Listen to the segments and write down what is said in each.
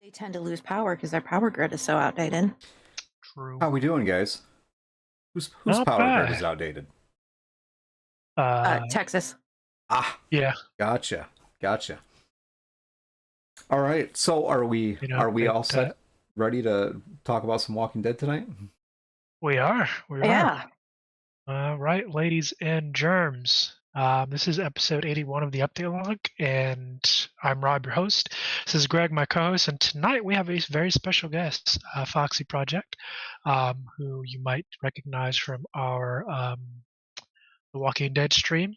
They tend to lose power because their power grid is so outdated. True. How we doing, guys? Whose Not power grid bad. is outdated? Texas. Yeah. Gotcha. All right. So are we all set? Ready to talk about some Walking Dead tonight? We are. Yeah. Right, ladies and germs. This is episode 81 of the Update Log, and I'm Rob, your host. This is Greg, my co-host, and tonight we have a very special guest, Foxy Project, who you might recognize from our The Walking Dead stream,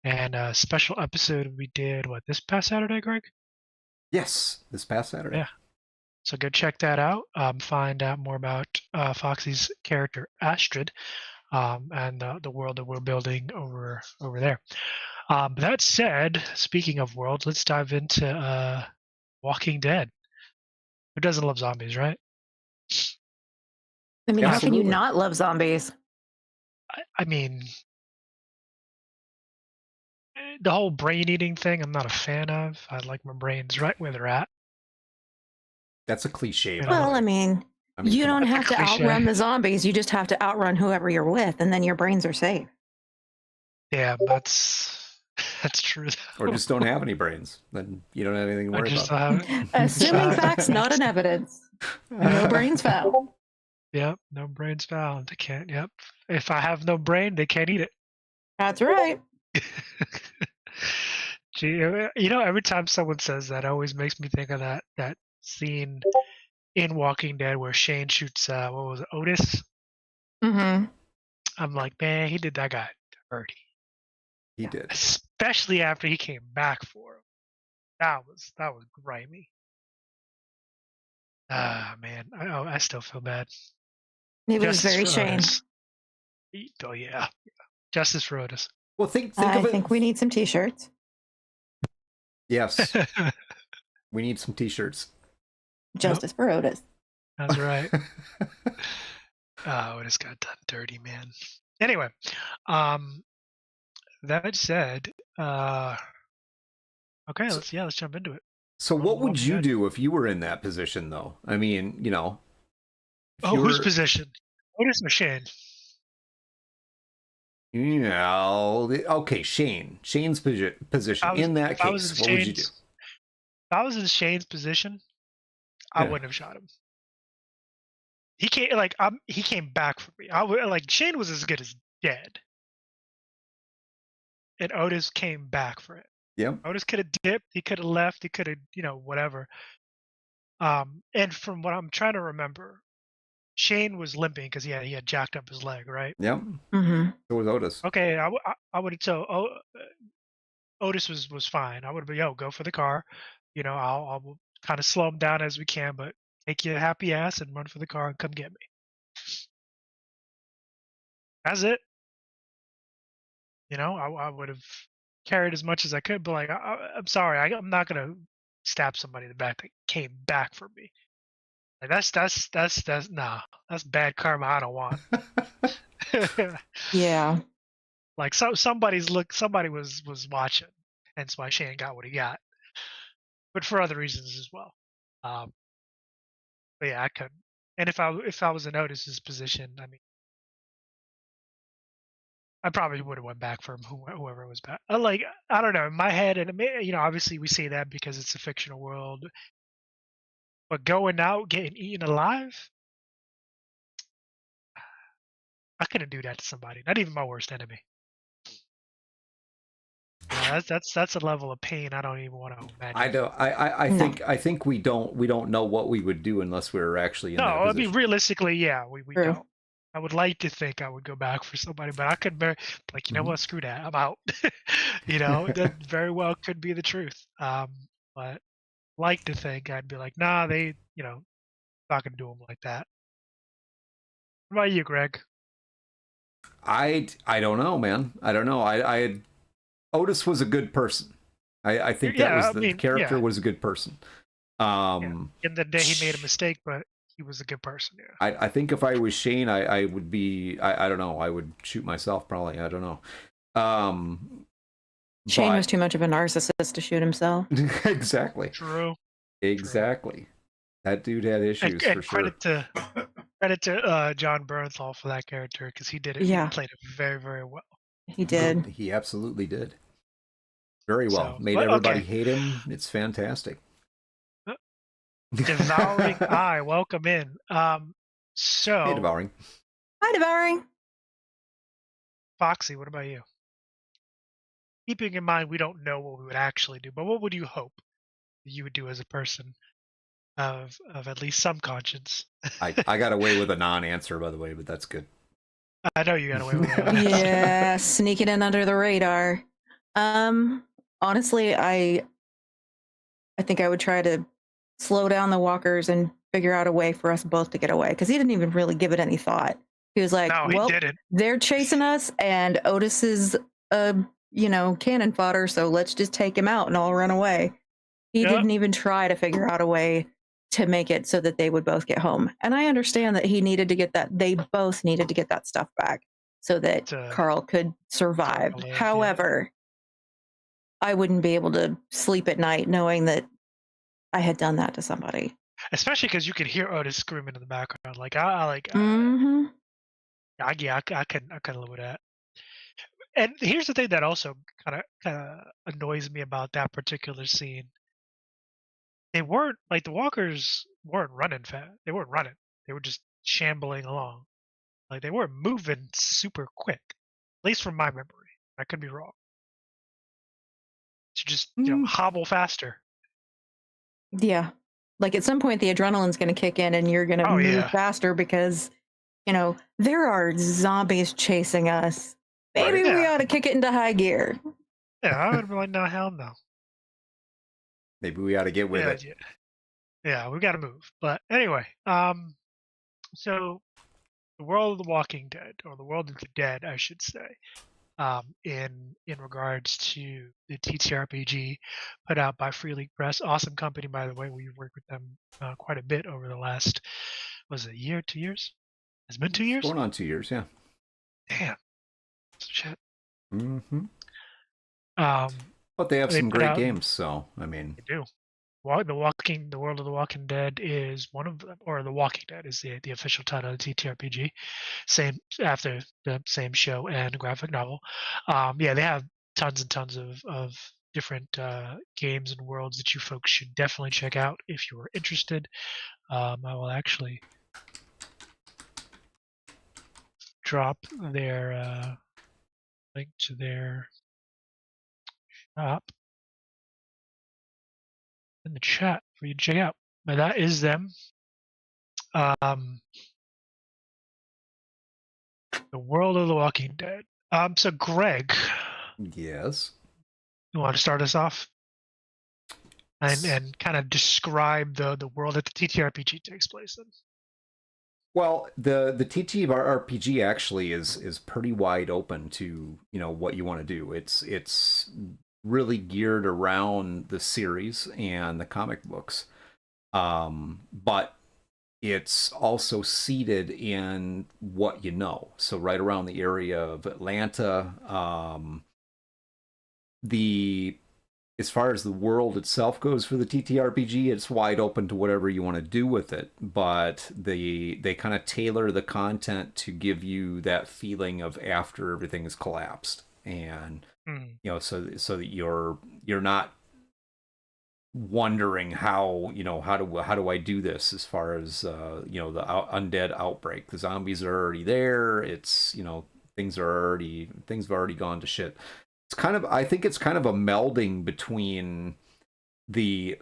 and a special episode we did, this past Saturday, Greg? Yes, this past Saturday. Yeah. So go check that out. Find out more about Foxy's character, Astrid, and the world that we're building over there. That said, speaking of worlds, let's dive into Walking Dead. Who doesn't love zombies, right? I mean, how can you Absolutely. not love zombies? I mean, the whole brain eating thing, I'm not a fan of. I like my brains right where they're at. That's a cliche. Well, I mean, you don't have to outrun the zombies. You just have to outrun whoever you're with, and then your brains are safe. Yeah, that's true. Or just don't have any brains. Then you don't have anything to worry about. Assuming facts, not an evidence. No brains found. Yep, no brains found. They can't. Yep. If I have no brain, they can't eat it. That's right. Gee, every time someone says that, it always makes me think of that scene in Walking Dead where Shane shoots what was it, Otis? Mm-hmm. I'm like, man, he did that guy dirty. He did. Especially after he came back for him. That was grimy. Man, I still feel bad. It was very Shane. Oh yeah, justice for Otis. Well, think I of it. think we need some T-shirts. Yes, we need some T-shirts. Justice for Otis. That's right. Otis got done dirty, man. Anyway, that said, okay, let's jump into it. So what would you do if you were in that position, though? I mean, whose position? Otis or Shane? Okay, Shane. Shane's position. In that case, what would you do? If I was in Shane's position, I wouldn't have shot him. He came back for me. Shane was as good as dead, and Otis came back for it. Yeah. Otis could have dipped. He could have left. He could have, whatever. And from what I'm trying to remember, Shane was limping because he had jacked up his leg, right? Yep. Mm-hmm. So was Otis. Okay, I would have told Otis was fine. I would have been, go for the car. I'll kind of slow him down as we can, but take your happy ass and run for the car and come get me. That's it. I would have carried as much as I could, but I'm sorry, I'm not gonna stab somebody in the back that came back for me. Like that's bad karma. I don't want. Yeah. Like somebody was watching, hence why Shane got what he got, but for other reasons as well. But yeah, I couldn't. And if I was in Otis's position, I mean, I probably would have went back for him, whoever was back. I don't know, in my head, and obviously we say that because it's a fictional world, but going out getting eaten alive, I couldn't do that to somebody, not even my worst enemy. That's a level of pain I don't even want to imagine. I don't. I think we don't know what we would do unless we were actually in that position. I mean, realistically, yeah, we don't. I would like to think I would go back for somebody, but I could what, screw that, I'm out. That very well could be the truth. But like to think I'd be like, nah, they, not gonna do them like that. What about you, Greg? I don't know, man. I don't know. Otis was a good person. I think the character was a good person. In the day he made a mistake, but he was a good person. Yeah. I think if I was Shane, I would be. I don't know. I would shoot myself probably. I don't know. Shane was too much of a narcissist to shoot himself. Exactly. True. Exactly. That dude had issues for sure. Credit to John Bernthal for that character because he did it. Yeah. He played it very, very well. He did. He absolutely did. Very well. Made everybody hate him. It's fantastic. Devouring Eye, welcome in. Hey, Devouring. Hi, Devouring. Foxy, what about you? Keeping in mind we don't know what we would actually do, but what would you hope you would do as a person of at least some conscience? I got away with a non-answer, by the way, but that's good. I know you got away with that. Yeah, sneaking in under the radar. Honestly, I think I would try to slow down the walkers and figure out a way for us both to get away, because he didn't even really give it any thought. He was like, no, well, they're chasing us and Otis is cannon fodder, so let's just take him out and I'll run away. He didn't even try to figure out a way to make it so that they would both get home. And I understand that they both needed to get that stuff back so that Carl could survive. However, I wouldn't be able to sleep at night knowing that I had done that to somebody. Especially because you could hear Otis screaming in the background. Like, I couldn't live with that. And here's the thing that also kind of annoys me about that particular scene. They weren't, like, the walkers weren't running fast. They weren't running. They were just shambling along. Like, they weren't moving super quick, at least from my memory. I could be wrong. To just, hobble faster. Yeah. Like, at some point, the adrenaline's going to kick in and you're going to move faster because, there are zombies chasing us. Maybe we ought to kick it into high gear. Yeah, I would be like, no, hell no. Maybe we ought to get with it. Yeah, we got to move. But anyway, so the world of the Walking Dead, or the world of the dead, I should say, in regards to the TTRPG put out by Free League Press, awesome company, by the way. We've worked with them quite a bit over the last, was it a year, 2 years? It's been 2 years? Going on 2 years, yeah. Damn. Shit. Mm-hmm. But they have some great games, so I mean, they do. The World of the Walking Dead is one of them, or The Walking Dead is the official title of the TTRPG. Same after the same show and graphic novel. They have tons and tons of different games and worlds that you folks should definitely check out if you are interested. I will actually drop their link to their shop in the chat for you to check out. But that is them. The World of the Walking Dead. So Greg. Yes. You want to start us off? And kind of describe the world that the TTRPG takes place in. Well, the TTRPG actually is pretty wide open to what you want to do. It's really geared around the series and the comic books, but it's also seated in what you know. So right around the area of Atlanta, as far as the world itself goes for the TTRPG, it's wide open to whatever you want to do with it. But they kind of tailor the content to give you that feeling of after everything has collapsed, and so that you're not wondering how do I do this as far as the undead outbreak. The zombies are already there. It's things have already gone to shit. I think it's kind of a melding between the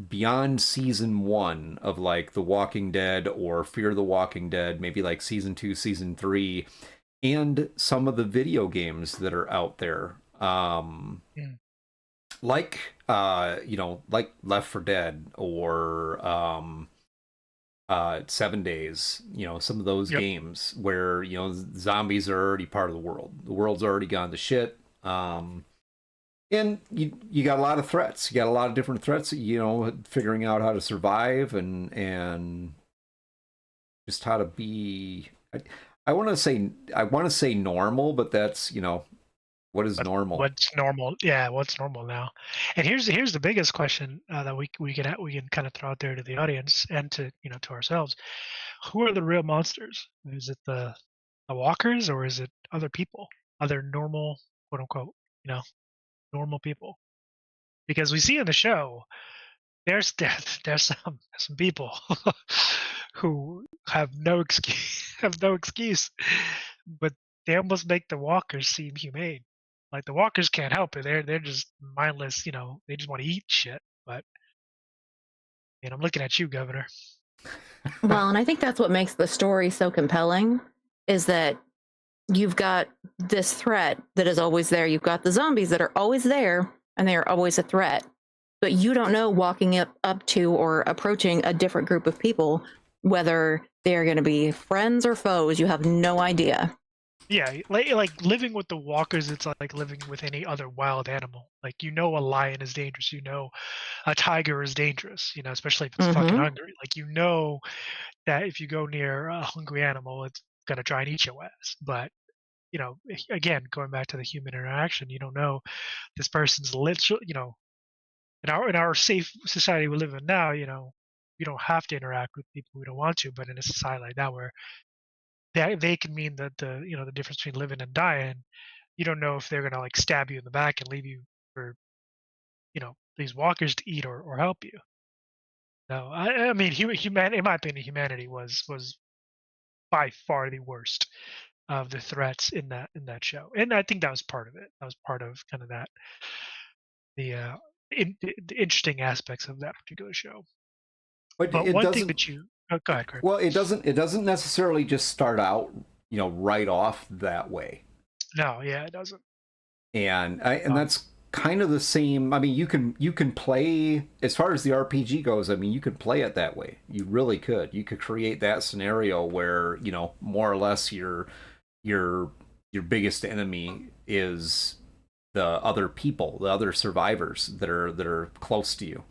beyond season 1 of like The Walking Dead or Fear the Walking Dead, maybe like season 2, season 3, and some of the video games that are out there. Like like Left 4 Dead or 7 Days, some of those games where zombies are already part of the world. The world's already gone to shit, and you got a lot of threats. You got a lot of different threats. Figuring out how to survive and just how to be. I want to say normal, but that's What is normal? What's normal? Yeah, what's normal now? And here's the biggest question that we can kind of throw out there to the audience and to to ourselves. Who are the real monsters? Is it the walkers, or is it other people, other normal, quote unquote, normal people? Because we see in the show there's some people who have no excuse, but they almost make the walkers seem humane. Like the walkers can't help it; they're just mindless. They just want to eat shit. But I'm looking at you, Governor. Well, and I think that's what makes the story so compelling, is that you've got this threat that is always there. You've got the zombies that are always there, and they are always a threat. But you don't know, walking up to or approaching a different group of people, whether they're going to be friends or foes. You have no idea. Yeah, like living with the walkers, it's like living with any other wild animal. Like a lion is dangerous. A tiger is dangerous. Especially if it's fucking hungry. Like that if you go near a hungry animal, it's gonna try and eat your ass. But again, going back to the human interaction, you don't know this person's literally. In our safe society we live in now, we don't have to interact with people we don't want to. But in a society like that, where they can mean that the difference between living and dying, you don't know if they're gonna like stab you in the back and leave you for these walkers to eat or help you. No, I mean, in my opinion, humanity was by far the worst of the threats in that show, and I think that was part of it. That was part of kind of that the interesting aspects of that particular show. But But it one thing doesn't. that you go ahead, Craig. Well, it doesn't necessarily just start out, right off that way. No, yeah, it doesn't. And that's kind of the same. I mean, you can play, as far as the RPG goes. I mean, you could play it that way. You really could. You could create that scenario where more or less your biggest enemy is the other people, the other survivors that are close to you.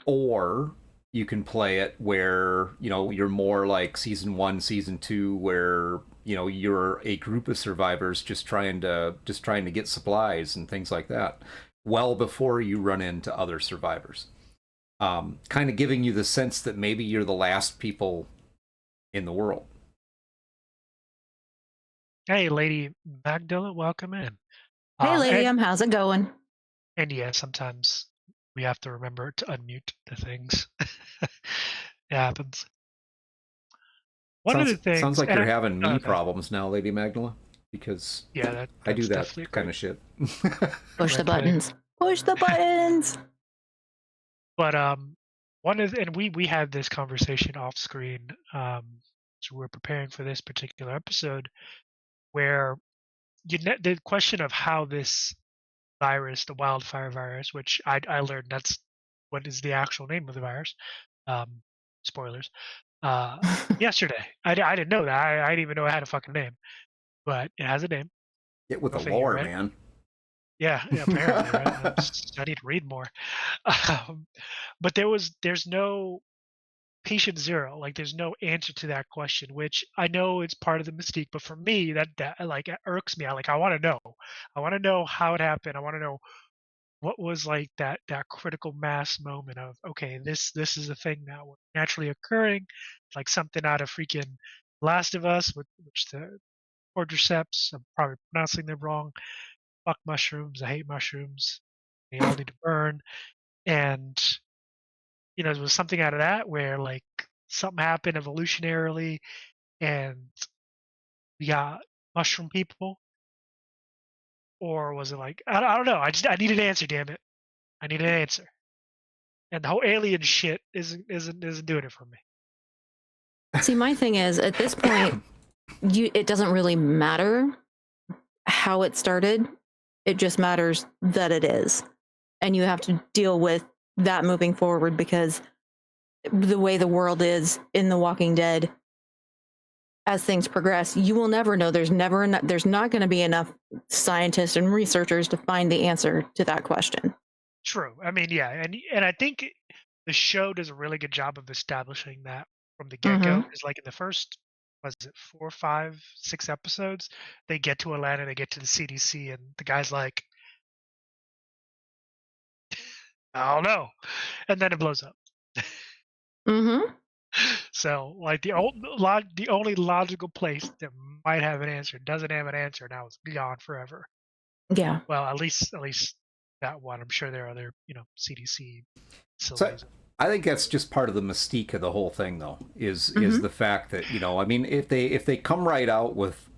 Or you can play it where you're more like season 1, season 2, where you're a group of survivors just trying to get supplies and things like that, well before you run into other survivors. Kind of giving you the sense that maybe you're the last people in the world. Hey, Lady Magdala, welcome in. Hey, Lady, how's it going? And yeah, sometimes we have to remember to unmute the things. It happens. One of the things sounds like you're having me problems now, Lady Magdala, because I do that kind of shit. Push the buttons. Push the buttons. But we had this conversation off screen, so we're preparing for this particular episode, where the question of how this virus, the wildfire virus, which I learned that's what is the actual name of the virus. Spoilers. Yesterday, I didn't know that. I didn't even know it had a fucking name, but it has a name. Get with the lore, right? Man. Yeah, apparently, right? I need to read more. But there's no patient zero. Like, there's no answer to that question, which I know it's part of the mystique. But for me, that like it irks me. I want to know. I want to know how it happened. I want to know what was like that critical mass moment of, okay, this is a thing now naturally occurring, like something out of freaking Last of Us, which the cordyceps, I'm probably pronouncing them wrong. Fuck mushrooms. I hate mushrooms. They all need to burn. And it was something out of that where like something happened evolutionarily, and we got mushroom people. Or was it like, I don't know. I need an answer, damn it. I need an answer. And the whole alien shit isn't doing it for me. See, my thing is, at this point, it doesn't really matter how it started. It just matters that it is. And you have to deal with that moving forward, because the way the world is in The Walking Dead, as things progress, you will never know. There's not going to be enough scientists and researchers to find the answer to that question. True. I mean, yeah, and I think the show does a really good job of establishing that from the get-go. Because like in the first was it 4, 5, 6 episodes? They get to Atlanta, they get to the CDC, and the guy's like, I don't know, and then it blows up. Mm-hmm. So, like the only logical place that might have an answer doesn't have an answer. Now it's gone forever. Yeah. Well, at least that one. I'm sure there are other CDC So facilities. I think that's just part of the mystique of the whole thing, though, is the fact that I mean, if they come right out with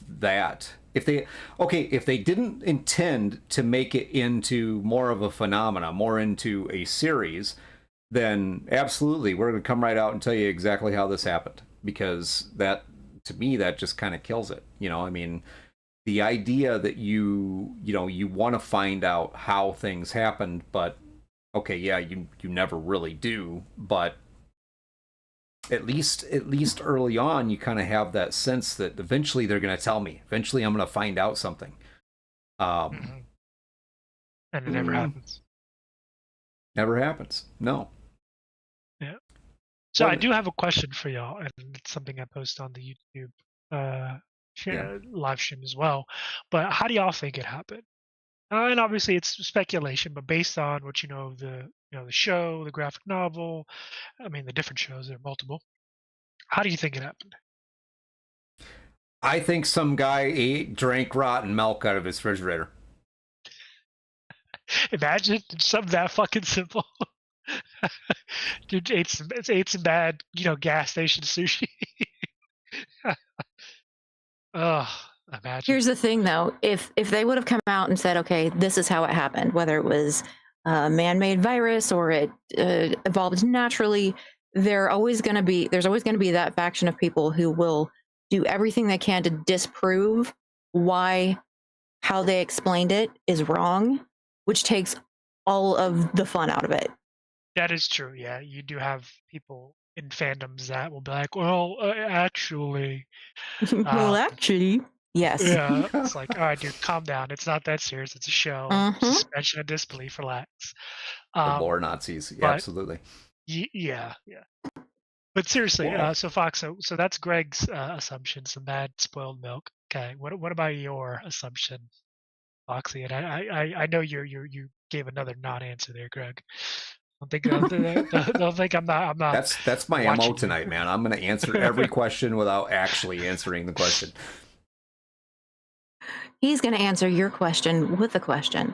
that, if they didn't intend to make it into more of a phenomena, more into a series, then absolutely we're going to come right out and tell you exactly how this happened, because that, to me, that just kind of kills it. I mean, the idea that you want to find out how things happened, but okay, yeah, you never really do, but at least early on you kind of have that sense that eventually they're going to tell me, eventually I'm going to find out something. And it never happens. Never happens. No. Yeah. So Well, I do have a question for y'all, and it's something I post on the YouTube live stream as well. But how do y'all think it happened? And obviously it's speculation, but based on what you know of the the show, the graphic novel, I mean the different shows, there are multiple. How do you think it happened? I think some guy drank rotten milk out of his refrigerator. Imagine something that fucking simple. Dude ate some bad, gas station sushi. Ugh, imagine. Here's the thing, though. If they would have come out and said, okay, this is how it happened, whether it was a man-made virus or it evolved naturally, there's always going to be that faction of people who will do everything they can to disprove how they explained it is wrong, which takes all of the fun out of it. That is true. Yeah, you do have people in fandoms that will be like, well, actually. Well, actually, yes. Yeah, it's like, all right, dude, calm down. It's not that serious. It's a show. Suspension of disbelief. Relax. The lore Nazis. Yeah, absolutely. Yeah. But seriously, so Fox, so that's Greg's assumption, some bad spoiled milk. Okay, what about your assumption, Foxy? And I know you gave another non-answer there, Greg. Don't think I'm not. That's my MO tonight, man. I'm going to answer every question without actually answering the question. He's going to answer your question with a question.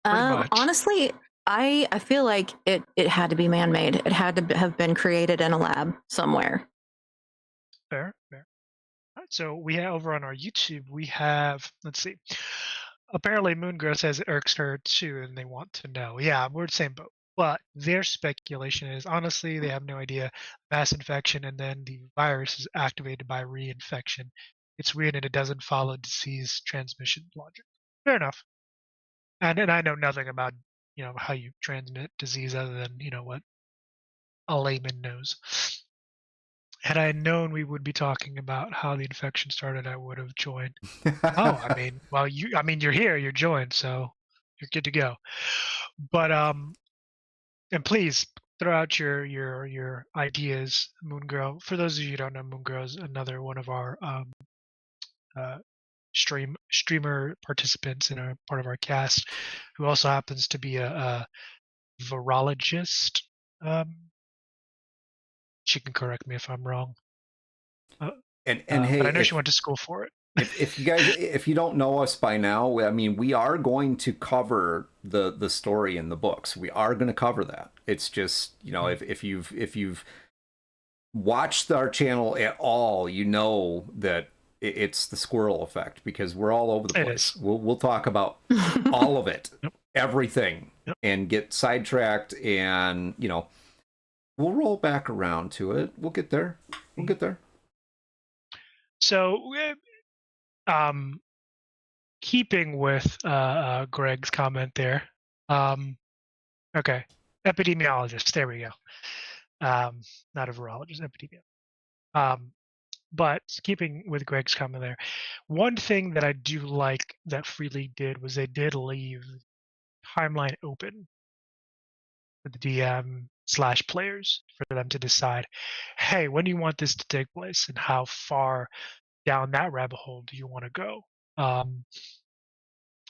Honestly, I feel like it had to be man-made. It had to have been created in a lab somewhere. Fair. All right, so we have over on our YouTube, we have, let's see. Apparently Moongirl says it irks her too, and they want to know. Yeah, we're the same boat. But their speculation is, honestly, they have no idea. Mass infection, and then the virus is activated by reinfection. It's weird, and it doesn't follow disease transmission logic. Fair enough. And I know nothing about how you transmit disease other than what a layman knows. Had I known we would be talking about how the infection started, I would have joined. You're here, you're joined, so you're good to go. But and please throw out your ideas, Moongirl. For those of you who don't know, Moongirl is another one of our streamer participants in a part of our cast, who also happens to be a virologist. She can correct me if I'm wrong. And hey, but I know she went to school for it. if you don't know us by now, I mean, we are going to cover the story in the books. We are going to cover that. It's just, if you've watched our channel at all, you know that it's the squirrel effect, because we're all over the place. We'll talk about all of it, everything, and get sidetracked, and we'll roll back around to it. We'll get there. So, keeping with Greg's comment there, okay, epidemiologist. There we go. Not a virologist, epidemiologist. But keeping with Greg's comment there, one thing that I do like that Freely did was they did leave timeline open for the DM / players for them to decide, hey, when do you want this to take place, and how far down that rabbit hole do you want to go?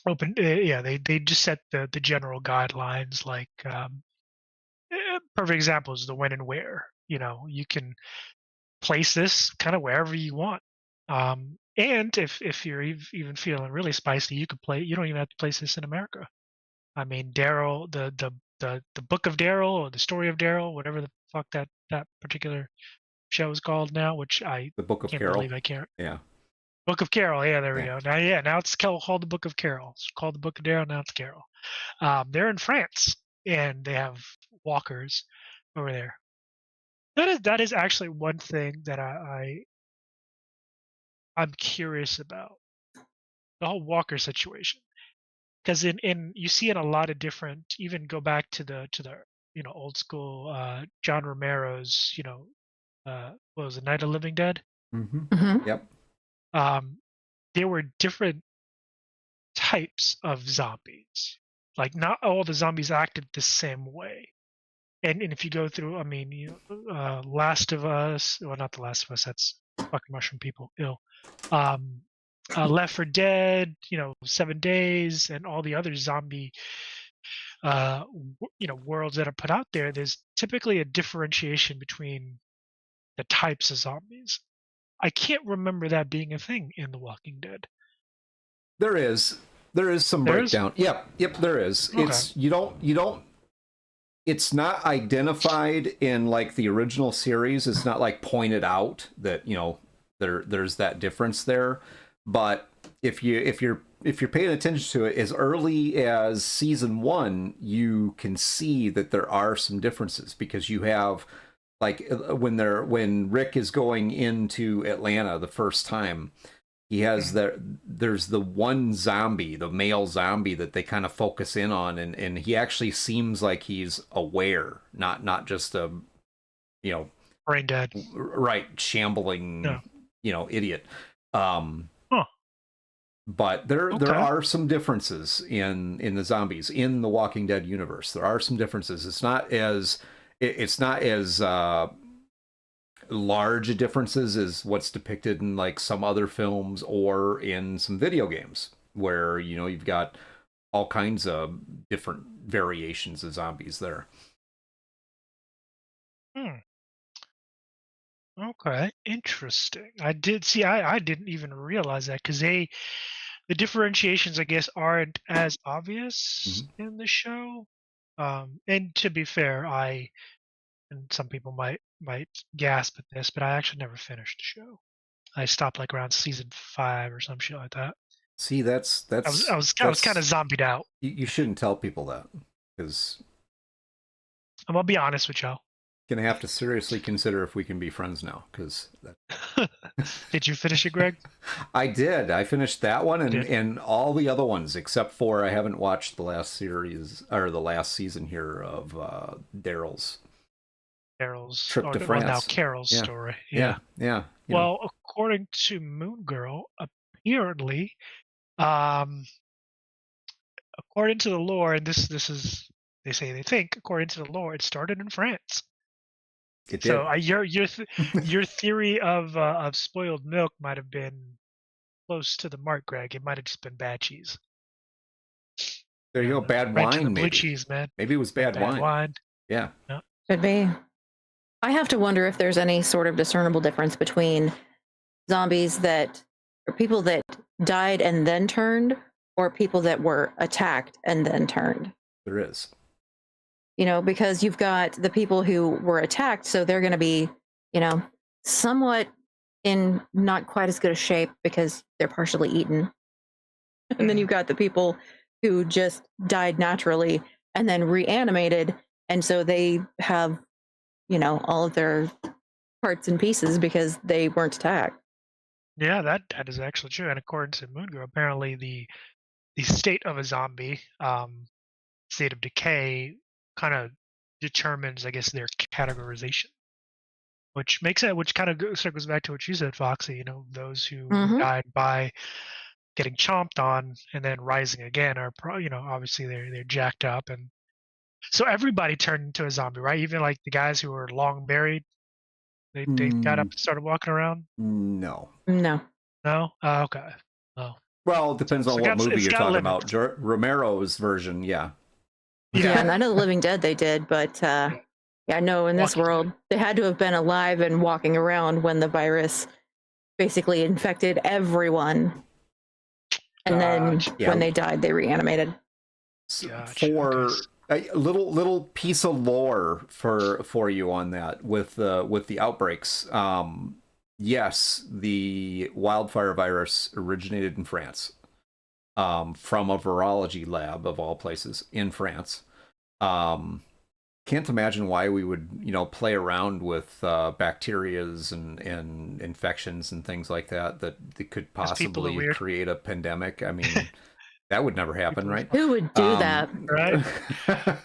They just set the general guidelines, like perfect example is the when and where. You can place this kind of wherever you want. And if you're even feeling really spicy, you don't even have to place this in America. I mean, Daryl, the book of Daryl, or the story of Daryl, whatever the fuck that particular show is called now, which I The Book of can't Carol. believe I can't. Yeah. Book of Carol, yeah, there we Yeah. go. Now it's called the Book of Carol. It's called the Book of Daryl, now it's Carol. They're in France, and they have walkers over there. That is actually one thing that I'm curious about, the whole walker situation, because in you see in a lot of different, even go back to the old school John Romero's what was it, Night of the Living Dead. Mhm. Yep. There were different types of zombies. Like, not all the zombies acted the same way. And if you go through, I mean, Last of Us, well, not The Last of Us, that's fucking mushroom people, ill. Left 4 Dead, 7 Days, and all the other zombie, worlds that are put out there. There's typically a differentiation between the types of zombies. I can't remember that being a thing in The Walking Dead. There is some breakdown. Yep, there is. Okay. It's you don't it's not identified in like the original series. It's not like pointed out that, there's that difference there. But if you're paying attention to it as early as season 1, you can see that there are some differences, because you have, like, when Rick is going into Atlanta the first time, he has there's the one zombie, the male zombie, that they kind of focus in on, and he actually seems like he's aware, not just a Brain dead, right, shambling idiot. But there are some differences in the zombies in the Walking Dead universe. There are some differences. It's not as large a differences as what's depicted in like some other films or in some video games, where you've got all kinds of different variations of zombies there. Okay, interesting. I didn't even realize that, because the differentiations, I guess, aren't as obvious in the show. And to be fair, and some people might gasp at this, but I actually never finished the show. I stopped like around season 5 or some shit like that. See, that's I was kind of zombied out. You shouldn't tell people that, because I'm gonna be honest with y'all. Gonna have to seriously consider if we can be friends now, because Did you finish it, Greg? I did. I finished that one and all the other ones, except for I haven't watched the last series or the last season here of Daryl's trip to France. Now Carol's story. Yeah. Well, according to Moon Girl, apparently, according to the lore, and this is, they think, according to the lore, it started in France. It did. So your theory of spoiled milk might have been close to the mark, Greg. It might have just been bad cheese. There you go. Bad wine, maybe. Blue cheese, man. Maybe it was bad wine. Yeah. Could be. I have to wonder if there's any sort of discernible difference between zombies or people that died and then turned, or people that were attacked and then turned. There is. Because you've got the people who were attacked, so they're going to be, somewhat in not quite as good a shape because they're partially eaten. And then you've got the people who just died naturally and then reanimated, and so they have, all of their parts and pieces because they weren't attacked. Yeah, that is actually true. And according to Moon Girl, apparently the state of a zombie, state of decay, kind of determines, I guess, their categorization, which makes it, which kind of circles back to what you said, Foxy. Those who died by getting chomped on and then rising again are, obviously they're jacked up, and So everybody turned into a zombie, right? Even like the guys who were long buried, they got up and started walking around. No. No. No, okay. Oh, Well, it depends on what movie it's you're got talking limits. about. Romero's version, yeah. Yeah, Night of the Living Dead they did, but yeah, no, in this Walking world, they had to have been alive and walking around when the virus basically infected everyone. And then Yeah. when they died, they reanimated. Gotcha, For okay. a little piece of lore for you on that with the outbreaks. Yes, the wildfire virus originated in France, from a virology lab of all places in France. Can't imagine why we would, play around with bacterias and infections and things like that could possibly create a pandemic. I mean, that would never happen, right? Who would do that? Right.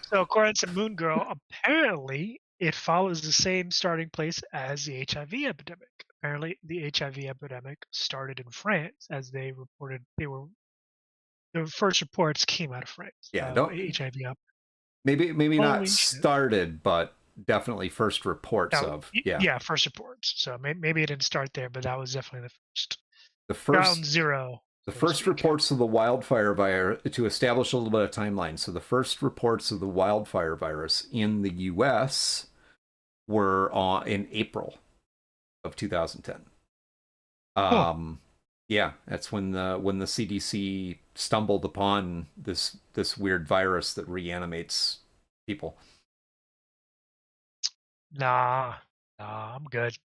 So according to Moon Girl, apparently it follows the same starting place as the HIV epidemic. Apparently, the HIV epidemic started in France, as they reported. The first reports came out of France. Yeah, HIV up. Maybe not started, but definitely first reports of. Yeah, first reports. So maybe it didn't start there, but that was definitely the first ground zero. The first reports of the wildfire virus, to establish a little bit of timeline. So the first reports of the wildfire virus in the U.S. were in April of 2010. Yeah, that's when the CDC stumbled upon this weird virus that reanimates people. Nah, I'm good.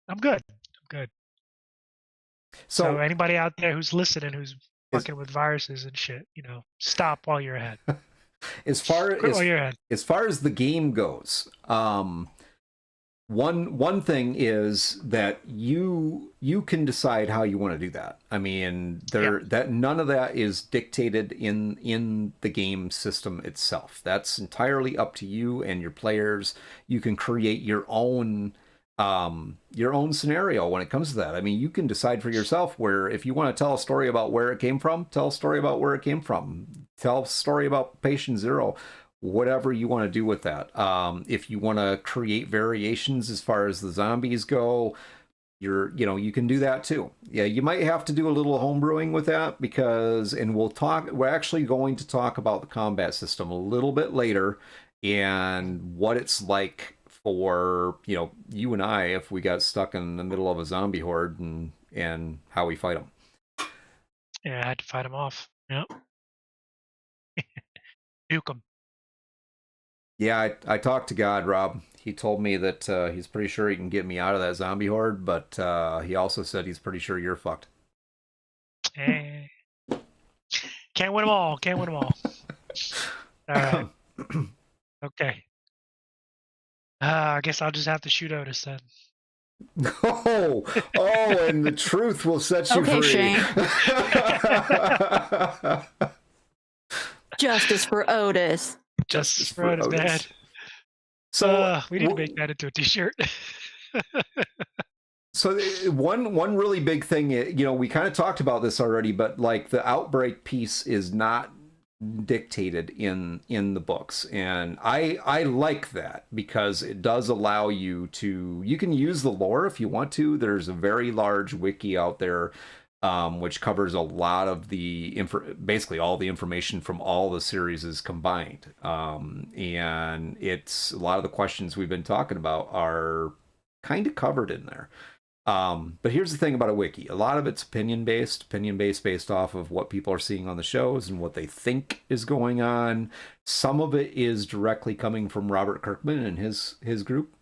So anybody out there who's listening, who's fucking with viruses and shit, stop while you're ahead. As far as the game goes, one thing is that you can decide how you want to do that. I mean, that none of that is dictated in the game system itself. That's entirely up to you and your players. You can create your own scenario when it comes to that. I mean, you can decide for yourself where, if you want to tell a story about where it came from, tell a story about where it came from. Tell a story about Patient Zero, whatever you want to do with that. If you want to create variations as far as the zombies go, you can do that too. Yeah, you might have to do a little homebrewing with that we're actually going to talk about the combat system a little bit later and what it's like for you and I if we got stuck in the middle of a zombie horde and how we fight them. Yeah, I had to fight them off. Yep. Nuke them. Yeah, I talked to God, Rob. He told me that he's pretty sure he can get me out of that zombie horde, but he also said he's pretty sure you're fucked. Can't win them all. All right. Okay. I guess I'll just have to shoot Otis then. Oh, and the truth will set you free. Shane. Justice for Otis. Justice for Otis, man. So we didn't make that into a t-shirt. So one really big thing, we kind of talked about this already, but like the outbreak piece is not dictated in the books, and I like that because it does allow you can use the lore if you want to. There's a very large wiki out there which covers a lot of basically all the information from all the series is combined, and it's a lot of the questions we've been talking about are kind of covered in there. But here's the thing about a wiki. A lot of it's opinion-based based off of what people are seeing on the shows and what they think is going on. Some of it is directly coming from Robert Kirkman and his group.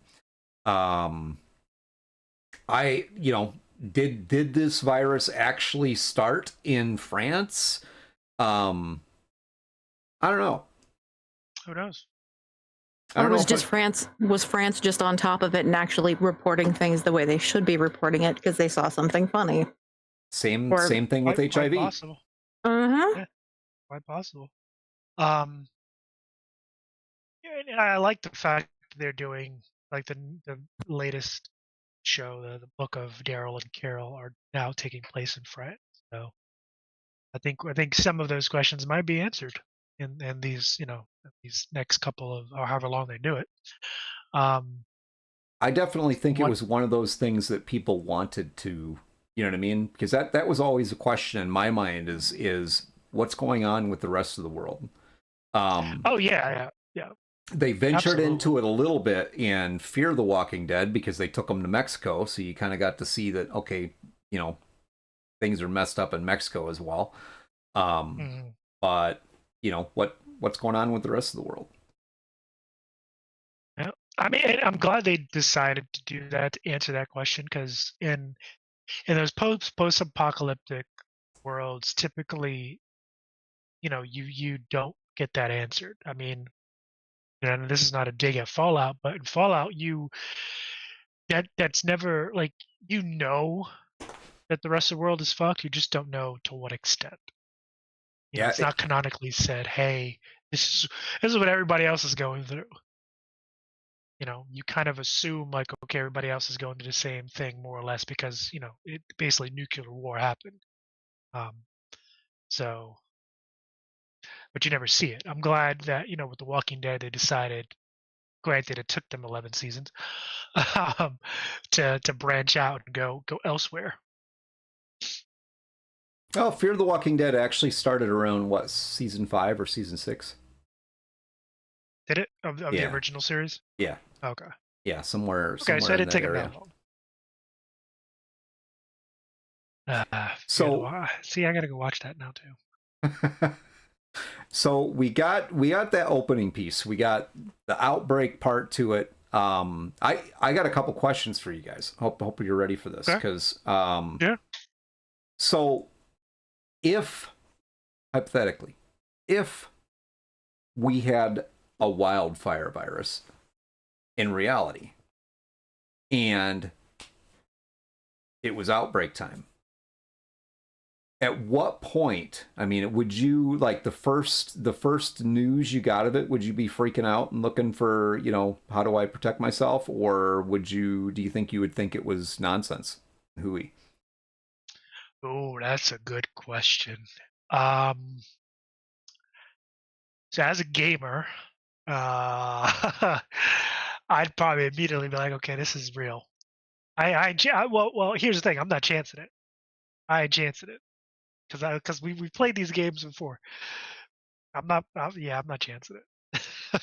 Did this virus actually start in France? I don't know. Who knows? Or was France just on top of it and actually reporting things the way they should be reporting it because they saw something funny? Same thing with HIV. Quite possible. Yeah, quite possible. And I like the fact that they're doing like the latest show, the book of Daryl and Carol are now taking place in France. So I think some of those questions might be answered. in these these next couple of or however long they do it. Um, I definitely think it what? was one of those things that people wanted to, you know what I mean? Because that was always a question in my mind is what's going on with the rest of the world. Um, Oh yeah. they ventured Absolutely. into it a little bit in Fear the Walking Dead because they took them to Mexico, so you kind of got to see that okay, you know, things are messed up in Mexico as well. Mhm. But you know what's going on with the rest of the world? Yeah. I mean, and I'm glad they decided to do that to answer that question because in those post-apocalyptic worlds, typically, you don't get that answered. I mean, and this is not a dig at Fallout, but in Fallout, that's never like that the rest of the world is fucked. You just don't know to what extent. Yeah, It's not canonically said, "Hey, this is what everybody else is going through." You kind of assume like, okay, everybody else is going through the same thing more or less because it basically nuclear war happened. Um, so, but you never see it. I'm glad that with The Walking Dead they decided. Granted, it took them 11 seasons um, to branch out and go elsewhere. oh, Fear the Walking Dead actually started around what, season 5 or season 6? Did it of the Yeah, original series? yeah, Okay. yeah, somewhere Okay, so somewhere it in didn't that take them area. that long. So See, I gotta go watch that now too. so we got that opening piece. We got the outbreak part to it. I got a couple questions for you guys. Hope you're ready for this Okay. because Yeah. so if hypothetically if we had a wildfire virus in reality and it was outbreak time, at what point, I mean, would you like the first news you got of it, would you be freaking out and looking for, how do I protect myself, or do you think you would think it was nonsense, hooey? Oh, that's a good question. Um, so as a gamer, uh, I'd probably immediately be like, okay, this is real. Well, here's the thing. I'm not chancing it. I ain't chancing it because we played these games before. I'm not chancing it. How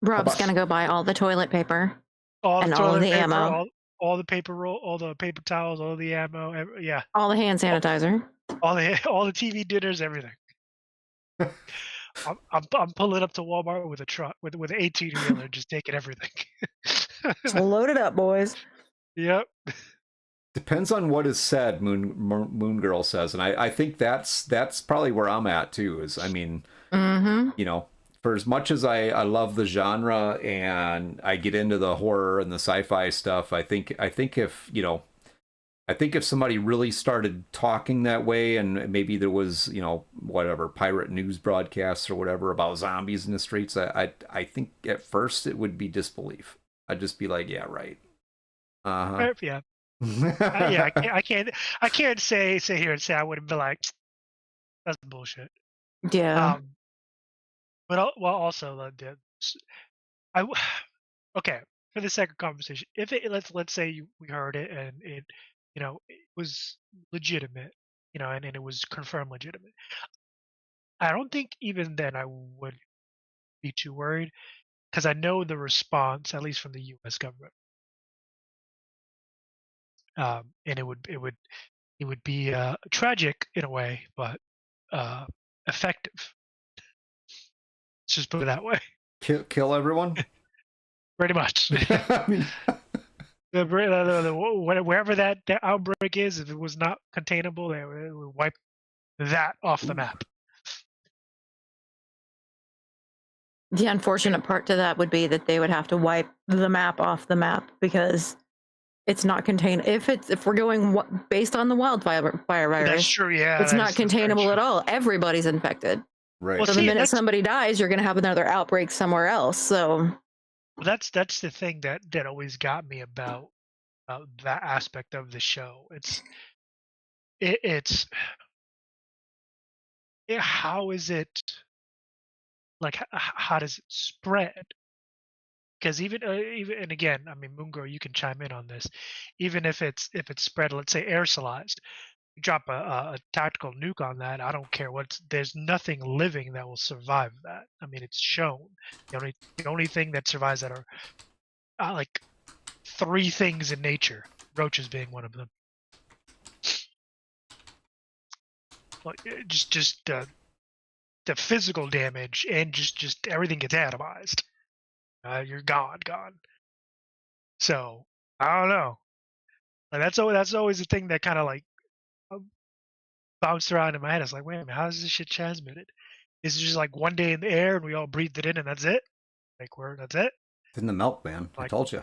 Rob's about gonna go buy all the toilet paper All the and all of toilet the paper, ammo, all the paper roll, all the paper towels, all the ammo, yeah, all the hand sanitizer. all the TV dinners, everything. I'm pulling up to Walmart with a truck with an 18-wheeler, just taking everything. Just load it up, boys. Yep. depends on what is said, Moon Girl says, and I think that's probably where I'm at too, is I mean, Mm-hmm. for as much as I love the genre and I get into the horror and the sci-fi stuff, I think if somebody really started talking that way, and maybe there was, whatever, pirate news broadcasts or whatever about zombies in the streets, I think at first it would be disbelief. I'd just be like, yeah, right. Uh-huh. Yeah. Yeah. I can't say here and say I wouldn't be like, that's bullshit. Yeah. But well, also I okay, for the second conversation, if let's say we heard it and it was legitimate, and it was confirmed legitimate. I don't think even then I would be too worried because I know the response, at least from the U.S. government, and it would be tragic in a way, but uh, effective. Let's just put it that way. Kill everyone. Pretty much. I mean, Wherever that outbreak is, if it was not containable, they would wipe that off the map. The unfortunate part to that would be that they would have to wipe the map off the map because it's not contained. If we're going based on the wildfire virus, That's true. Yeah, it's not containable at all. Everybody's infected. right. Well, So the minute somebody dies, you're going to have another outbreak somewhere else. So that's the thing that always got me about that aspect of the show. How is it like how does it spread? Because even and again, I mean, Moongirl, you can chime in on this. Even if it's spread, let's say aerosolized, you drop a tactical nuke on that. I don't care what. There's nothing living that will survive that. I mean, it's shown. The only thing that survives that are like 3 things in nature. Roaches being one of them. Like just the physical damage and just everything gets atomized. You're gone. So I don't know. Like that's always the thing that kind of like bounced around in my head. I was like, wait a minute, how is this shit transmitted? Is it just like one day in the air and we all breathed it in and that's it? Like that's it? It's in the milk, man. I told you.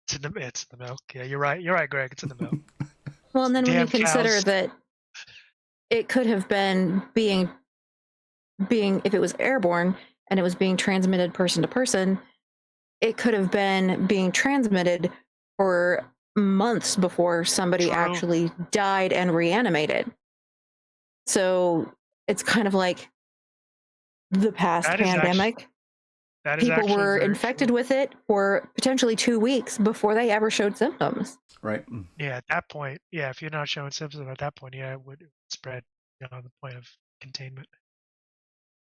It's in the milk. Yeah, you're right. You're right, Greg. It's in the milk. Well, and then when you consider cows. that it could have been being if it was airborne and it was being transmitted person to person, it could have been being transmitted for months before somebody True. actually died and reanimated. So it's kind of like the past pandemic. People were infected with it for potentially 2 weeks before they ever showed symptoms. Right. Yeah, at that point, yeah, if you're not showing symptoms at that point, yeah, it would spread beyond the point of containment.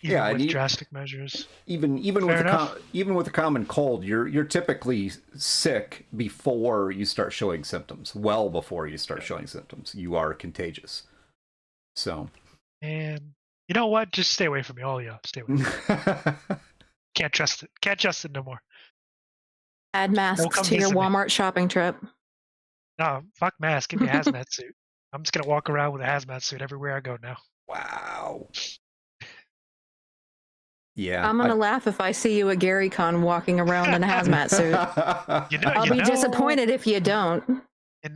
Even with drastic measures. Even with the common cold, you're typically sick before you start showing symptoms. Well before you start showing symptoms, you are contagious. So. And you know what? Just stay away from me, all of you. Stay away from me. Can't trust it. Can't trust it no more. Add masks to your Walmart shopping trip. No, fuck masks. Give me a hazmat suit. I'm just gonna walk around with a hazmat suit everywhere I go now. Wow. Yeah. I'm gonna laugh if I see you at GaryCon walking around in a hazmat suit. I'll be disappointed if you don't. You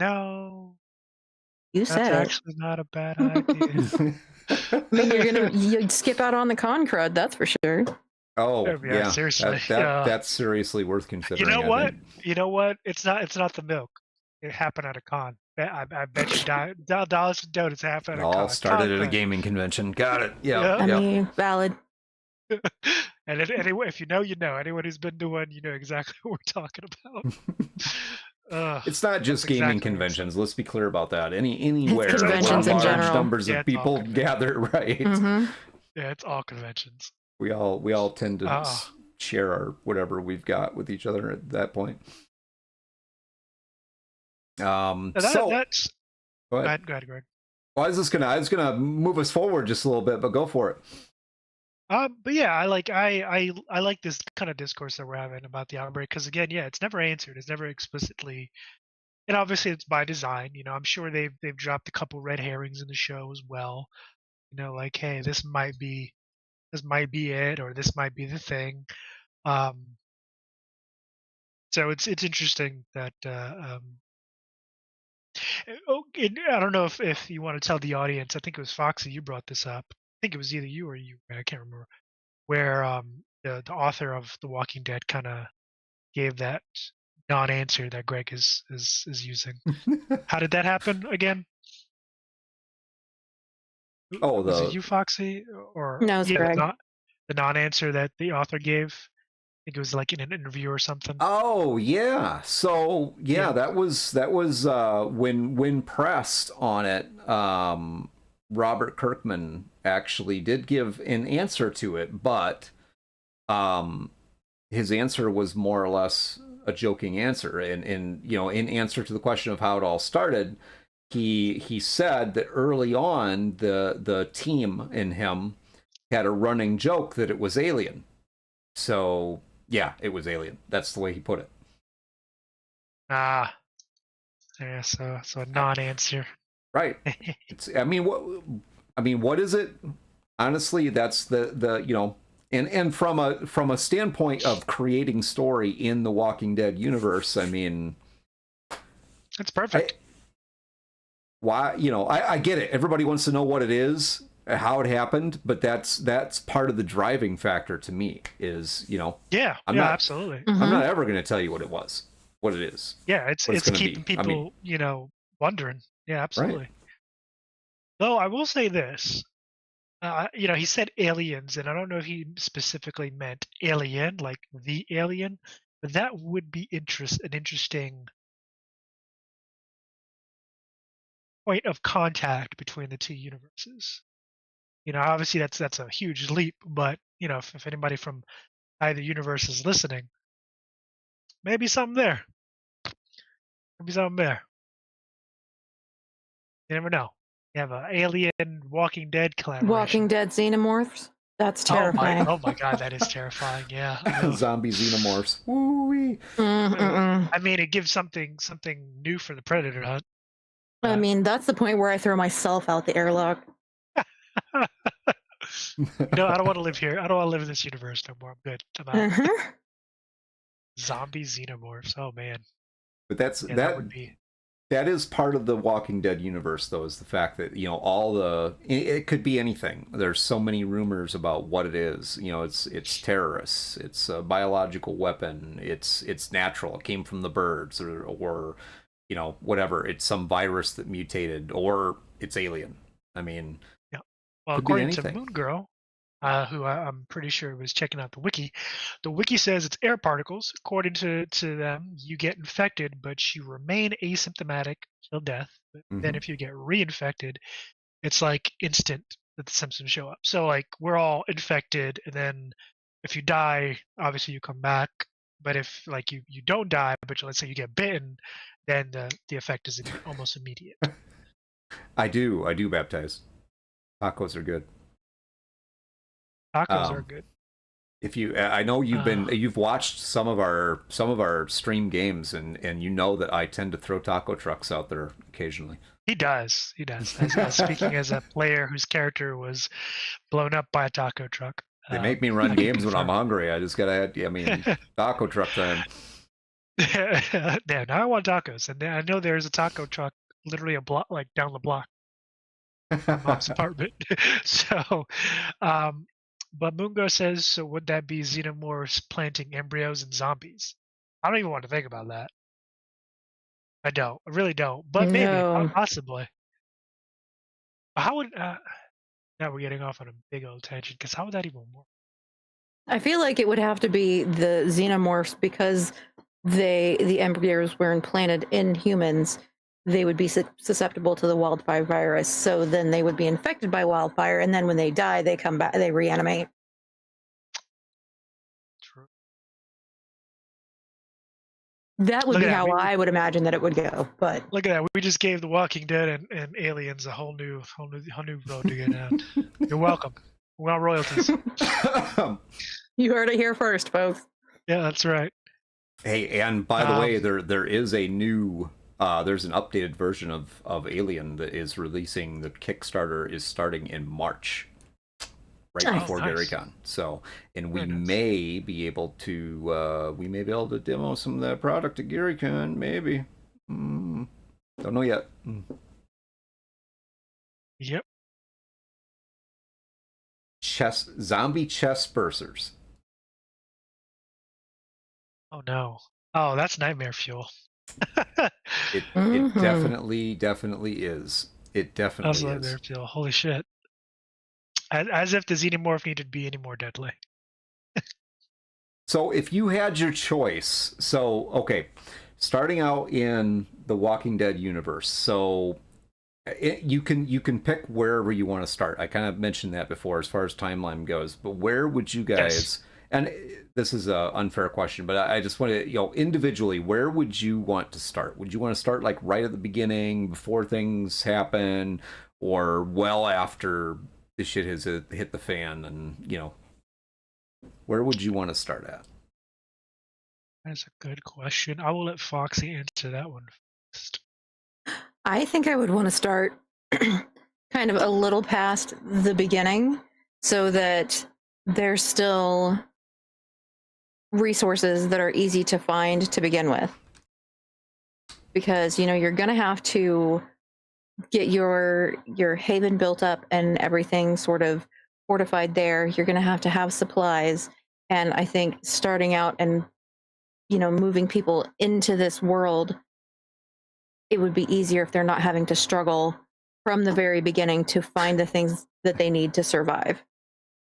said that's actually not a bad idea. I mean, you'd skip out on the con crud, that's for sure. Oh yeah, seriously. That's seriously worth considering. You know what? You know what? It's not the milk. It happened at a con. I bet you dollars to donuts happened at a con. All started at a gaming convention. Got it. Yeah. I mean, valid. And anyway, if you know, you know. Anyone who's been to one, you know exactly what we're talking about. It's not just gaming conventions. Let's be clear about that. Anywhere conventions in general. Large numbers of people gather, right? Mm-hmm. Yeah, it's all conventions. We all tend to share our whatever we've got with each other at that point. That's go ahead, Greg. Well, I was gonna move us forward just a little bit, but go for it. But yeah, I like this kind of discourse that we're having about the outbreak because again, yeah, it's never answered. It's never explicitly, and obviously it's by design. You know, I'm sure they've dropped a couple red herrings in the show as well. You know, like, hey, this might be it, or this might be the thing. So it's interesting that I don't know if you want to tell the audience. I think it was Foxy, you brought this up. I think it was either you or you, I can't remember, where the author of The Walking Dead kind of gave that non-answer that Greg is using. How did that happen again? Oh, was it you, Foxy, or no, it's Greg. The non-answer that the author gave? I think it was like in an interview or something. Oh yeah. So yeah. that was when pressed on it. Robert Kirkman actually did give an answer to it, but his answer was more or less a joking answer. And you know, in answer to the question of how it all started, he said that early on the team and him had a running joke that it was Alien. So yeah, it was Alien. That's the way he put it. Yeah, so a non-answer. Right. What is it? Honestly, that's the you know, and from a standpoint of creating story in the Walking Dead universe, I mean, it's perfect. Why, you know, I get it. Everybody wants to know what it is, how it happened, but that's part of the driving factor to me is, you know, absolutely. I'm not ever going to tell you what it is. Yeah, it's keeping people, you know, wondering. Yeah, absolutely. Right. Though I will say this, he said aliens, and I don't know if he specifically meant alien, like the alien, but that would be an interesting point of contact between the two universes. Obviously that's a huge leap, but if anybody from either universe is listening, maybe something there. Maybe something there. You never know. You have an alien Walking Dead collaboration. Walking Dead xenomorphs. That's terrifying. Oh my god, that is terrifying. Yeah. Zombie xenomorphs. Woo-wee. I mean, it gives something new for the predator hunt. I mean, that's the point where I throw myself out the airlock. No, I don't want to live here. I don't want to live in this universe no more. I'm good. I'm out. Zombie xenomorphs. Oh man. But that is part of the Walking Dead universe, though, is the fact that it could be anything. There's so many rumors about what it is. It's terrorists, it's a biological weapon, it's natural, it came from the birds, or whatever. It's some virus that mutated, or it's alien. I mean, yeah. Well, according to Moon Girl, who I'm pretty sure was checking out the wiki says it's air particles. According to them, you get infected, but you remain asymptomatic till death. But then if you get reinfected, it's like instant that the symptoms show up. So like we're all infected, and then if you die, obviously you come back. But if like you don't die, but let's say you get bitten, then the effect is almost immediate. I do baptize. Tacos are good. Tacos are good. I know you've watched some of our stream games, and you know that I tend to throw taco trucks out there occasionally. He does. Speaking as a player whose character was blown up by a taco truck. They make me run games when I'm hungry. I just gotta taco truck time. Yeah, now I want tacos, and I know there's a taco truck literally a block, like down the block from Mom's apartment. So, but Mungo says, so would that be xenomorphs planting embryos in zombies? I don't even want to think about that. I really don't. But maybe, possibly. How would? Now we're getting off on a big old tangent, because how would that even work? I feel like it would have to be the xenomorphs, because the embryos were implanted in humans. They would be susceptible to the wildfire virus, so then they would be infected by wildfire, and then when they die, they come back, they reanimate. True. That would be how I would imagine that it would go. But look at that, we just gave The Walking Dead and Aliens a whole new road to get down. You're welcome. We want royalties. You heard it here first, folks. Yeah, that's right. Hey, and by the way, there is a new. There's an updated version of Alien that is releasing. The Kickstarter is starting in March, right before GaryCon. So, and we may be able to demo some of that product at GaryCon. Maybe, don't know yet. Yep. Zombie chest bursers. Oh no! Oh, that's nightmare fuel. It definitely is. It definitely is. Nightmare fuel. Holy shit! As if the xenomorph needed to be any more deadly. So if you had your choice, starting out in the Walking Dead universe, so you can pick wherever you want to start. I kind of mentioned that before as far as timeline goes, but where would you guys? Yes. And this is an unfair question, but I just want to, individually, where would you want to start? Would you want to start like right at the beginning, before things happen, or well after the shit has hit the fan? And where would you want to start at? That's a good question. I will let Foxy answer that one first. I think I would want to start kind of a little past the beginning, so that there's still resources that are easy to find to begin with, because you're going to have to get your haven built up and everything sort of fortified there. You're going to have supplies, and I think starting out and moving people into this world, it would be easier if they're not having to struggle from the very beginning to find the things that they need to survive.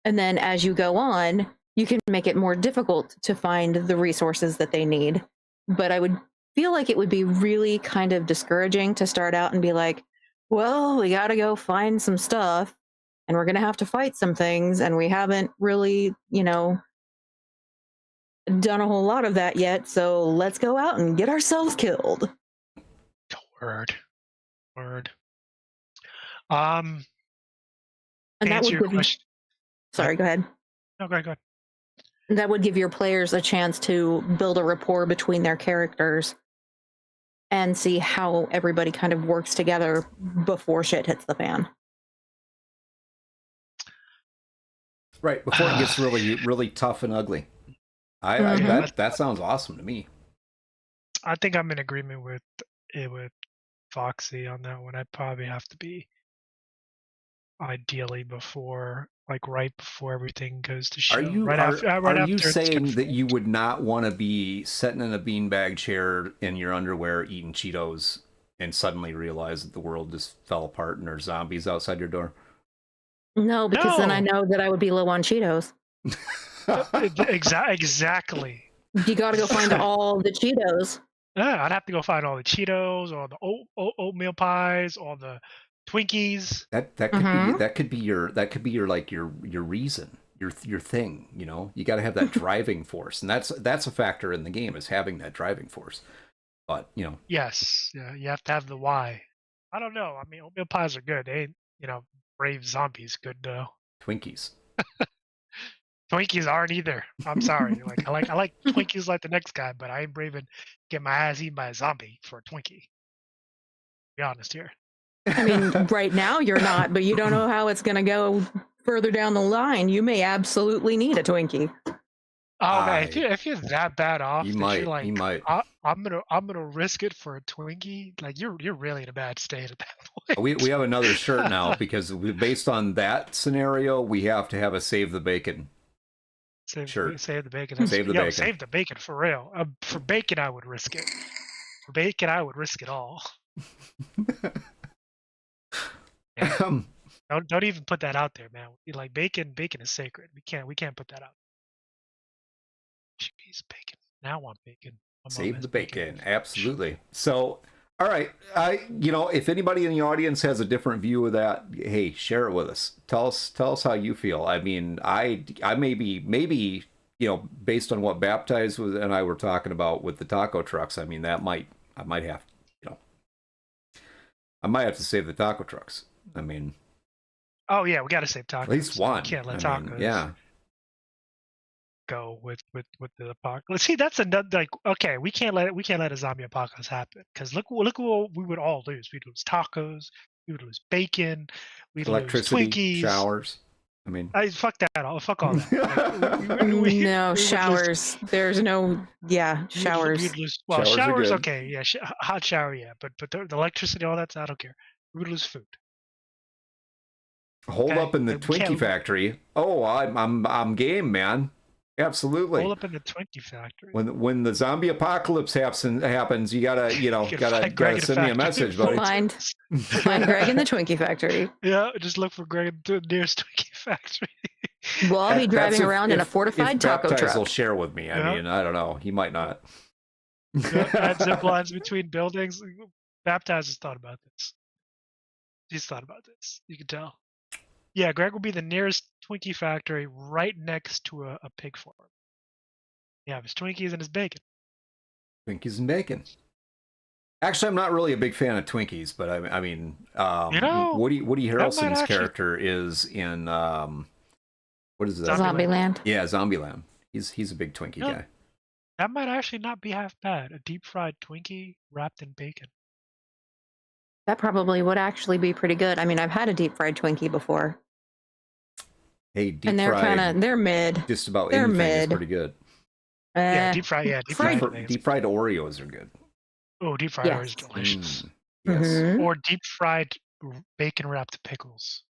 And then as you go on, you can make it more difficult to find the resources that they need. But I would feel like it would be really kind of discouraging to start out and be like, well, we got to go find some stuff and we're going to have to fight some things. And we haven't really, done a whole lot of that yet. So let's go out and get ourselves killed. Word. And that Answer would your give question. sorry, go ahead. No, go ahead. That would give your players a chance to build a rapport between their characters and see how everybody kind of works together before shit hits the fan. Right, before it gets really, really tough and ugly. That sounds awesome to me. I think I'm in agreement with Foxy on that one. I'd probably have to be ideally before, like right before everything goes to show. Are you saying that you would not want to be sitting in a beanbag chair in your underwear eating Cheetos and suddenly realize that the world just fell apart and there's zombies outside your door? No, because then I know that I would be low on Cheetos. Exactly. You got to go find all the Cheetos. Yeah, I'd have to go find all the Cheetos, all the oatmeal pies, all the Twinkies. That could be your like your reason, your thing. You got to have that driving force, and that's a factor in the game, is having that driving force. But yes, yeah, you have to have the why. I don't know. I mean, oatmeal pies are good. They ain't brave zombies good though. Twinkies. Twinkies aren't either. I'm sorry. Like I like Twinkies like the next guy, but I ain't brave and get my ass eaten by a zombie for a Twinkie. Be honest here. I mean, right now you're not, but you don't know how it's going to go further down the line. You may absolutely need a Twinkie. Oh man, if you're that bad off, you that might. you're like, you might. I'm gonna risk it for a Twinkie. Like you're really in a bad state at that point. We have another shirt now because based on that scenario, we have to have a save the bacon. Save the bacon. Save the bacon. Save the bacon for real. For bacon, I would risk it. For bacon, I would risk it all. Yeah. Don't even put that out there, man. Like bacon is sacred. We can't put that out. Jeez, bacon. Now I want bacon. Save the bacon. Absolutely. So, all right. If anybody in the audience has a different view of that, hey, share it with us. Tell us how you feel. I mean, I maybe based on what Baptized and I were talking about with the taco trucks. I mean, I might have to save the taco trucks. I mean, oh yeah, we got to save tacos. At least one. We can't let tacos. Yeah. Go with the apocalypse. See, that's another, like, okay, we can't let a zombie apocalypse happen, because look what we would all lose. We'd lose tacos, we would lose bacon, we'd electricity, lose Twinkies, showers. I mean, fuck that all. Fuck all that. No showers. There's no showers. We'd lose, showers okay, yeah, hot shower, yeah, but the electricity, all that, I don't care. We would lose food. Hold up in the Twinkie factory. Oh, I'm game, man. Absolutely. Hold up in the Twinkie factory. When the zombie apocalypse happens, you gotta send me a message, buddy. Find Greg in the Twinkie factory. Yeah, just look for Greg in the nearest Twinkie factory. Well, I'll be driving around in a fortified taco truck. Will share with me. I mean, I don't know. He might not. Add zip lines between buildings. Baptized has thought about this. He's thought about this. You can tell. Yeah, Greg will be the nearest Twinkie factory right next to a pig farm. Yeah, his Twinkies and his bacon. Twinkies and bacon. Actually, I'm not really a big fan of Twinkies, but I mean, Woody Harrelson's character is in what is that? Zombieland. Yeah, Zombieland. He's a big Twinkie guy. That might actually not be half bad. A deep fried Twinkie wrapped in bacon. That probably would actually be pretty good. I mean, I've had a deep fried Twinkie before. Hey, deep and they're mid. Just about anything is pretty good. Deep fried Oreos are good. Oh, deep fried Oreos are delicious. Yes. Mm-hmm. Or deep fried bacon wrapped pickles.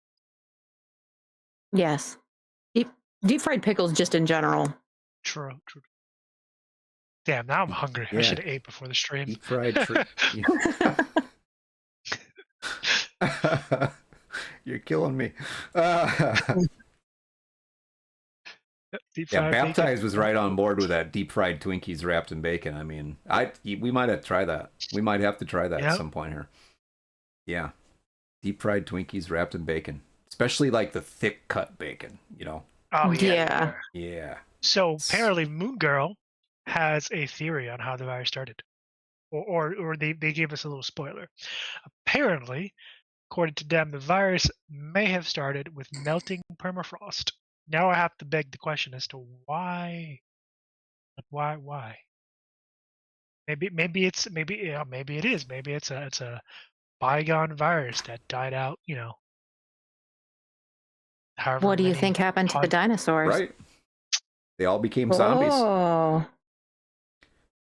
Yes. Deep fried pickles just in general. True. Damn, now I'm hungry. Yeah. I should have ate before the stream. Deep fried You're killing me. Deep Yeah, fried bacon. Baptized was right on board with that deep fried Twinkies wrapped in bacon. I mean, we might have to try that. We might have to try that at some point here. Yeah, deep fried Twinkies wrapped in bacon, especially like the thick cut bacon. You know. Oh Yeah. Yeah. So apparently, Moon Girl has a theory on how the virus started, or they gave us a little spoiler. Apparently, according to them, the virus may have started with melting permafrost. Now I have to beg the question as to why. Why? Maybe it is. Maybe it's a bygone virus that died out. However What do you many think happened to the dinosaurs? Right. They all became zombies. Oh.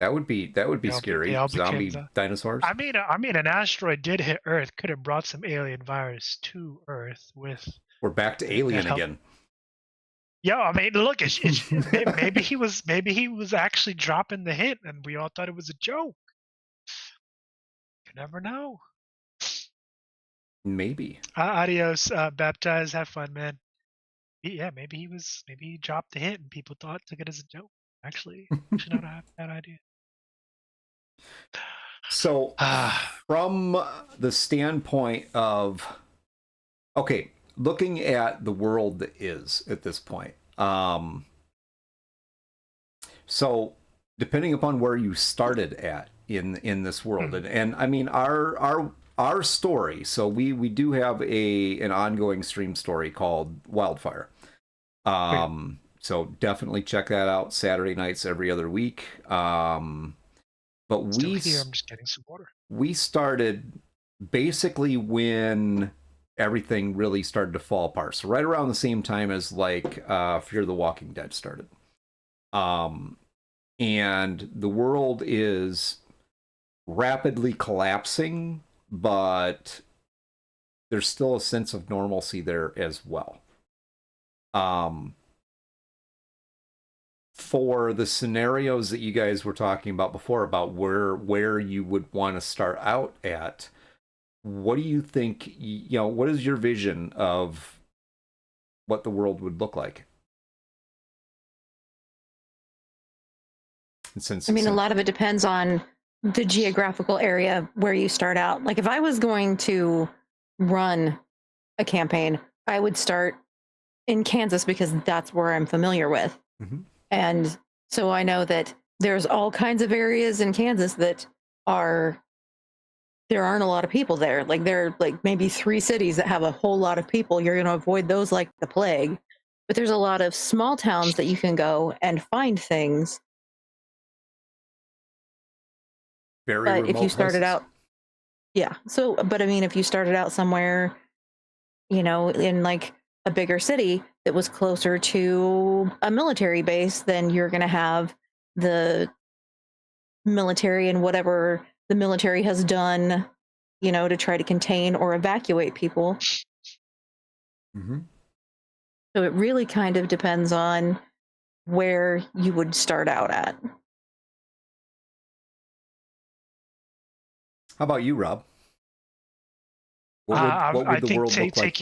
That would be scary. Zombie dinosaurs. I mean, an asteroid did hit Earth. Could have brought some alien virus to Earth with. We're back to Alien again. Yeah, I mean, look, maybe he was actually dropping the hint, and we all thought it was a joke. You never know. Maybe. Adios, Baptized. Have fun, man. Yeah, maybe he dropped the hint, and people took it as a joke. Actually not a bad idea. So, from the standpoint of, okay, looking at the world that is at this point, so depending upon where you started at in this world, and I mean our story. So we do have an ongoing stream story called Wildfire. So definitely check that out. Saturday nights every other week. But I'm just getting some water. We started basically when everything really started to fall apart. So right around the same time as like Fear the Walking Dead started. And the world is rapidly collapsing, but there's still a sense of normalcy there as well. For the scenarios that you guys were talking about before, about where you would want to start out at, what do you think, what is your vision of what the world would look like? I mean, a lot of it depends on the geographical area where you start out. Like if I was going to run a campaign, I would start in Kansas because that's where I'm familiar with. Mm-hmm. And so I know that there's all kinds of areas in Kansas that there aren't a lot of people there. Like there are like maybe 3 cities that have a whole lot of people. You're going to avoid those like the plague. But there's a lot of small towns that you can go and find things. But if you started out, but I mean, if you started out somewhere, in like a bigger city that was closer to a military base, then you're going to have the military and whatever the military has done, to try to contain or evacuate people. Mm-hmm. So it really kind of depends on where you would start out at. How about you, Rob? What would the world look like?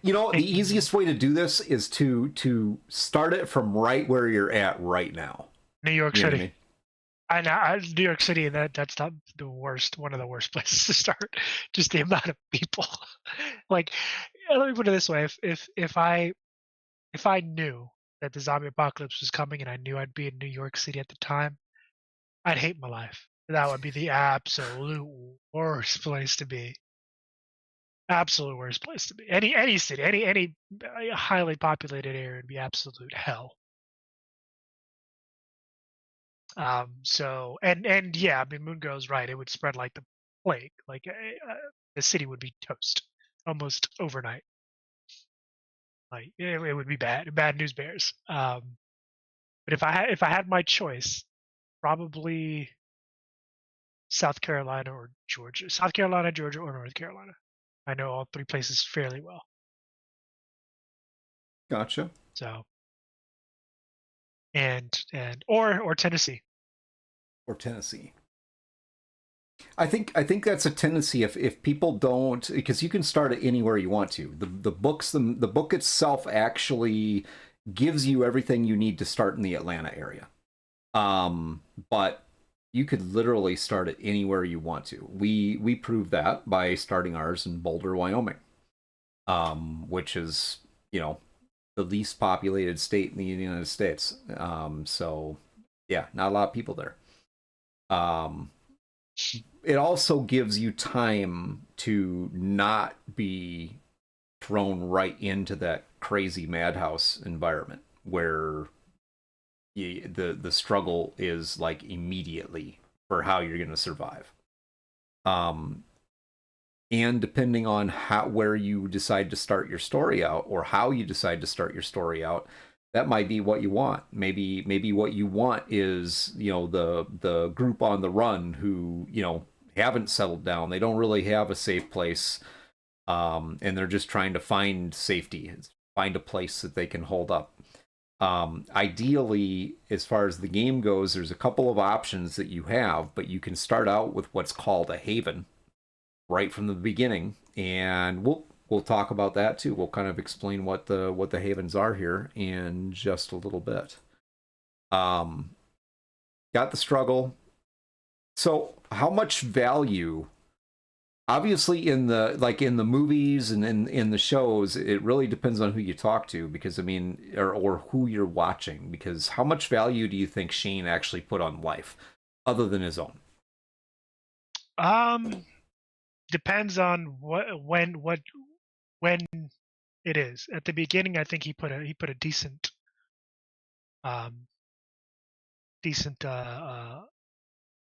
The easiest way to do this is to start it from right where you're at right now. New York City. I know New York City, and that's not the worst. One of the worst places to start. Just the amount of people. Like, let me put it this way: if I knew that the zombie apocalypse was coming, and I knew I'd be in New York City at the time, I'd hate my life. That would be the absolute worst place to be. Absolute worst place to be. Any city, any highly populated area would be absolute hell. So and yeah, I mean, Moon Girl's right. It would spread like the plague. Like the city would be toast almost overnight. Like it would be bad news bears. But if I had my choice, probably South Carolina or Georgia, or North Carolina. I know all 3 places fairly well. Gotcha. So, and or Tennessee. Or Tennessee. I think that's a tendency if people don't, because you can start it anywhere you want to. The book itself actually gives you everything you need to start in the Atlanta area. But you could literally start it anywhere you want to. We proved that by starting ours in Boulder, Wyoming, which is, you know, the least populated state in the United States. So yeah, not a lot of people there. It also gives you time to not be thrown right into that crazy madhouse environment where the struggle is like immediately for how you're going to survive. And depending on where you decide to start your story out, or how you decide to start your story out, that might be what you want. Maybe what you want is, you know, the group on the run who, you know, haven't settled down. They don't really have a safe place, and they're just trying to find safety, find a place that they can hold up. Ideally, as far as the game goes, there's a couple of options that you have, but you can start out with what's called a haven right from the beginning, and we'll talk about that too. We'll kind of explain what the havens are here in just a little bit. Got the struggle. So how much value, obviously in the movies and in the shows, it really depends on who you talk to, because I mean, or who you're watching, because how much value do you think Shane actually put on life other than his own? Depends on when it is. At the beginning, I think he put a decent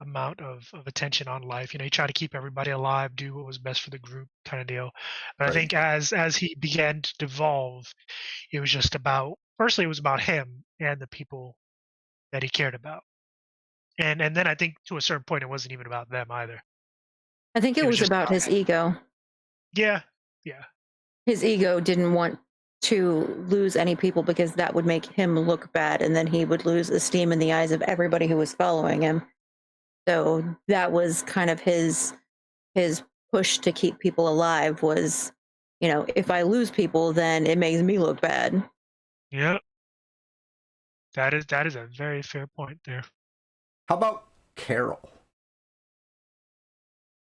amount of attention on life. You know, he tried to keep everybody alive, do what was best for the group, kind of deal. But right. I think as he began to devolve, it was just about, firstly, it was about him and the people that he cared about, and then I think to a certain point, it wasn't even about them either. I think it was about his ego. Yeah. His ego didn't want to lose any people because that would make him look bad, and then he would lose esteem in the eyes of everybody who was following him. So that was kind of his push to keep people alive was, you know, if I lose people, then it makes me look bad. Yeah. That is a very fair point there. How about Carol?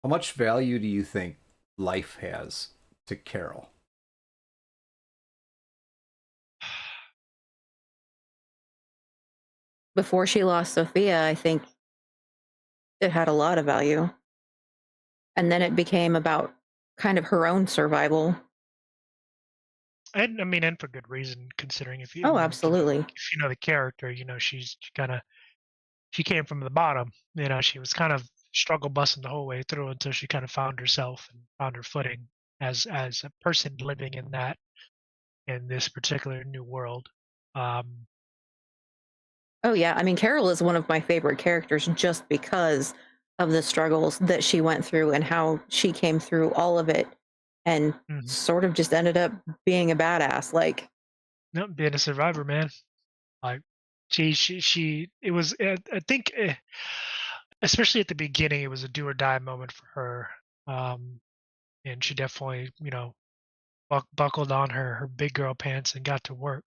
How much value do you think life has to Carol? Before she lost Sophia, I think it had a lot of value. And then it became about kind of her own survival. And I mean, and for good reason, considering if you absolutely. If you know the character, you know, she came from the bottom. You know, she was kind of struggle busting the whole way through until she kind of found herself and found her footing as a person living in this particular new world. Oh yeah, I mean, Carol is one of my favorite characters just because of the struggles that she went through and how she came through all of it and sort of just ended up being a badass. Like, no, being a survivor, man. Like, she it was, I think, especially at the beginning, it was a do or die moment for her. And she definitely, you know, buckled on her big girl pants and got to work.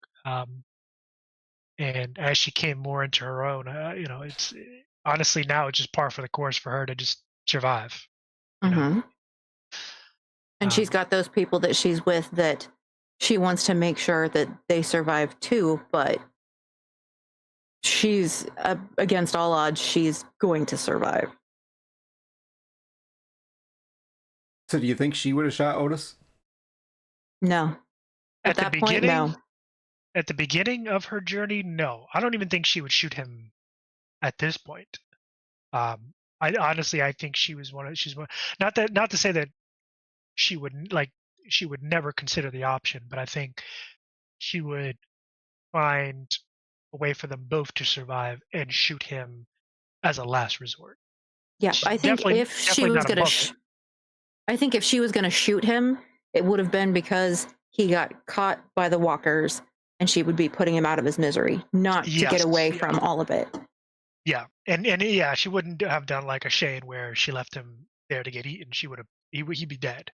And as she came more into her own, you know, it's honestly now it's just par for the course for her to just survive. You know? And she's got those people that she's with that she wants to make sure that they survive too, but she's against all odds, she's going to survive. So do you think she would have shot Otis? No. At that point, no. At the beginning of her journey, no. I don't even think she would shoot him at this point. I honestly, I think she's one. Not to say that she would never consider the option, but I think she would find a way for them both to survive and shoot him as a last resort. Yeah, I think if she was going to, I think if she was going to shoot him, it would have been because he got caught by the walkers, and she would be putting him out of his misery, not to get away from all of it. Yeah, and yeah, she wouldn't have done like a Shane where she left him there to get eaten. He'd be dead.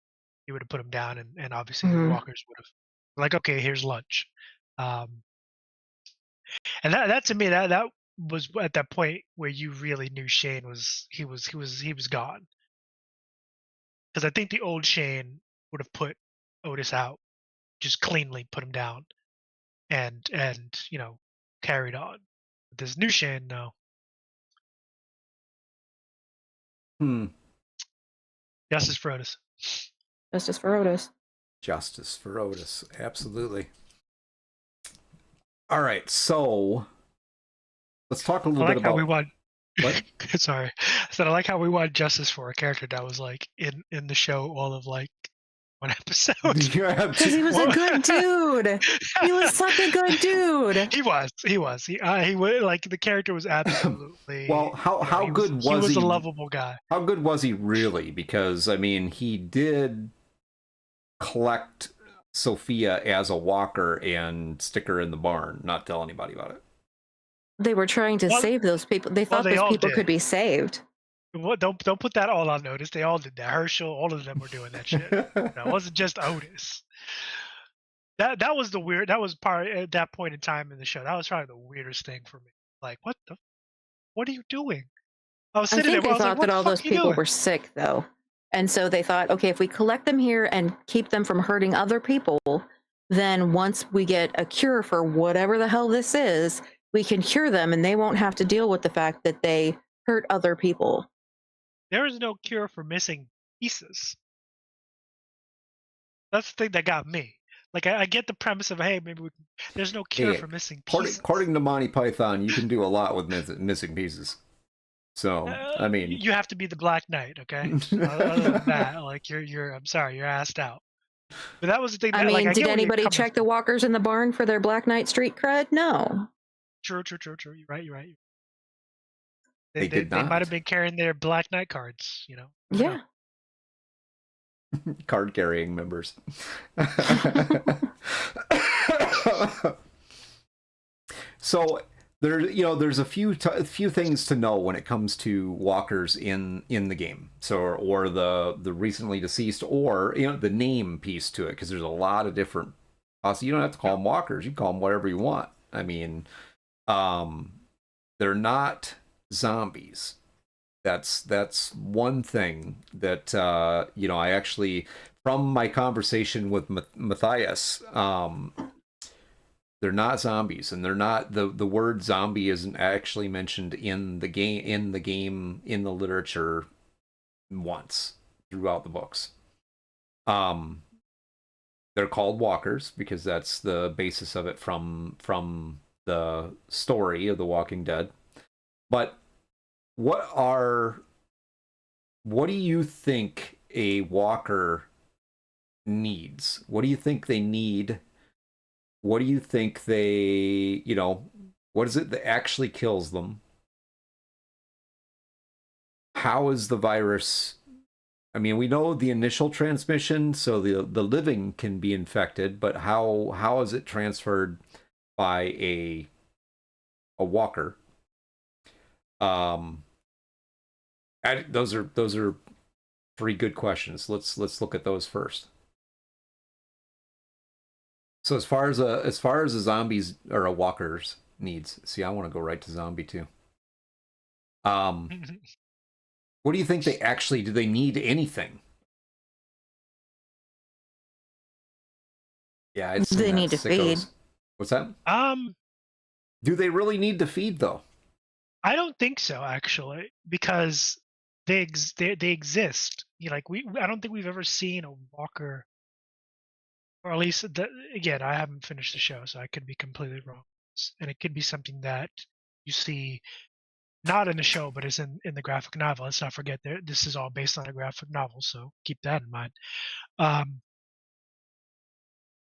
He would have put him down, and obviously the Mhm. walkers would have like, okay, here's lunch. And that to me, that was at that point where you really knew Shane was gone. Because I think the old Shane would have put Otis out, just cleanly put him down, and carried on. But this new Shane, no. Justice for Otis. Justice for Otis. Justice for Otis. Absolutely. All right, so let's talk a little bit about how we want. What? Sorry, I said I like how we want justice for a character that was like in the show all of like one episode. Because he was a good dude. He was such a good dude. He was. He was like the character was absolutely. Well, how good was he? He was a lovable guy. How good was he really? Because I mean, he did collect Sophia as a walker and stick her in the barn, not tell anybody about it. They were trying to save those people. They thought those people could be saved. What? Don't put that all on notice. They all did that. Herschel, all of them were doing that shit. It wasn't just Otis. That was the weird. That was part at that point in time in the show. That was probably the weirdest thing for me. Like, what are you doing? I was sitting I think there. They thought that all those people were sick, though, and so they thought, okay, if we collect them here and keep them from hurting other people, then once we get a cure for whatever the hell this is, we can cure them, and they won't have to deal with the fact that they hurt other people. There is no cure for missing pieces. That's the thing that got me. Like, I get the premise of, hey, maybe there's no cure for missing pieces. According to Monty Python, you can do a lot with missing pieces. So, I mean, you have to be the Black Knight, okay? Other than that, like, I'm sorry, you're asked out. But that was the thing. I mean, did anybody check the walkers in the barn for their Black Knight street cred? No. True. You're right. They did not. They might have been carrying their Black Knight cards, Yeah. Card carrying members. So there's a few things to know when it comes to walkers in the game. So or the recently deceased, or the name piece to it, because there's a lot of different. So you don't have to call them walkers. You can call them whatever you want. I mean, they're not zombies. That's one thing that I actually, from my conversation with Matthias, they're not zombies, and they're not the word zombie isn't actually mentioned in the game in the literature once throughout the books. They're called walkers because that's the basis of it from the story of The Walking Dead. But what do you think a walker needs? What do you think they need? What do you think they, what is it that actually kills them? How is the virus? I mean, we know the initial transmission, so the living can be infected, but how is it transferred by a walker? Those are three good questions. Let's look at those first. So as far as a zombies or a walker's needs, see, I want to go right to zombie too. What do you think they actually do? They need anything? Yeah, they need to feed. What's that? Do they really need to feed though? I don't think so, actually, because they exist. I don't think we've ever seen a walker, or at least again, I haven't finished the show, so I could be completely wrong, and it could be something that you see not in the show, but is in the graphic novel. Let's not forget this is all based on a graphic novel, so keep that in mind.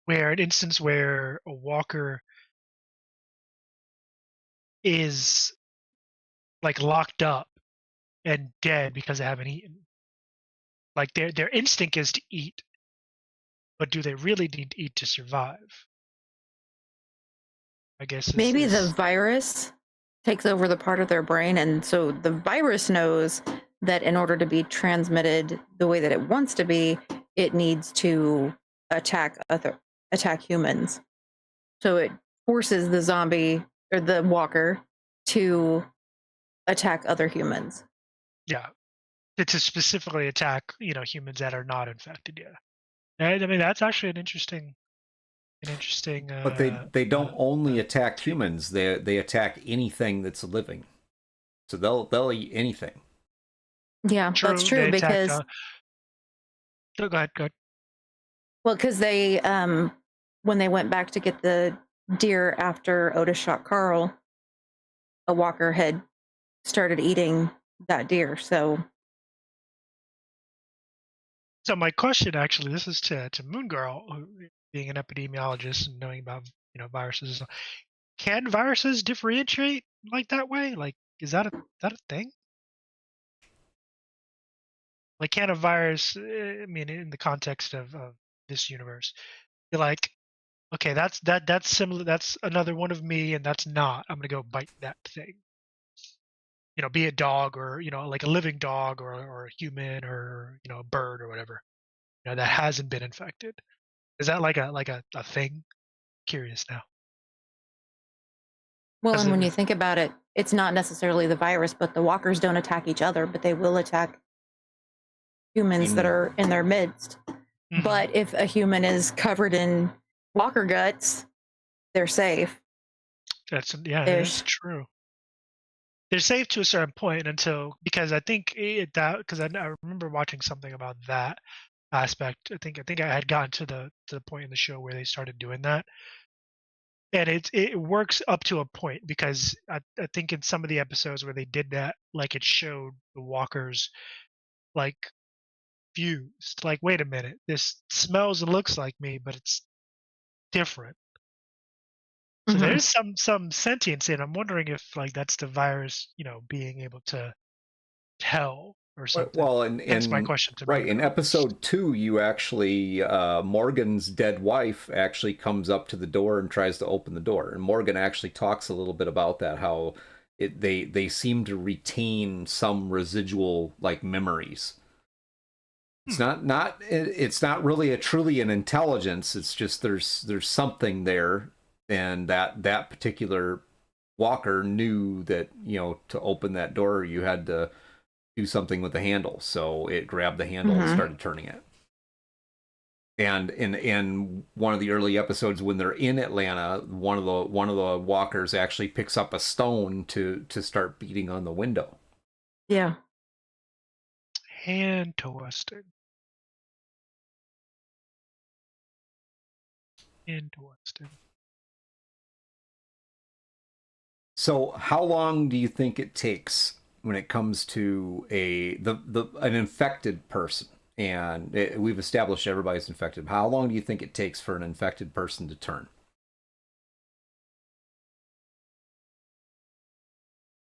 Where an instance where a walker is like locked up and dead because they haven't eaten. Like their instinct is to eat, but do they really need to eat to survive? I guess maybe the virus takes over the part of their brain, and so the virus knows that in order to be transmitted the way that it wants to be, it needs to attack humans. So it forces the zombie or the walker to attack other humans. Yeah, to specifically attack humans that are not infected. Yeah, I mean that's actually an interesting. But they don't only attack take. humans. They attack anything that's living. So they'll eat anything. Yeah, that's True, true they attacked. because No, go ahead. Go ahead. well, because they when they went back to get the deer after Otis shot Carl, a walker had started eating that deer. So So my question, actually, this is to Moon Girl, being an epidemiologist and knowing about viruses. Can viruses differentiate like that way? Like, is that a thing? Like, can a virus? I mean, in the context of this universe, you're like, okay, that's similar. That's another one of me, and that's not. I'm gonna go bite that thing. Be a dog or like a living dog or a human or a bird or whatever. That hasn't been infected. Is that like a thing? Curious now. well, As and it when you is. think about it, it's not necessarily the virus, but the walkers don't attack each other, but they will attack humans that are in their midst. Mhm. But if a human is covered in walker guts, they're safe. That's Ish. true. They're safe to a certain point until because I think because I remember watching something about that aspect. I think I had gotten to the point in the show where they started doing that, and it works up to a point because I think in some of the episodes where they did that, like it showed the walkers like fused. Like, wait a minute, this smells and looks like me, but it's different. So Mhm. there's some sentience in. I'm wondering if like that's the virus, being able to tell or something. Well, Hence my question to right Moon in Girl. episode 2, you actually Morgan's dead wife actually comes up to the door and tries to open the door, and Morgan actually talks a little bit about that, how they seem to retain some residual like memories. It's it's not really truly an intelligence. It's just there's something there, and that particular walker knew that to open that door you had to do something with the handle, so it grabbed the handle and started turning it. And in one of the early episodes when they're in Atlanta, one of the walkers actually picks up a stone to start beating on the window. Yeah. Interesting. Interesting. So how long do you think it takes when it comes to an infected person? And we've established everybody's infected. How long do you think it takes for an infected person to turn?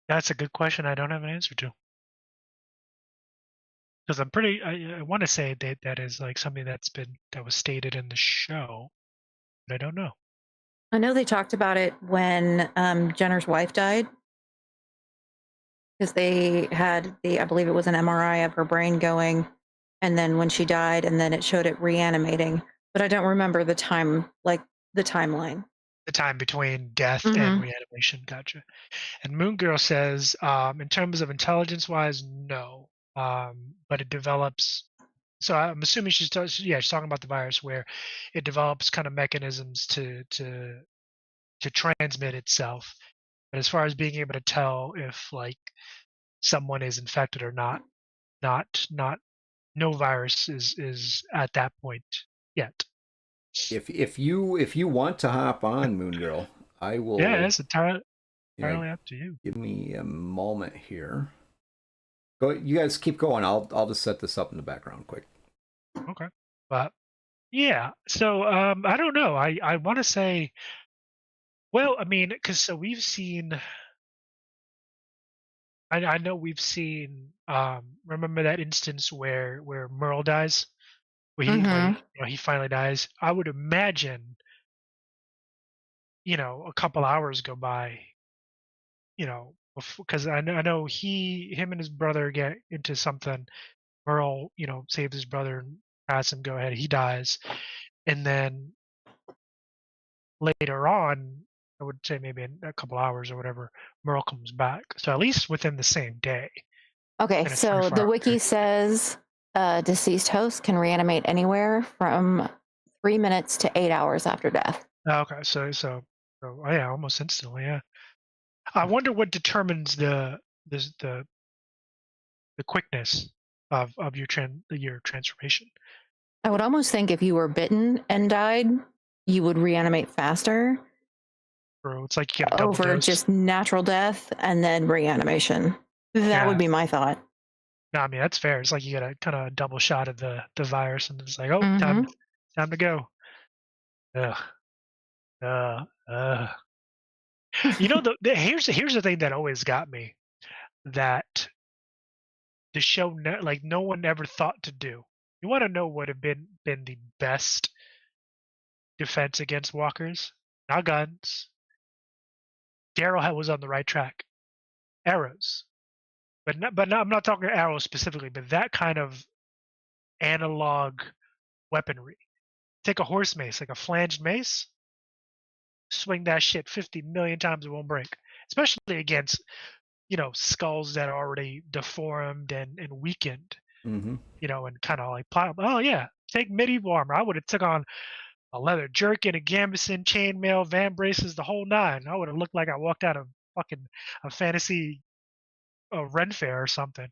That's a good question. I don't have an answer to. Because I want to say that is like something that was stated in the show, but I don't know. I know they talked about it when Jenner's wife died, because they had I believe it was an MRI of her brain going, and then when she died, and then it showed it reanimating. But I don't remember the time, like the timeline. The time between death and reanimation. Gotcha. And Moon Girl says, in terms of intelligence-wise, no. But it develops. So I'm assuming she's talking about the virus where it develops kind of mechanisms to transmit itself. But as far as being able to tell if like someone is infected or not, no virus is at that point yet. If you want to hop on, Moon Girl, I will. Yeah, it's entirely up to you. Give me a moment here. Go, you guys keep going. I'll just set this up in the background quick. Okay, but yeah, so I don't know. I want to say, well, I mean, because so we've seen. I know we've seen. Remember that instance where Merle dies, where he finally dies. I would imagine, a couple hours go by, because I know him and his brother get into something. Merle, saves his brother and has him go ahead. He dies, and then later on, I would say maybe in a couple hours or whatever, Merle comes back. So at least within the same day. Okay, in a so the 24-hour wiki period. says deceased host can reanimate anywhere from 3 minutes to 8 hours after death. Okay, so yeah, almost instantly. Yeah, I wonder what determines the quickness of your transformation. I would almost think if you were bitten and died, you would reanimate faster Or it's like you get a double over dose. just natural death and then reanimation. That Yeah. would be my thought. No, I mean that's fair. It's like you get a kind of double shot of the virus, and it's like, oh, Mhm. time to go. Here's the thing that always got me, that the show no one ever thought to do. You want to know what have been the best defense against walkers? Not guns. Daryl was on the right track. Arrows, but I'm not talking arrows specifically, but that kind of analog weaponry. Take a horse mace, like a flanged mace, swing that shit 50 million times, it won't break. Especially against, skulls that are already deformed and weakened, Mm-hmm. and kind of like pile. Oh yeah, take medieval armor. I would have took on a leather jerkin, a gambeson, chainmail, van braces, the whole nine. I would have looked like I walked out of fucking a fantasy Ren fair or something,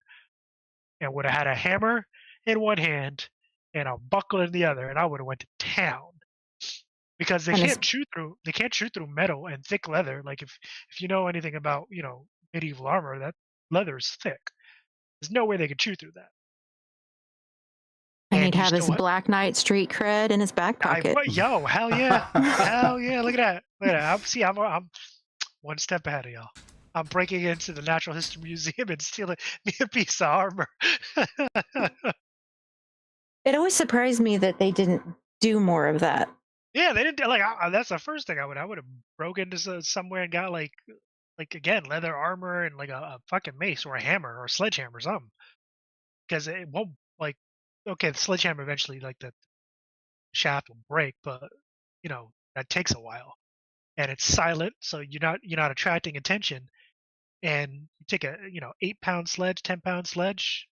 and would have had a hammer in one hand and a buckle in the other, and I would have went to town. Because they can't shoot through metal and thick leather. Like if you know anything about medieval armor, that leather is thick. There's no way they could shoot through that. And he'd have his Black Knight street cred in his back pocket. Hell yeah, hell yeah! Look at that. I'm one step ahead of y'all. I'm breaking into the Natural History Museum and stealing me a piece of armor. It always surprised me that they didn't do more of that. Yeah, they didn't. That's the first thing I would have broke into somewhere and got like again leather armor and like a fucking mace or a hammer or a sledgehammer or something. Because it won't the sledgehammer eventually the shaft will break, but that takes a while, and it's silent, so you're not attracting attention, and you take a 8-pound sledge, 10-pound sledge,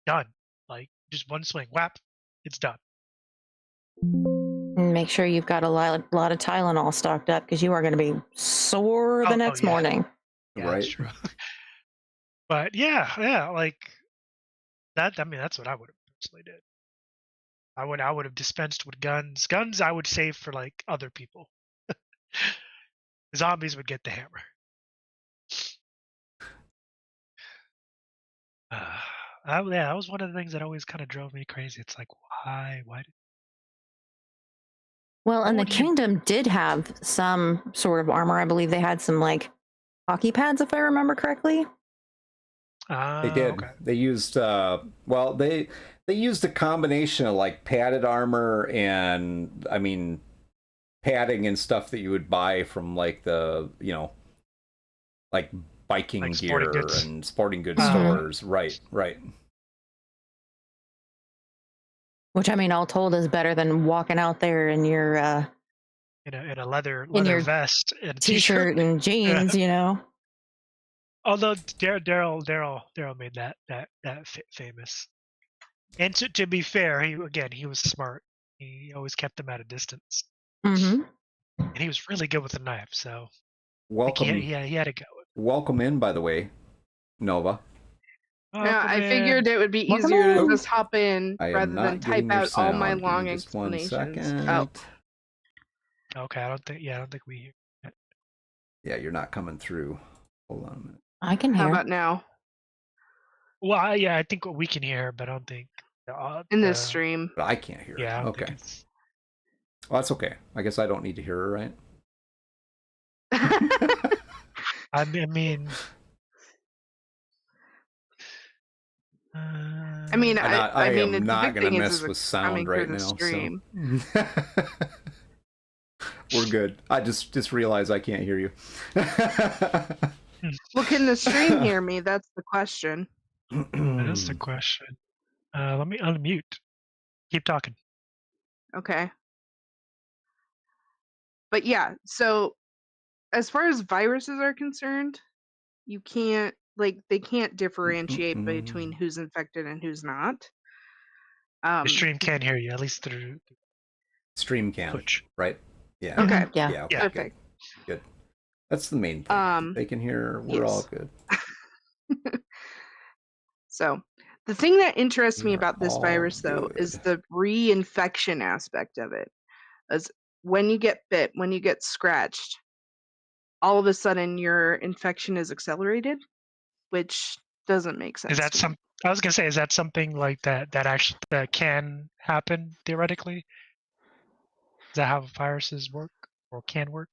done, like just one swing, whap, it's done. And make sure you've got a lot of Tylenol stocked up, because you are going to be sore the next morning. Yeah, right. That's true. But yeah, like that. I mean, that's what I would have personally did. I would have dispensed with guns. Guns I would save for like other people. Zombies would get the hammer. That was one of the things that always kind of drove me crazy. It's like, why? Well, and the kingdom did have some sort of armor. I believe they had some like hockey pads, if I remember correctly. They did. Okay. They used they used a combination of like padded armor and padding and stuff that you would buy from like the like biking Like gear sporting goods. and sporting goods stores. Right. Which all told is better than walking out there in your in a leather your vest and a t-shirt and jeans, Although Daryl made that famous, and to be fair, he was smart. He always kept them at a distance, Mm-hmm. and he was really good with the knife. So Welcome. he had to go. Welcome in, by the way, Nova. Yeah, I figured it would be easier to just hop in rather than type out all my long explanations. Oh. Okay, I don't think we hear it. Yeah, you're not coming through. Hold on a minute. I can hear. How about now? Well, I think we can hear, but I don't think in this stream. But I can't hear. Yeah. Her. Okay. Well, that's okay. I guess I don't need to hear her, right? I mean, I mean, am not going to mess with sound right now. Stream. So. We're good. I just realized I can't hear you. Well, can the stream hear me? That's the question. That is the question. Let me unmute. Keep talking. Okay. But yeah, so as far as viruses are concerned, you can't, like, they can't differentiate between who's infected and who's not. The stream can hear you, at least through stream can, Twitch. Right? Yeah. Okay. Yeah. Perfect. Good. That's the main thing. They can hear. We're all good. So the thing that interests me about this virus, though, is the reinfection aspect of it. As when you get bit, when you get scratched, all of a sudden your infection is accelerated, which doesn't make sense. Is that I was gonna say, is that something like that actually that can happen theoretically? Is that how viruses work or can work?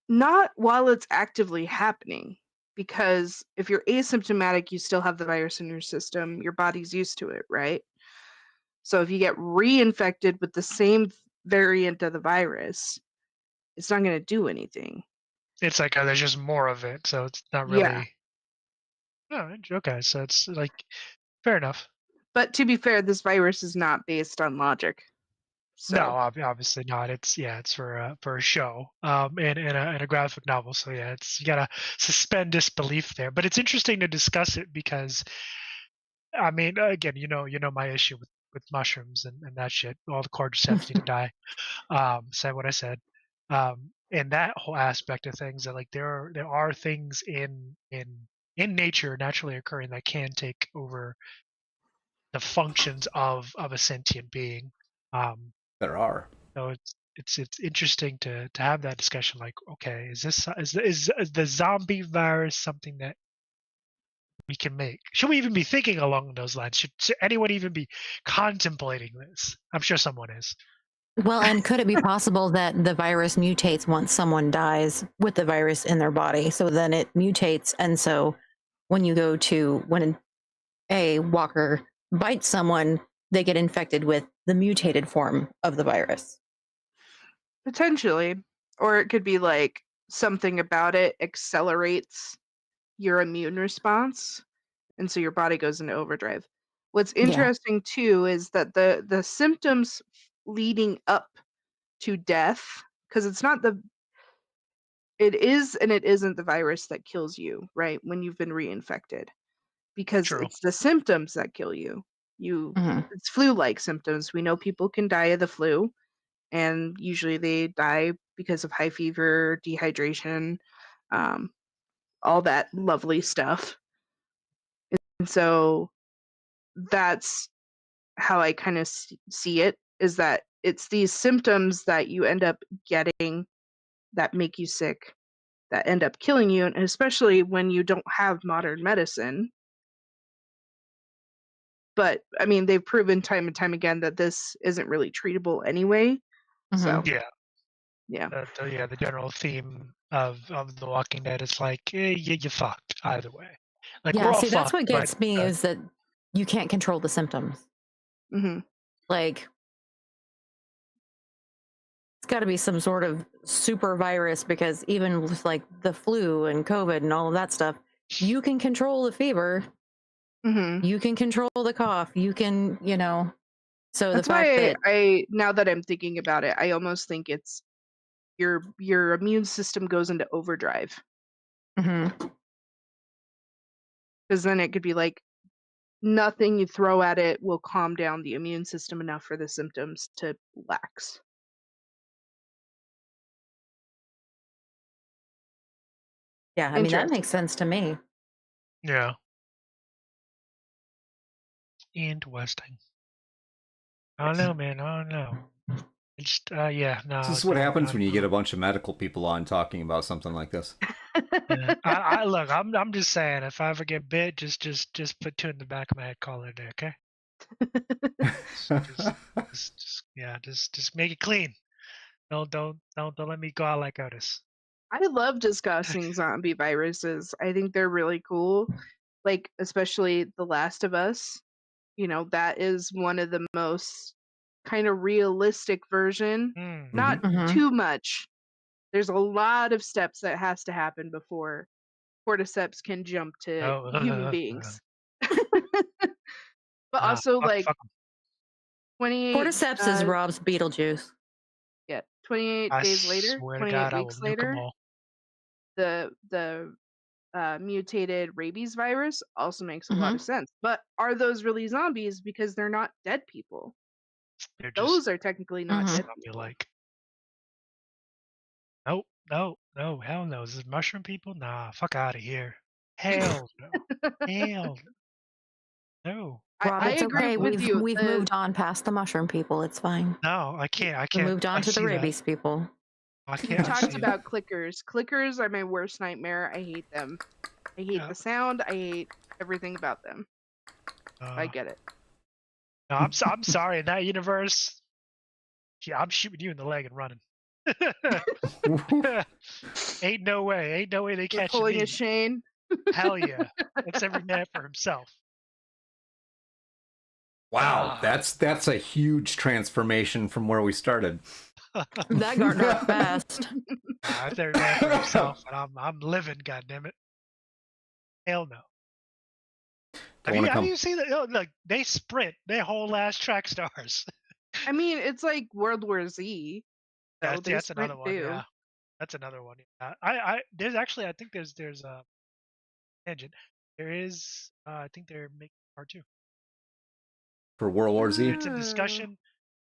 Not while it's actively happening, because if you're asymptomatic, you still have the virus in your system. Your body's used to it, right? So if you get reinfected with the same variant of the virus, it's not going to do anything. It's like there's just more of it, so it's not really. Yeah. Oh, okay, so it's like fair enough. But to be fair, this virus is not based on logic. So. No, obviously not. It's for a show, and a graphic novel. So yeah, you gotta suspend disbelief there. But it's interesting to discuss it because, I mean, again, you know my issue with mushrooms and that shit. All the cordyceps need to die. Said what I said. And that whole aspect of things, that like there are things in nature naturally occurring that can take over the functions of a sentient being. There are. So it's interesting to have that discussion. Like, okay, is the zombie virus something that we can make? Should we even be thinking along those lines? Should anyone even be contemplating this? I'm sure someone is. Well, and could it be possible that the virus mutates once someone dies with the virus in their body? So then it mutates, and so when a walker bites someone, they get infected with the mutated form of the virus. Potentially. Or it could be like something about it accelerates your immune response, and so your body goes into overdrive. What's interesting too is that the symptoms leading up to death, because it's not it is and it isn't the virus that kills you, right? When you've been reinfected, because it's the symptoms that kill you. It's flu-like symptoms. We know people can die of the flu, and usually they die because of high fever, dehydration, all that lovely stuff. And so that's how I kind of see it, is that it's these symptoms that you end up getting that make you sick, that end up killing you, and especially when you don't have modern medicine. But I mean, they've proven time and time again that this isn't really treatable anyway. So the general theme of The Walking Dead is like, you fucked either way. Like, see, that's what gets me is that you can't control the symptoms. Like, it's got to be some sort of super virus, because even with like the flu and COVID and all of that stuff, you can control the fever. You can control the cough. You can, so that's the fact why that I now that I'm thinking about it, I almost think it's your immune system goes into overdrive. Because then it could be like nothing you throw at it will calm down the immune system enough for the symptoms to lax. Yeah, I mean, that makes sense to me. Yeah. Interesting. I don't know, man. I don't know. It's no. This is what happens when you get a bunch of medical people on talking about something like this. I look. I'm just saying, if I ever get bit, just put two in the back of my head, call it a day, okay? just make it clean. Don't let me go out like Otis. I love discussing zombie viruses. I think they're really cool. Like, especially The Last of Us. That is one of the most kind of realistic version. Not too much. There's a lot of steps that has to happen before cordyceps can jump to Oh, human beings. But also, like, fuck 28 Cordyceps is Rob's Beetlejuice. 28 I days later, swear to 28 God, I will weeks nuke 'em later, all. the mutated rabies virus also makes a lot Mhm. of sense. But are those really zombies? Because they're not dead people. They're just Those are technically not Mhm. dead people. zombie-like. Nope, no, hell no. Is this mushroom people? Nah, fuck out of here. Hell no. Hell no. Rob, I it's agree okay. with you. We've moved on past the mushroom people. It's fine. No, I can't. We moved on I to the see that. rabies people. I We can't. I talked see about clickers. Clickers are my worst nightmare. I hate them. I hate Yeah. the sound. I hate everything about them. I it. get it. No, I'm sorry. In that universe, yeah, I'm shooting you in the leg and running. Ain't no way. Ain't no way they We're catch pulling me. a Shane. Hell yeah. That's every man for himself. Wow, Ah. that's a huge transformation from where we started. That got dark fast. That's every man for himself, and I'm living. Goddammit. Hell no. Have you seen that? Look, they sprint. They whole ass track stars. I mean, it's like World War Z. So they That's sprint another one. too. Yeah, that's another one. Yeah. I there's actually I think there's a tangent. There is I think they're making part 2. For World War Z. It's in discussion.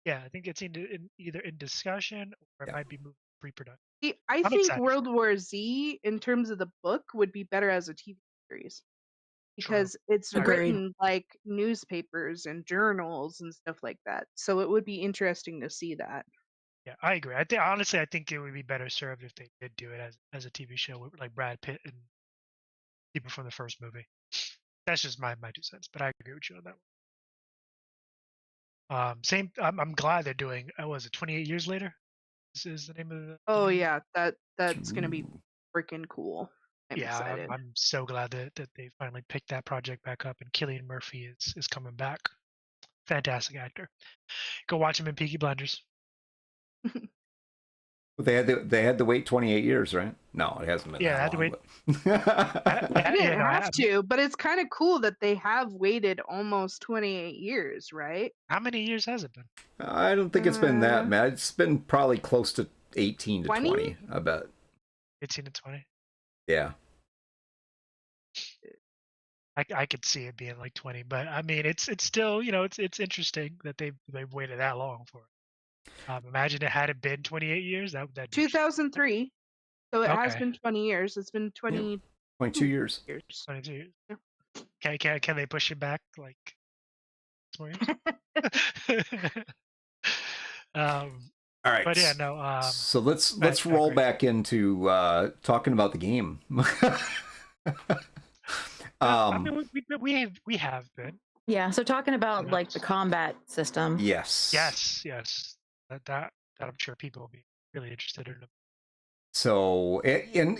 Yeah, I think it's either in discussion or it might be moved to pre-production. See, I I'm think excited. World War Z, in terms of the book, would be better as a TV series because it's Agreed. written like newspapers and journals and stuff like that. So it would be interesting to see that. Yeah, I agree. I think it would be better served if they did do it as a TV show with like Brad Pitt and people from the first movie. That's just my 2 cents, but I agree with you on that one. Same. I'm glad they're doing. Was it 28 years later? This is the name of the. Oh the yeah, that's gonna be Ooh. freaking cool. I'm excited. I'm so glad that they finally picked that project back up, and Cillian Murphy is coming back. Fantastic actor. Go watch him in Peaky Blinders. They had to wait 28 years, right? No, it hasn't been. Yeah, that had to long, wait. but- They didn't no, have to, but it's kind of cool that they have waited almost 28 years, right? How many years has it been? I don't think it's been that bad. It's been probably close to 18 to 20? 20, I bet. 18 to 20. Yeah. I could see it being like 20, but I mean, it's still, it's interesting that they've waited that long for it. Imagine it had it been 28 years. That'd be 2003. So it has Okay. been 20 years. It's been 20 22 years. years. 22 years. Yeah. Can they push it back like 6 more years? All right. But yeah, no. So let's right, roll great. back into talking about the game. I mean, we have been. Yeah, so talking about Yeah. like the combat system. Yes. Yes. That I'm sure people will be really interested in. So, and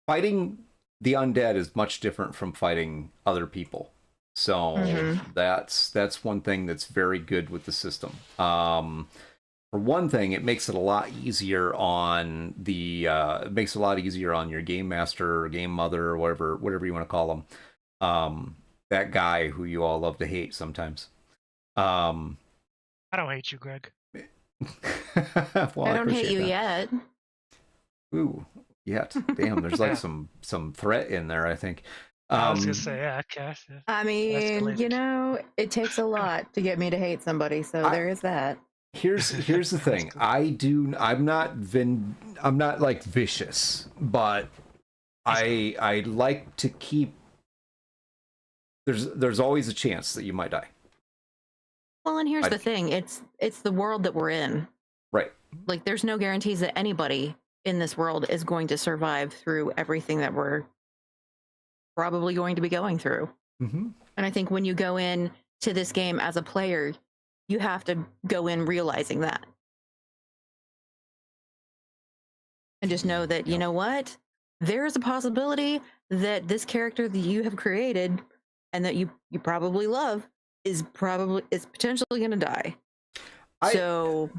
fighting the undead is much different from fighting other people. So Mhm. that's one thing that's very good with the system. For one thing, it makes it a lot easier on your game master or game mother or whatever you want to call them. That guy who you all love to hate sometimes. I don't hate you, Greg. Well, I don't hate appreciate you that. yet. Ooh, yet. Damn, there's like some threat in there, I think. I was gonna say, yeah, okay. Yeah. I mean, Escalated. it takes a lot to get me to hate somebody, so there is that. Here's the thing. I'm not like vicious, but I like to keep there's always a chance that you might die. Well, and here's the thing. It's the world that we're in. Right. Like there's no guarantees that anybody in this world is going to survive through everything that we're probably going to be going through. Mm-hmm. And I think when you go in to this game as a player, you have to go in realizing that. And just know that, you know what? There is a possibility that this character that you have created and that you probably love is potentially going to die. So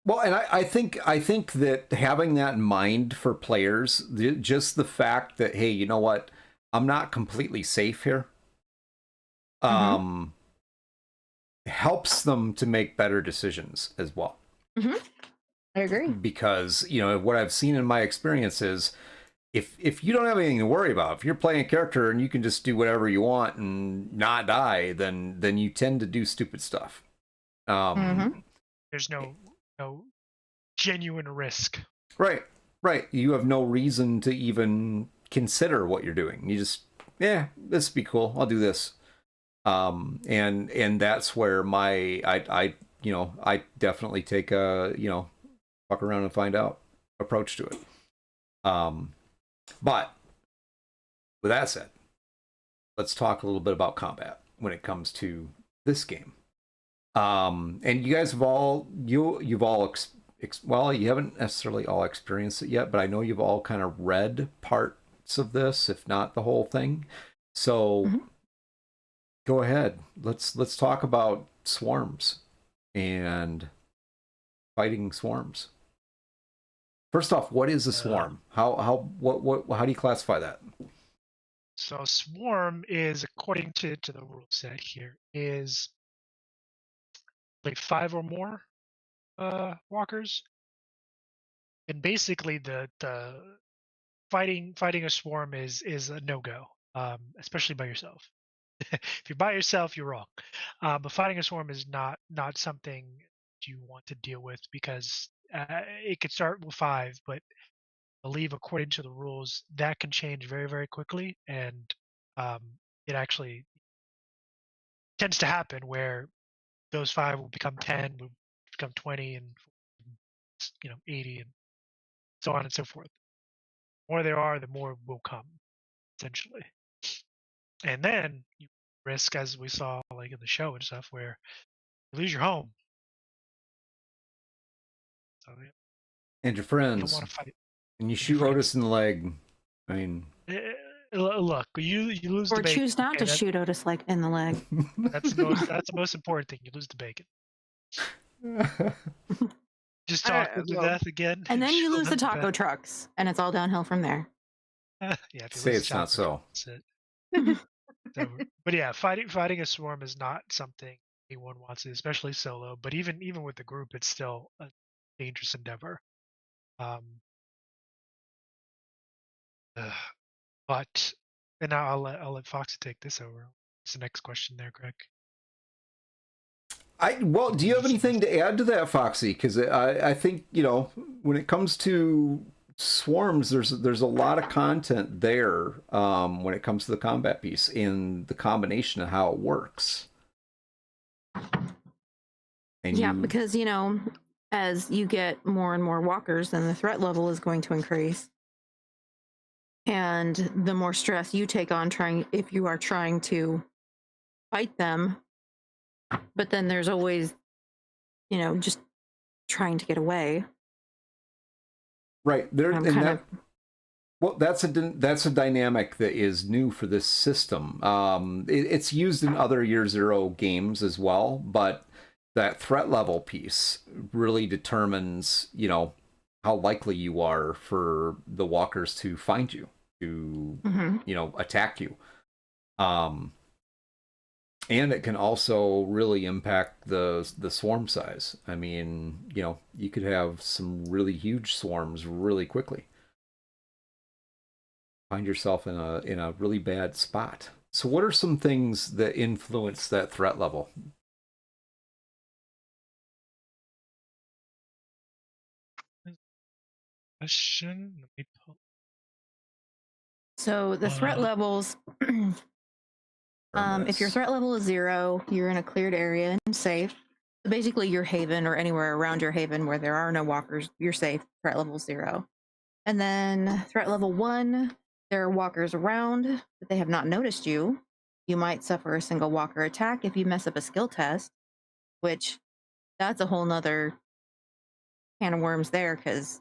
Well, and I think that having that in mind for players, just the fact that, hey, you know what, I'm not completely safe here, helps them to make better decisions as well. I agree. Because, you know, what I've seen in my experience is, if you don't have anything to worry about, if you're playing a character and you can just do whatever you want and not die, then you tend to do stupid stuff. There's no genuine risk. Right. You have no reason to even consider what you're doing. You just, this would be cool. I'll do this. And that's where I definitely take a, fuck around and find out approach to it. But with that said, let's talk a little bit about combat when it comes to this game. And you guys have all, you've all well, you haven't necessarily all experienced it yet, but I know you've all kind of read parts of this, if not the whole thing. So go ahead. Let's talk about swarms and fighting swarms. First off, what is a swarm? How do you classify that? So swarm is, according to the rule set here, is like 5 or more walkers, and basically the fighting a swarm is a no-go, especially by yourself. If you're by yourself, you're wrong. But fighting a swarm is not something you want to deal with, because it could start with 5, but I believe according to the rules that can change very, very quickly, and it actually tends to happen where those 5 will become 10, will become 20, and 80, and so on and so forth. The more there are, the more will come, essentially. And then you risk, as we saw like in the show and stuff, where you lose your home. So, And your you don't friends. want to fight. And you shoot Otis in the leg. I mean, look, you lose Or the bacon. choose not to shoot Otis like in the leg. That's the most important thing. You lose the bacon. Just talk to death again. And then you shoot lose the them to taco death. trucks, and it's all downhill from there. Yeah, if you say lose it's the not taco so. truck, that's it. So, but yeah, fighting a swarm is not something anyone wants to, especially solo. But even with the group, it's still a dangerous endeavor. But and now I'll let Foxy take this over. What's the next question there, Greg? Do you have anything to add to that, Foxy? Because I think, when it comes to swarms, there's a lot of content there when it comes to the combat piece and the combination of how it works. And yeah, because as you get more and more walkers, then the threat level is going to increase, and the more stress you take on if you are trying to fight them. But then there's always, just trying to get away. Right there, that's a dynamic that is new for this system. It's used in other Year Zero games as well, but that threat level piece really determines, how likely you are for the walkers to find you, to attack you. And it can also really impact the swarm size. I mean, you could have some really huge swarms really quickly. Find yourself in a really bad spot. So what are some things that influence that threat level? Question. Let me pull. So the threat levels, if your threat level is 0, you're in a cleared area and safe. Basically, your haven or anywhere around your haven where there are no walkers, you're safe. Threat level 0. And then threat level 1, there are walkers around, but they have not noticed you. You might suffer a single walker attack if you mess up a skill test, which that's a whole nother can of worms there, because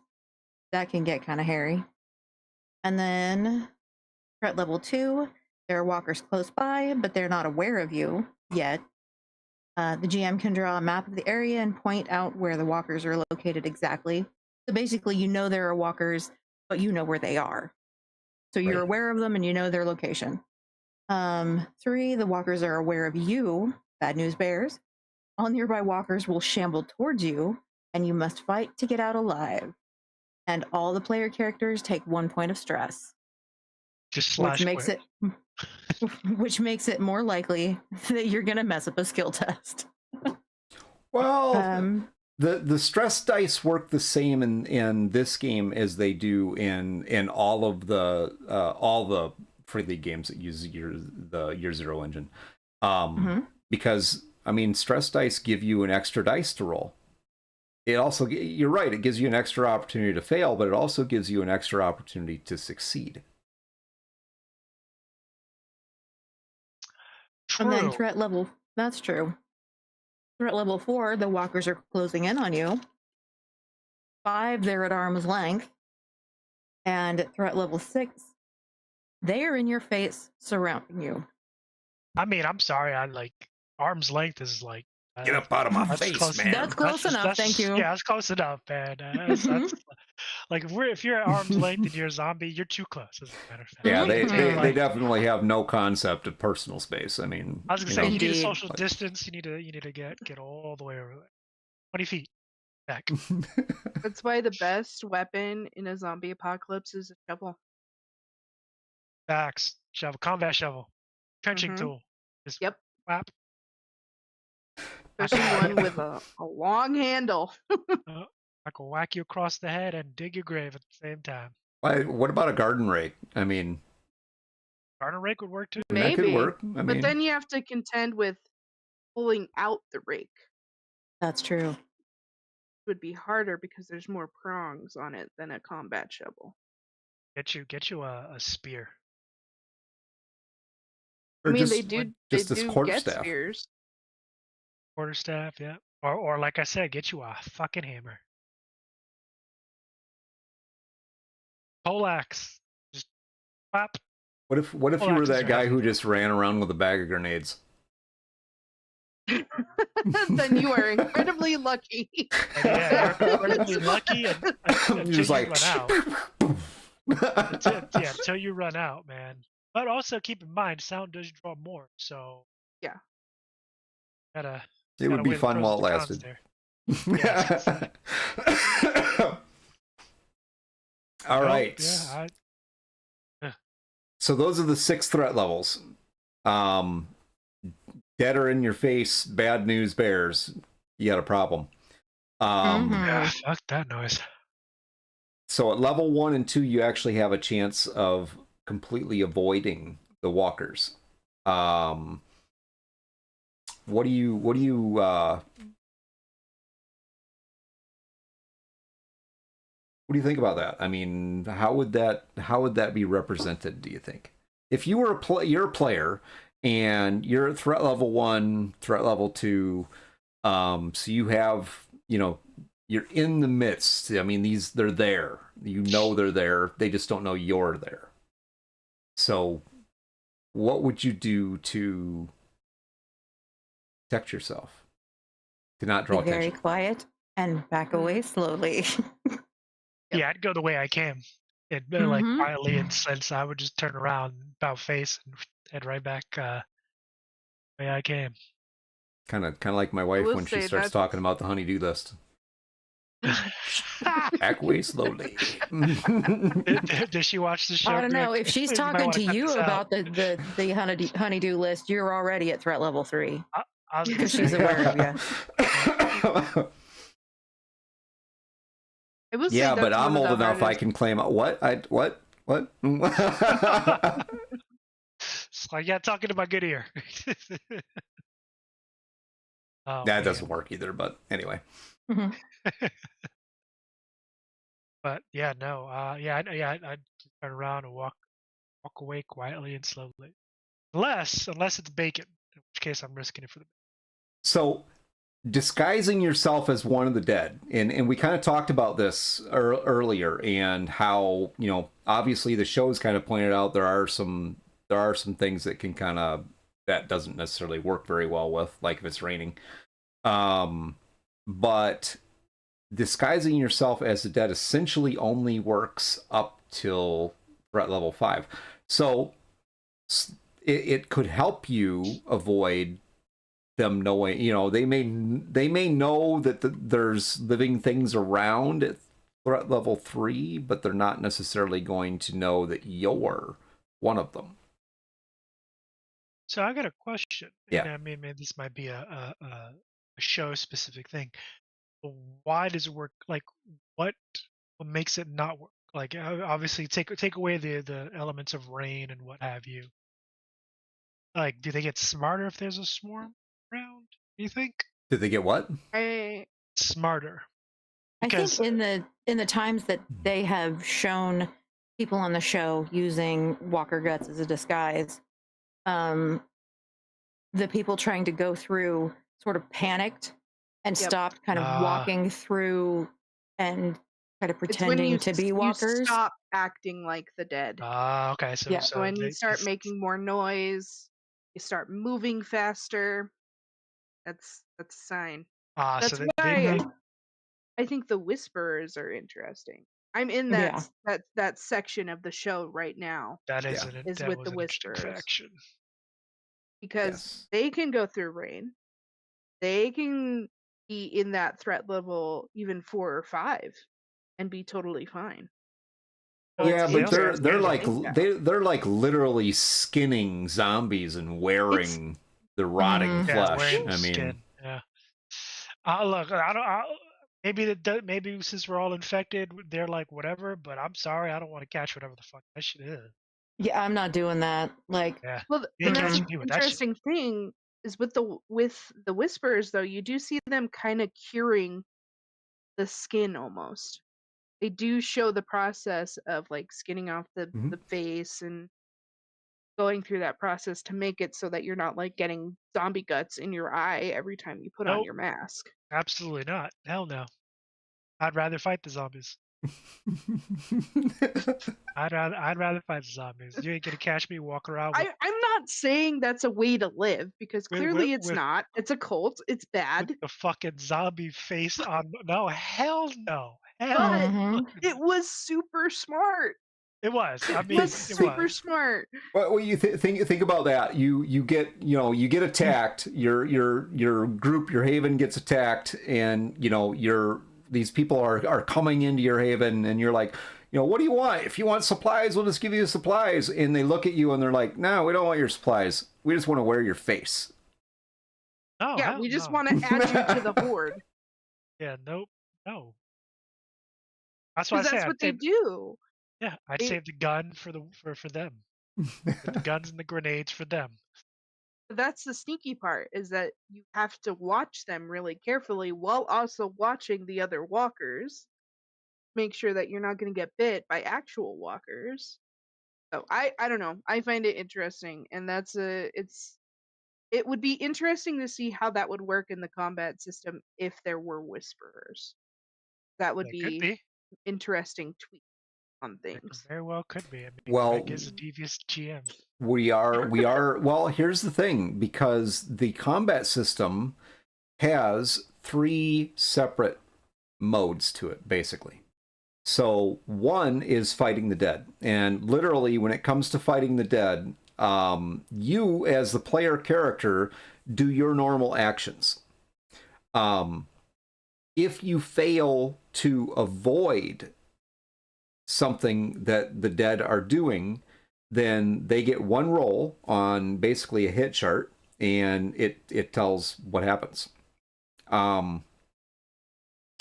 that can get kind of hairy. And then threat level 2, there are walkers close by, but they're not aware of you yet. The GM can draw a map of the area and point out where the walkers are located exactly. So basically, you know there are walkers, but you know where they are. So you're Right. aware of them and you know their location. 3, the walkers are aware of you. Bad news bears. All nearby walkers will shamble towards you, and you must fight to get out alive. And all the player characters take 1 point of stress, Just which slash makes quit. which makes it more likely that you're gonna mess up a skill test. Well, the stress dice work the same in this game as they do in all the Free League games that use the Year Zero engine. Because I mean, stress dice give you an extra dice to roll. It also, you're right, it gives you an extra opportunity to fail, but it also gives you an extra opportunity to succeed. And then True. threat level, that's true. Threat level 4, the walkers are closing in on you. 5, they're at arm's length. And at threat level 6, they are in your face, surrounding you. I mean, I'm sorry. I like arm's length is like. Get up out of my that's face, close- man. That's close enough, thank you. Yeah, that's close enough, man. That's, like if you're at arm's length and you're a zombie, you're too close. As a matter of fact. Yeah, they Like, definitely have no concept of personal space. I mean, I was gonna you say know, you need a Indeed. social distance. You need to get all the way over there. 20 feet back. That's why the best weapon in a zombie apocalypse is a shovel. Backs shovel, combat shovel, trenching Mhm. tool. Just Yep. whap. Especially one with a long handle. I can whack you across the head and dig your grave at the same time. what about a garden rake? I mean, Garden rake would work too. that could Maybe. work. I But mean, then you have to contend with pulling out the rake. That's true. It would be harder because there's more prongs on it than a combat shovel. Get you a spear. or I mean, just, they do just this get quarterstaff. spears. Quarterstaff, yeah. Or like I said, get you a fucking hammer. Poleaxe. Just pop. What if you were Axes that are guy heavy. who just ran around with a bag of grenades? Then you are incredibly lucky. And yeah, you're incredibly lucky until You're you just like, run out. Until you run out, man. But also keep in mind, sound does draw more, so Yeah. gotta. it would be weigh the fun pros while it and cons lasted. there. Yeah, All Well, right. Yeah, So those are the 6 threat levels. Dead or in your face, bad news bears. You got a problem. yeah, fuck that noise. So at level 1 and 2, you actually have a chance of completely avoiding the walkers. What do you think about that? I mean, how would that be represented, do you think? If you were you're a player and you're at threat level 1, threat level 2, so you have, you're in the midst. I mean, they're there. You know they're there. They just don't know you're there. So what would you do to protect yourself? To not draw Be very attention? quiet and back away slowly. Yeah, I'd go the way I came. It like Mhm. quietly, and since I would just turn around, about face, and head right back the way I came. Kind of like my wife will when she say starts that's- talking about the honey-do list. Back way slowly. Does she watch the show? I don't know. Greg? If she's You might talking wanna to cut you this out. about the honeydew list, you're already at threat level 3. I was gonna because she's say, aware of you. I will say Yeah, that's but I'm one of old the enough I hardest- can claim what? It's like, yeah, talking to my good ear. Oh, That man. doesn't work either, but anyway. But yeah, no, I'd just turn around and walk away quietly and slowly, unless it's bacon, in which case I'm risking it for the. So disguising yourself as one of the dead, and we kind of talked about this earlier, and how, obviously the show's kind of pointed out there are some things that can kind of that doesn't necessarily work very well with, like if it's raining. But disguising yourself as the dead essentially only works up till threat level 5. So it could help you avoid them knowing, you know, they may know that there's living things around at threat level 3, but they're not necessarily going to know that you're one of them. So I got a question. Yeah. And I mean, this might be a show specific thing. But why does it work? Like, what makes it not work? Like, obviously, take away the elements of rain and what have you. Like, do they get smarter if there's a swarm around? Do you think? Did they get what? Smarter. I think in the times that they have shown people on the show using walker guts as a disguise, the people trying to go through sort of panicked and stopped kind of walking through and kind of pretending to be walkers. You stop acting like the dead. Okay. So when you start making more noise, you start moving faster. That's a sign. That's so why I think the Whisperers are interesting. I'm in that section of the show right now. That is with the Whisperers. Faction. Because they can go through rain. They can be in that threat level even 4 or 5 and be totally fine. Yeah, but they're like literally skinning zombies and wearing the rotting flesh. I mean, skin. Yeah. Look, maybe since we're all infected, they're like whatever. But I'm sorry, I don't want to catch whatever the fuck that shit is. Yeah, I'm not doing that. Like, well, the interesting thing is with the Whisperers, though, you do see them kind of curing the skin almost. They do show the process of like skinning off the face and going through that process to make it so that you're not like getting zombie guts in your eye every time you put on your mask. Absolutely not. Hell no. I'd rather fight the zombies. I'd rather fight the zombies. You ain't gonna catch me walk around. I'm not saying that's a way to live because clearly it's not. It's a cult. It's bad. The fucking zombie face on. No, hell no. But it was super smart. It was. I mean, it was super smart. Well, you think about that. You get attacked. Your group, your haven gets attacked, and these people are coming into your haven, and you're like, what do you want? If you want supplies, we'll just give you supplies. And they look at you and they're like, no, we don't want your supplies. We just want to wear your face. Oh, yeah, we just want to add you to the horde. Yeah, no. That's what I say. That's what they do. Yeah, I'd save the gun for them. The guns and the grenades for them. That's the sneaky part, is that you have to watch them really carefully while also watching the other walkers. Make sure that you're not going to get bit by actual walkers. So I don't know. I find it interesting, and it would be interesting to see how that would work in the combat system if there were Whisperers. That would be interesting tweak on things. It very well could be. I mean, well, Greg is a devious GM. We are. Well, here's the thing, because the combat system has 3 separate modes to it, basically. So one is fighting the dead, and literally when it comes to fighting the dead, you as the player character do your normal actions. If you fail to avoid something that the dead are doing, then they get 1 roll on basically a hit chart, and it tells what happens.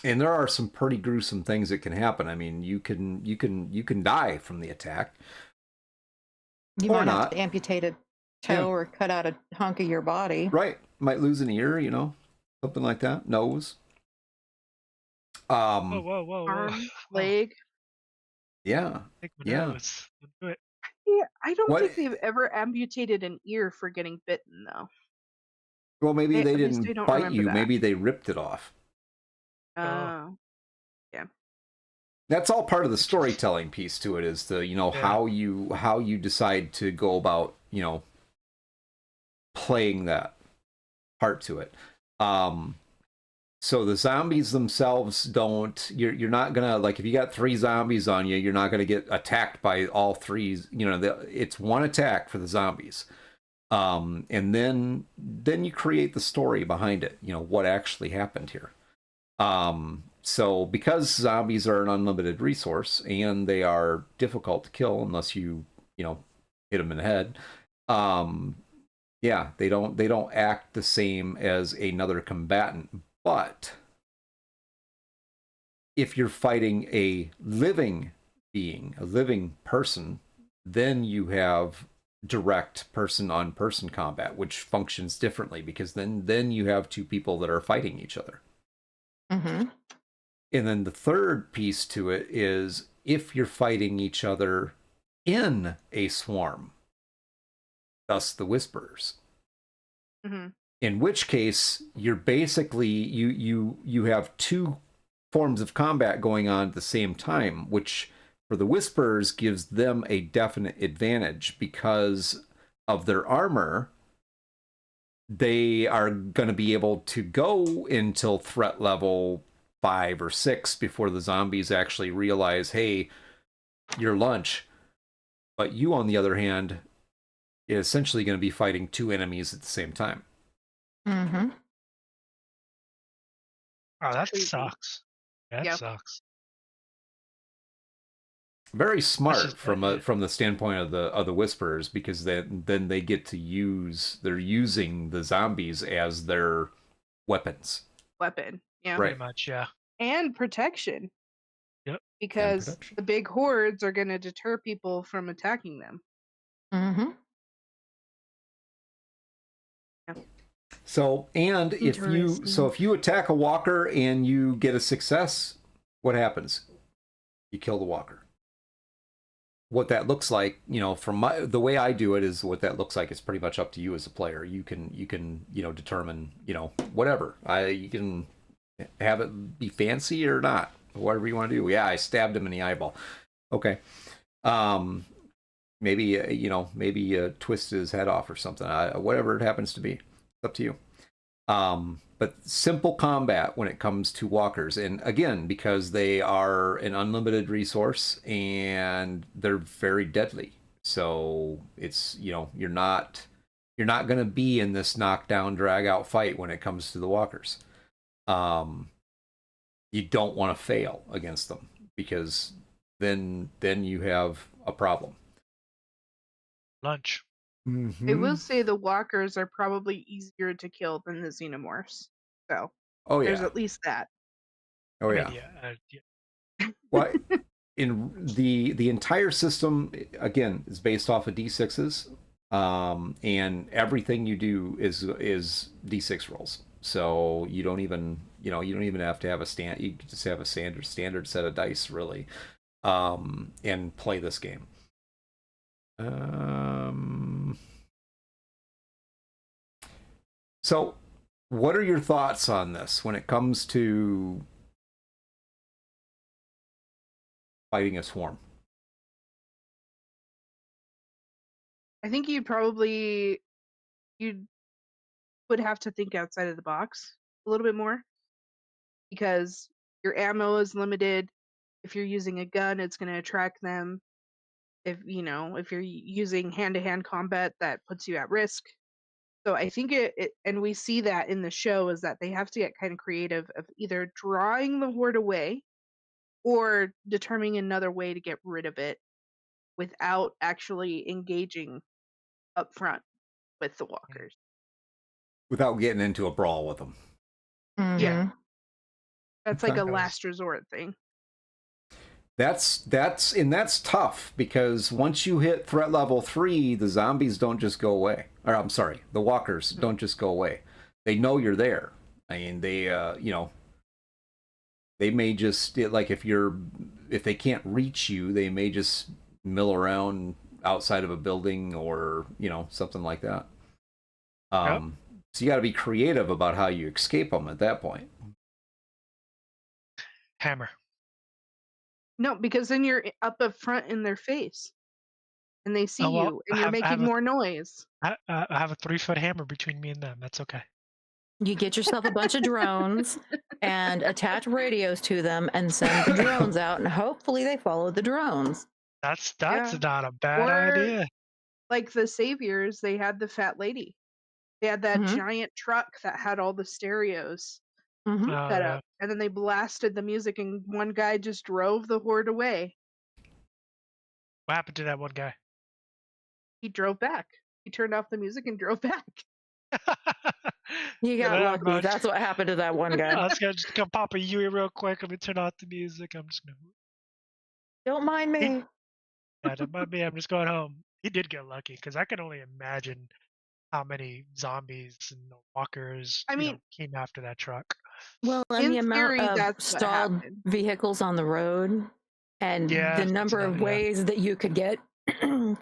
And there are some pretty gruesome things that can happen. I mean, you can die from the attack. You might have to amputate a toe or cut out a hunk of your body. Right. Might lose an ear, something like that. Nose. Whoa. Arm, leg. Yeah. Nose. Do it. Yeah, I don't think they've ever amputated an ear for getting bitten, though. Well, maybe they didn't bite you. Maybe they ripped it off. Oh. Yeah. That's all part of the storytelling piece to it, is the how you decide to go about playing that part to it. So the zombies themselves don't, you're not gonna, like, if you got 3 zombies on you, you're not gonna get attacked by all 3. You know, it's one attack for the zombies. And then you create the story behind it, you know, what actually happened here. So because zombies are an unlimited resource and they are difficult to kill unless you know, hit them in the head, yeah, they don't act the same as another combatant. But if you're fighting a living being, a living person, then you have direct person-on-person combat, which functions differently, because then you have 2 people that are fighting each other. Mm-hmm. And then the third piece to it is if you're fighting each other in a swarm, thus the Whisperers. Mm-hmm. In which case, you're basically, you have 2 forms of combat going on at the same time, which for the Whisperers gives them a definite advantage because of their armor. They are going to be able to go until threat level 5 or 6 before the zombies actually realize, hey, you're lunch. But you, on the other hand, is essentially going to be fighting 2 enemies at the same time. Mm-hmm. Oh, that Crazy. sucks. That Yep. sucks. Very smart just- from the standpoint of the Whisperers, because then they get to they're using the zombies as their weapons. Weapon. Yeah. Right. Pretty much, yeah. And protection. Yep. Because protection. the big hordes are going to deter people from attacking them. Mm-hmm. So, and if you attack a walker and you get a success, what happens? You kill the walker. What that looks like, you know, from the way I do it, is what that looks like is pretty much up to you as a player. You can you know, determine, you know, whatever. You can have it be fancy or not, whatever you want to do. Yeah, I stabbed him in the eyeball. Okay. Maybe you know, maybe twisted his head off or something. Whatever it happens to be, it's up to you. But simple combat when it comes to walkers, and again, because they are an unlimited resource and they're very deadly. So it's, you know, you're not going to be in this knockdown drag out fight when it comes to the walkers. You don't want to fail against them, because then you have a problem. Lunch. Mm-hmm. I will say the walkers are probably easier to kill than the xenomorphs. So Oh yeah. there's at least that. Oh I yeah. mean, yeah. Well, in the entire system, again, is based off of D6s, and everything you do is D6 rolls. So you don't even have to have a stand. You can just have a standard set of dice, really, and play this game. So, what are your thoughts on this when it comes to fighting a swarm? I think you'd would have to think outside of the box a little bit more, because your ammo is limited. If you're using a gun, it's going to attract them. If you're using hand-to-hand combat, that puts you at risk. So I think and we see that in the show, is that they have to get kind of creative of either drawing the horde away or determining another way to get rid of it without actually engaging up front with the walkers. Without getting into a brawl with them. Mm-hmm. Yeah. That's like a Okay. last resort thing. That's tough, because once you hit threat level 3, the zombies don't just go away. Or I'm sorry, the walkers don't just go away. They know you're there. I mean, they they may just, like, if they can't reach you, they may just mill around outside of a building, or, you know, something like that. Yep. So you got to be creative about how you escape them at that point. Hammer. No, because then you're up front in their face. and they see Oh, well, you, and you're making more noise. I have a 3-foot hammer between me and them. That's okay. You get yourself a bunch of drones and attach radios to them and send the drones out, and hopefully they follow the drones. That's Yeah. not a bad Or- idea. Like the Saviors, they had the fat lady. They had that Mhm. giant truck that had all the stereos Mhm. Oh, set yeah. up, and then they blasted the music, and one guy just drove the horde away. What happened to that one guy? He drove back. He turned off the music and drove back. You Yeah, got that lucky. much. That's what happened to that one I guy. was gonna just come pop a Yui real quick. Let me turn off the music. I'm just gonna. Don't mind me. Yeah, that might be. I'm just going home. He did get lucky because I can only imagine how many zombies and walkers I mean- came after that truck. Well, and In the amount theory, of that's what stalled happened. vehicles on the road and Yeah, the that's number of another- yeah. ways that you could get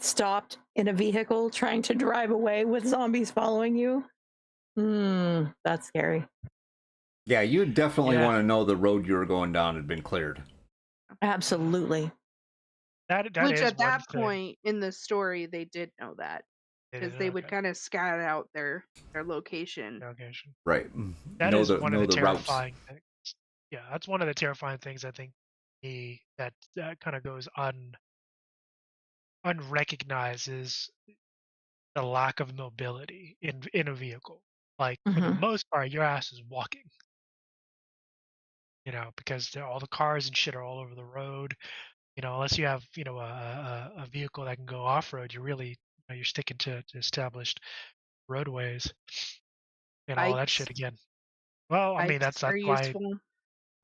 stopped in a vehicle trying to drive away with zombies following you. That's scary. Yeah, you would definitely Yeah. want to know the road you were going down had been cleared. Absolutely. That Which is at that one thing. point in the story, they did know that It because is, they would okay. kind of scout out their location. Location. Right. That know is the, one know of the the routes. terrifying things. Yeah, that's one of the terrifying things I think that kind of goes unrecognized is the lack of mobility in a vehicle. Like for the Mhm. most part, your ass is walking. Because all the cars and shit are all over the road. Unless you have a vehicle that can go off road, you're sticking to established roadways and all that Bikes. shit again. Well, I mean Bikes that's are why. useful.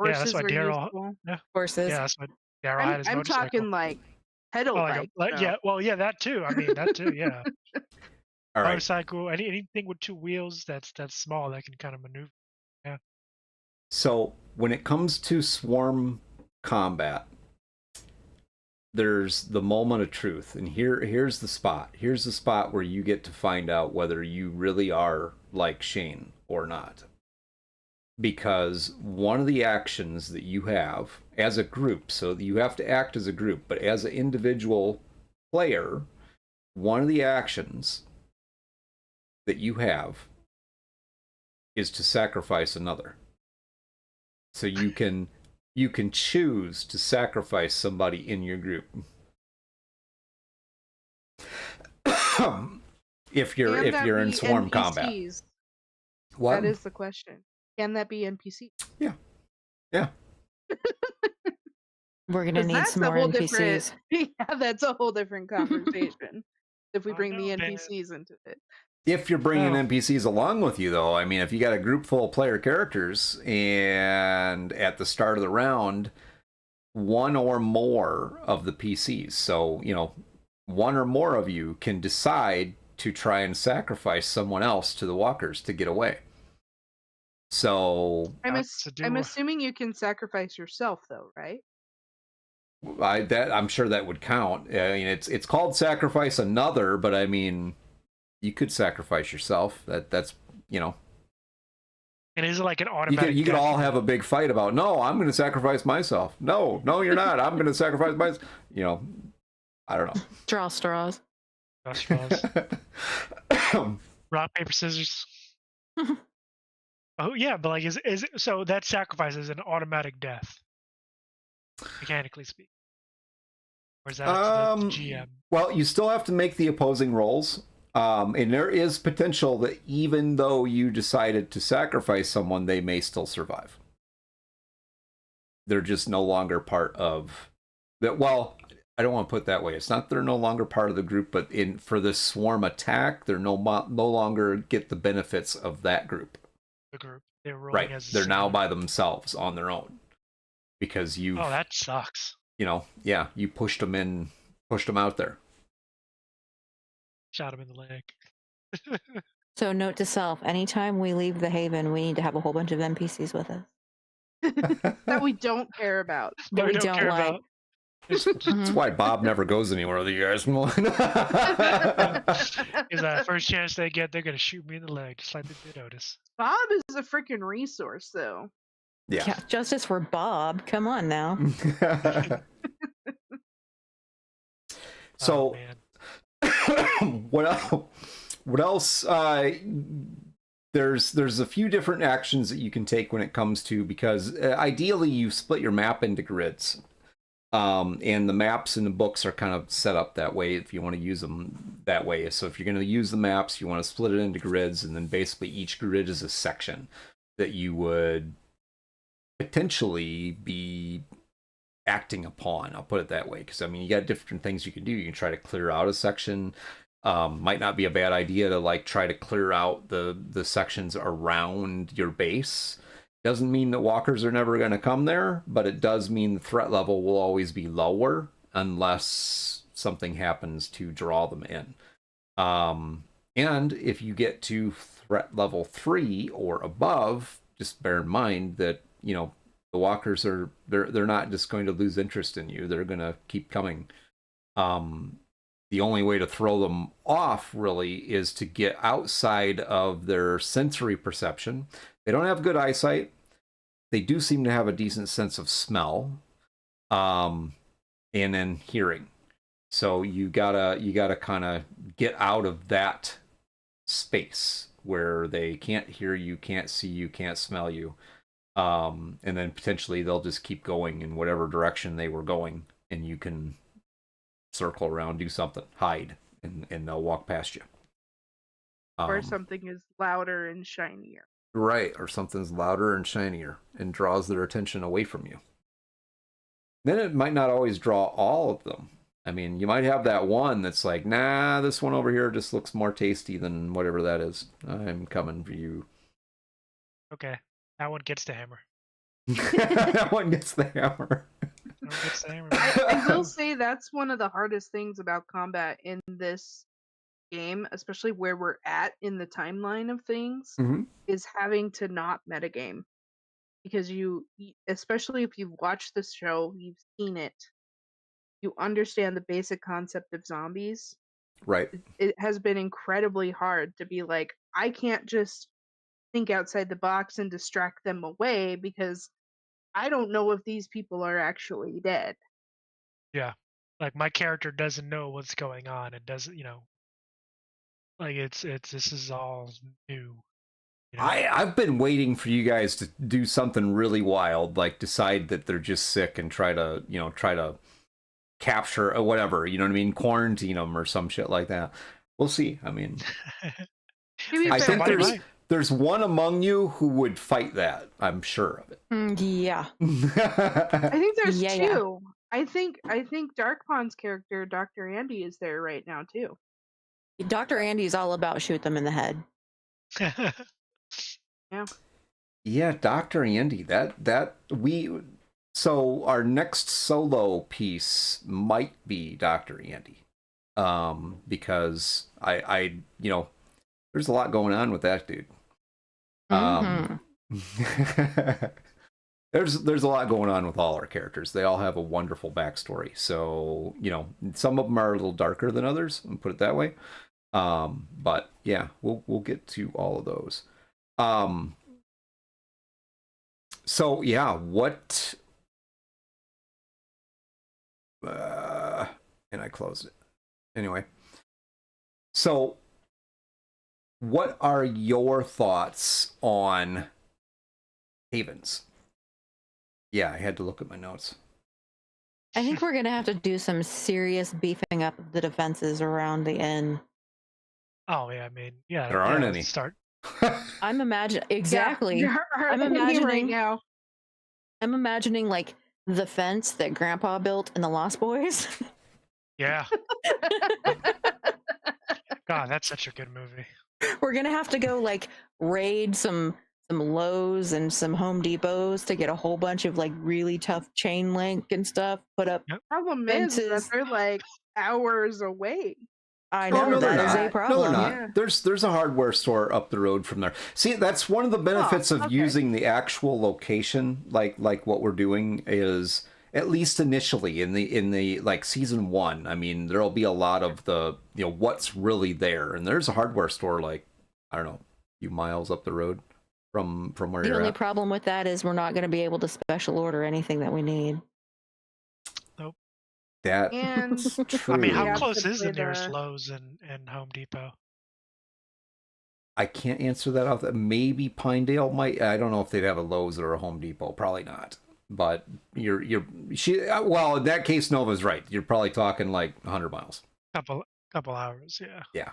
Yeah, that's Horses why are Daryl. useful. Horses. Yeah, that's what Daryl had his I'm motorcycle. talking like pedal Oh, bikes. yeah, well, yeah, that too. I mean, that too. Yeah, All right. motorcycle, anything with 2 wheels that's small that can kind of maneuver. So when it comes to swarm combat, there's the moment of truth, and here's the spot. Here's the spot where you get to find out whether you really are like Shane or not. Because one of the actions that you have as a group, so you have to act as a group, but as an individual player, one of the actions that you have is to sacrifice another. So you can choose to sacrifice somebody in your group. if you're Can that in be swarm combat. NPCs? What? That is the question. Can that be NPC? Yeah. We're going to 'Cause need that's some a more whole NPCs. different. Yeah, that's a whole different conversation. If we I bring the know, man. NPCs into it. If you're bringing Oh. NPCs along with you, though, I mean, if you got a group full of player characters and at the start of the round, one or more of the PCs, so, one or more of you can decide to try and sacrifice someone else to the walkers to get away. So I'm do- assuming you can sacrifice yourself, though, right? I'm sure that would count. I mean, it's called sacrifice another, but I mean, you could sacrifice yourself. That's And is it like an you automatic? could death? all have a big fight about, no, I'm going to sacrifice myself. No, you're not. I'm going to sacrifice myself. I don't Draw straws. That's straws. know. Rock, paper, scissors. Oh yeah, but like is so that sacrifice is an automatic death, mechanically speaking, or is that up to the GM? Well, you still have to make the opposing rolls. And there is potential that even though you decided to sacrifice someone, they may still survive. They're just no longer part of that. Well, I don't want to put it that way. It's not they're no longer part of the group, but for the swarm attack, they're no longer get the benefits of that group. The group they're rolling Right. as. a They're now single- by themselves on their own because you Oh, that sucks. you pushed them out there. Shot him in the leg. So, note to self, anytime we leave the Haven, we need to have a whole bunch of NPCs with us. That we don't care about. That we don't care like. about. That's Mhm. why Bob never goes anywhere with you guys. Is that first chance they get, they're gonna shoot me in the leg, just like they did Otis. Bob is a freaking resource, though. Yeah. Justice for Bob. Come on now. So Oh, man. What else? There's a few different actions that you can take when it comes to, because ideally you split your map into grids, and the maps in the books are kind of set up that way if you want to use them that way. So if you're going to use the maps, you want to split it into grids, and then basically each grid is a section that you would potentially be acting upon. I'll put it that way, because I mean, you got different things you can do. You can try to clear out a section. Might not be a bad idea to like try to clear out the sections around your base. Doesn't mean that walkers are never going to come there, but it does mean the threat level will always be lower unless something happens to draw them in. And if you get to threat level 3 or above, just bear in mind that, you know, the walkers are they're not just going to lose interest in you. They're going to keep coming. The only way to throw them off really is to get outside of their sensory perception. They don't have good eyesight. They do seem to have a decent sense of smell, and then hearing. So you gotta kind of get out of that space where they can't hear you, can't see you, can't smell you. And then potentially they'll just keep going in whatever direction they were going, and you can circle around, do something, hide, and they'll walk past you. Or something is louder and shinier. Right, or something's louder and shinier and draws their attention away from you. Then it might not always draw all of them. I mean, you might have that one that's like, nah, this one over here just looks more tasty than whatever that is. I'm coming for you. Okay, that one gets the hammer. That one gets the hammer. That one gets the hammer. I will say that's one of the hardest things about combat in this game, especially where we're at in the timeline of things, is having to not metagame. Because you, especially if you've watched the show, you've seen it, you understand the basic concept of zombies. Right. It has been incredibly hard to be like, I can't just think outside the box and distract them away because I don't know if these people are actually dead. Yeah, like my character doesn't know what's going on and doesn't, you know, like it's this is all new. You know? I've been waiting for you guys to do something really wild, like decide that they're just sick and try to capture or whatever, you know what I mean, quarantine them or some shit like that. We'll see. I mean, I think there's one among you who would fight that. I'm sure of it. Yeah. I think there's Yeah. two. I think Darkpawn's character, Dr. Andy, is there right now too. Dr. Andy's all about shoot them in the head. Yeah, Dr. Andy. So our next solo piece might be Dr. Andy, because I you know, there's a lot going on with that dude. There's a lot going on with all our characters. They all have a wonderful backstory. So, you know, some of them are a little darker than others, and put it that way. But yeah, we'll get to all of those. So yeah, what? And I closed it. Anyway, so what are your thoughts on Havens? Yeah, I had to look at my notes. I think we're going to have to do some serious beefing up of the defenses around the inn. Oh yeah, I mean, yeah, There aren't any. Start. I'm imagining exactly. Yeah, I'm right imagining now. I'm imagining like the fence that Grandpa built in The Lost Boys. Yeah. God, that's such a good movie. We're gonna have to go like raid some Lowe's and some Home Depots to get a whole bunch of like really tough chain link and stuff put up. Problem is that fences. they're like hours away. I know that is a problem. No, they're not. Yeah. There's a hardware store up the road from there. See, that's one of the benefits of okay. using the actual location, like what we're doing is, at least initially in the like season 1. I mean, there'll be a lot of the, you know, what's really there, and there's a hardware store like, I don't know, a few miles up the road from where The you're only at. problem with that is we're not going to be able to special order anything that we need. Nope. That And is I true. mean, how have close to is the play nearest the- Lowe's and Home Depot? I can't answer that off. Maybe Pinedale might. I don't know if they'd have a Lowe's or a Home Depot. Probably not. But well, in that case, Nova's right. You're probably talking like 100 miles. Couple hours, yeah. Yeah.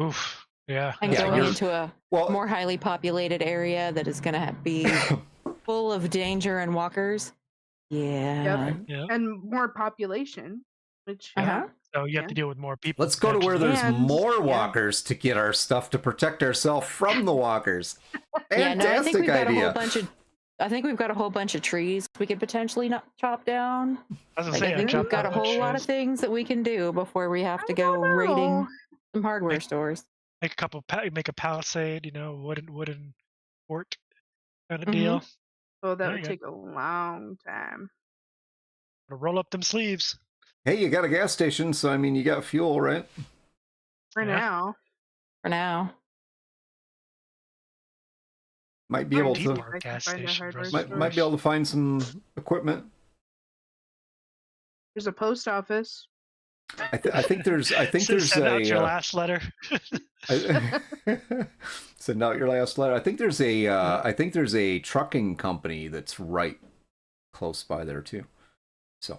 Oof. Yeah. And Yeah, going you're- into a Well, more highly populated area that is going to be full of danger and walkers. Yeah. Yeah. and more population, which Uh-huh. So you have Yeah. to deal with more people. let's go to where there's And- more yeah. walkers to get our stuff to protect ourselves from the walkers. Yeah, no, I think Fantastic we've got a whole idea. bunch of I think we've got a whole bunch of trees we could potentially not chop down. I was gonna Like, say, I think chop we've got a down whole lot of bushes, things that we can do before we have to I go don't raiding know. some hardware Like- stores. make a couple, make a palisade, wooden fort kind of Mhm. deal. Oh, that Yeah, would yeah. take a long time. Roll up them sleeves. Hey, you got a gas station, so I mean, you got fuel, right? For Yeah. now. For now. Might be Or able maybe to. I can gas find a station hardware versus- Might be able to find some equipment. There's a post office. I think there's Send out your a last letter. send out your last letter. I think there's a trucking company that's right close by there too. So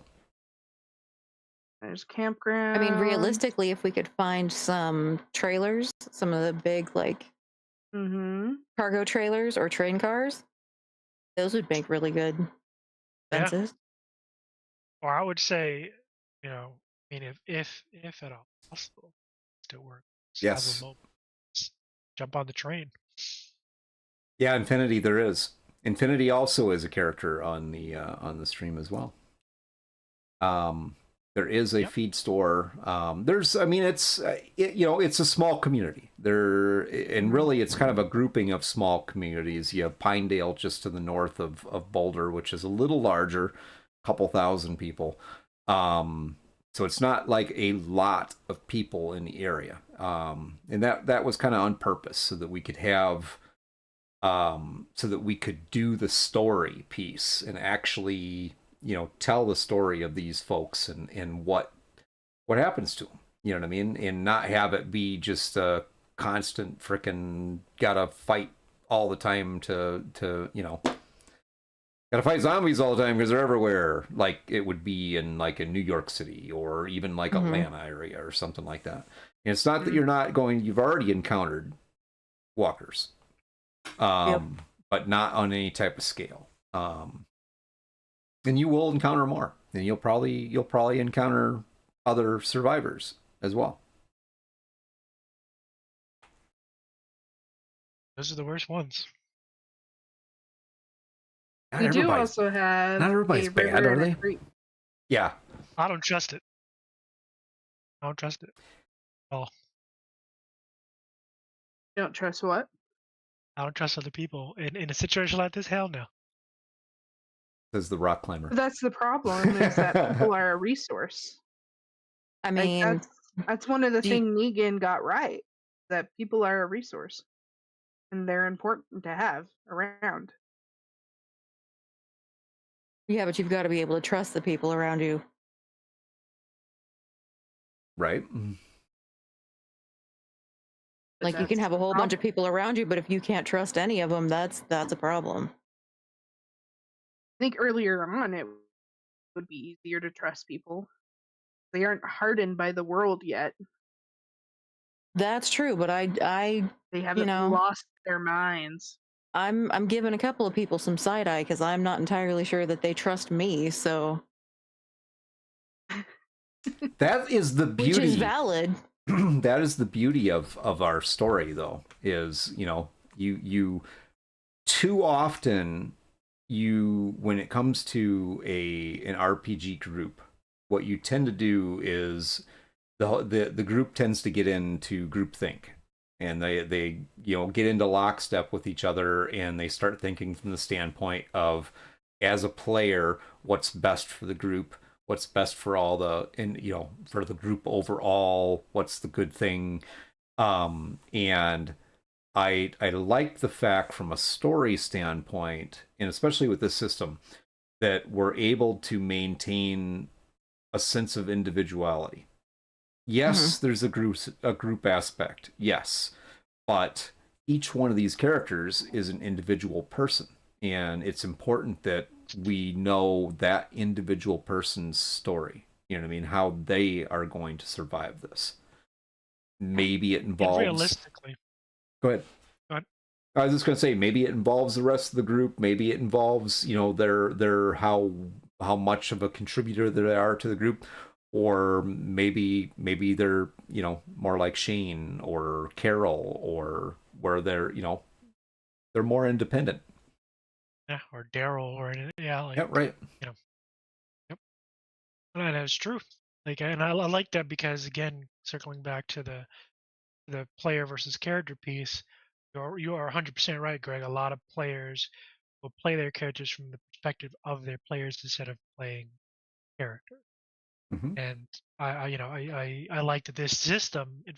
There's campground. I mean, realistically, if we could find some trailers, some of the big like Mm-hmm. cargo trailers or train cars, those would make really good Yeah. fences. Or I would say, I mean, if at all possible, still work. Just have Yes. a mobile. Just jump on the train. yeah, Infinity there is. Infinity also is a character on the stream as well. There is a Yep. feed store. It's it's a small community. And really it's kind of a grouping of small communities. You have Pinedale just to the north of Boulder, which is a little larger, a couple thousand people. So it's not like a lot of people in the area. And that was kind of on purpose so that we could have so that we could do the story piece and actually tell the story of these folks and what happens to them, you know what I mean, and not have it be just a constant frickin' gotta fight all the time to gotta fight zombies all the time because they're everywhere, like it would be in like a New York City or even like Mhm. Atlanta area or something like that. And it's not that you've already encountered walkers, but not on any type of scale. And you will encounter more, and you'll probably encounter other survivors as well. Those are the worst ones. Not We do everybody's- also have not everybody's a bad, river are and a they? creek. Yeah, I don't trust it. I don't trust it. Don't trust what? I don't trust other people in a situation like this. Hell no. says the rock climber. But that's the problem is that people are a resource. I Like, mean, that's one of the do you- things Negan got right. That people are a resource. And they're important to have around. yeah, but you've got to be able to trust the people around you. Right? But Like you can that's have a the whole bunch of problem. people around you, but if you can't trust any of them, that's a problem. I think earlier on it would be easier to trust people. They aren't hardened by the world yet. That's true, but They haven't know, lost their minds. I'm giving a couple of people some side eye because I'm not entirely sure that they trust me. So, That is the which is beauty. valid. That is the beauty of our story, though, is you too often when it comes to an RPG group, what you tend to do is the group tends to get into groupthink, and they get into lockstep with each other, and they start thinking from the standpoint of, as a player, what's best for the group, what's best for for the group overall, what's the good thing. And I like the fact from a story standpoint, and especially with this system, that we're able to maintain a sense of individuality. Yes, there's a group aspect. Yes, but each one of these characters is an individual person, and it's important that we know that individual person's story. You know what I mean? How they are going to survive this. Maybe it involves. And realistically. Go ahead. Go ahead. I was just going to say, maybe it involves the rest of the group. Maybe it involves, you know, their how much of a contributor they are to the group, or maybe they're, you know, more like Shane or Carol, or where they're, you know, they're more independent. Yeah, or Daryl, or like, yeah, right. You know, yep, and that's true. Like, and I like that because, again, circling back to the player versus character piece, you are 100% right, Greg. A lot of players will play their characters from the perspective of their players instead of playing character. And I like that this system. I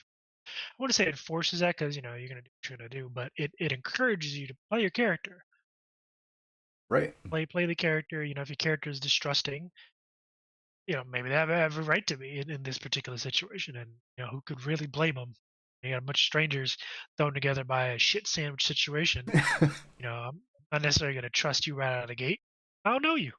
want to say it forces that, because, you know, you're gonna do what you're gonna do, but it encourages you to play your character. Right. Play the character. You know, if your character is distrusting, you know, maybe they have every right to be in this particular situation, and, you know, who could really blame them? You got a bunch of strangers thrown together by a shit sandwich situation. You know, I'm not necessarily going to trust you right out of the gate. I don't know you.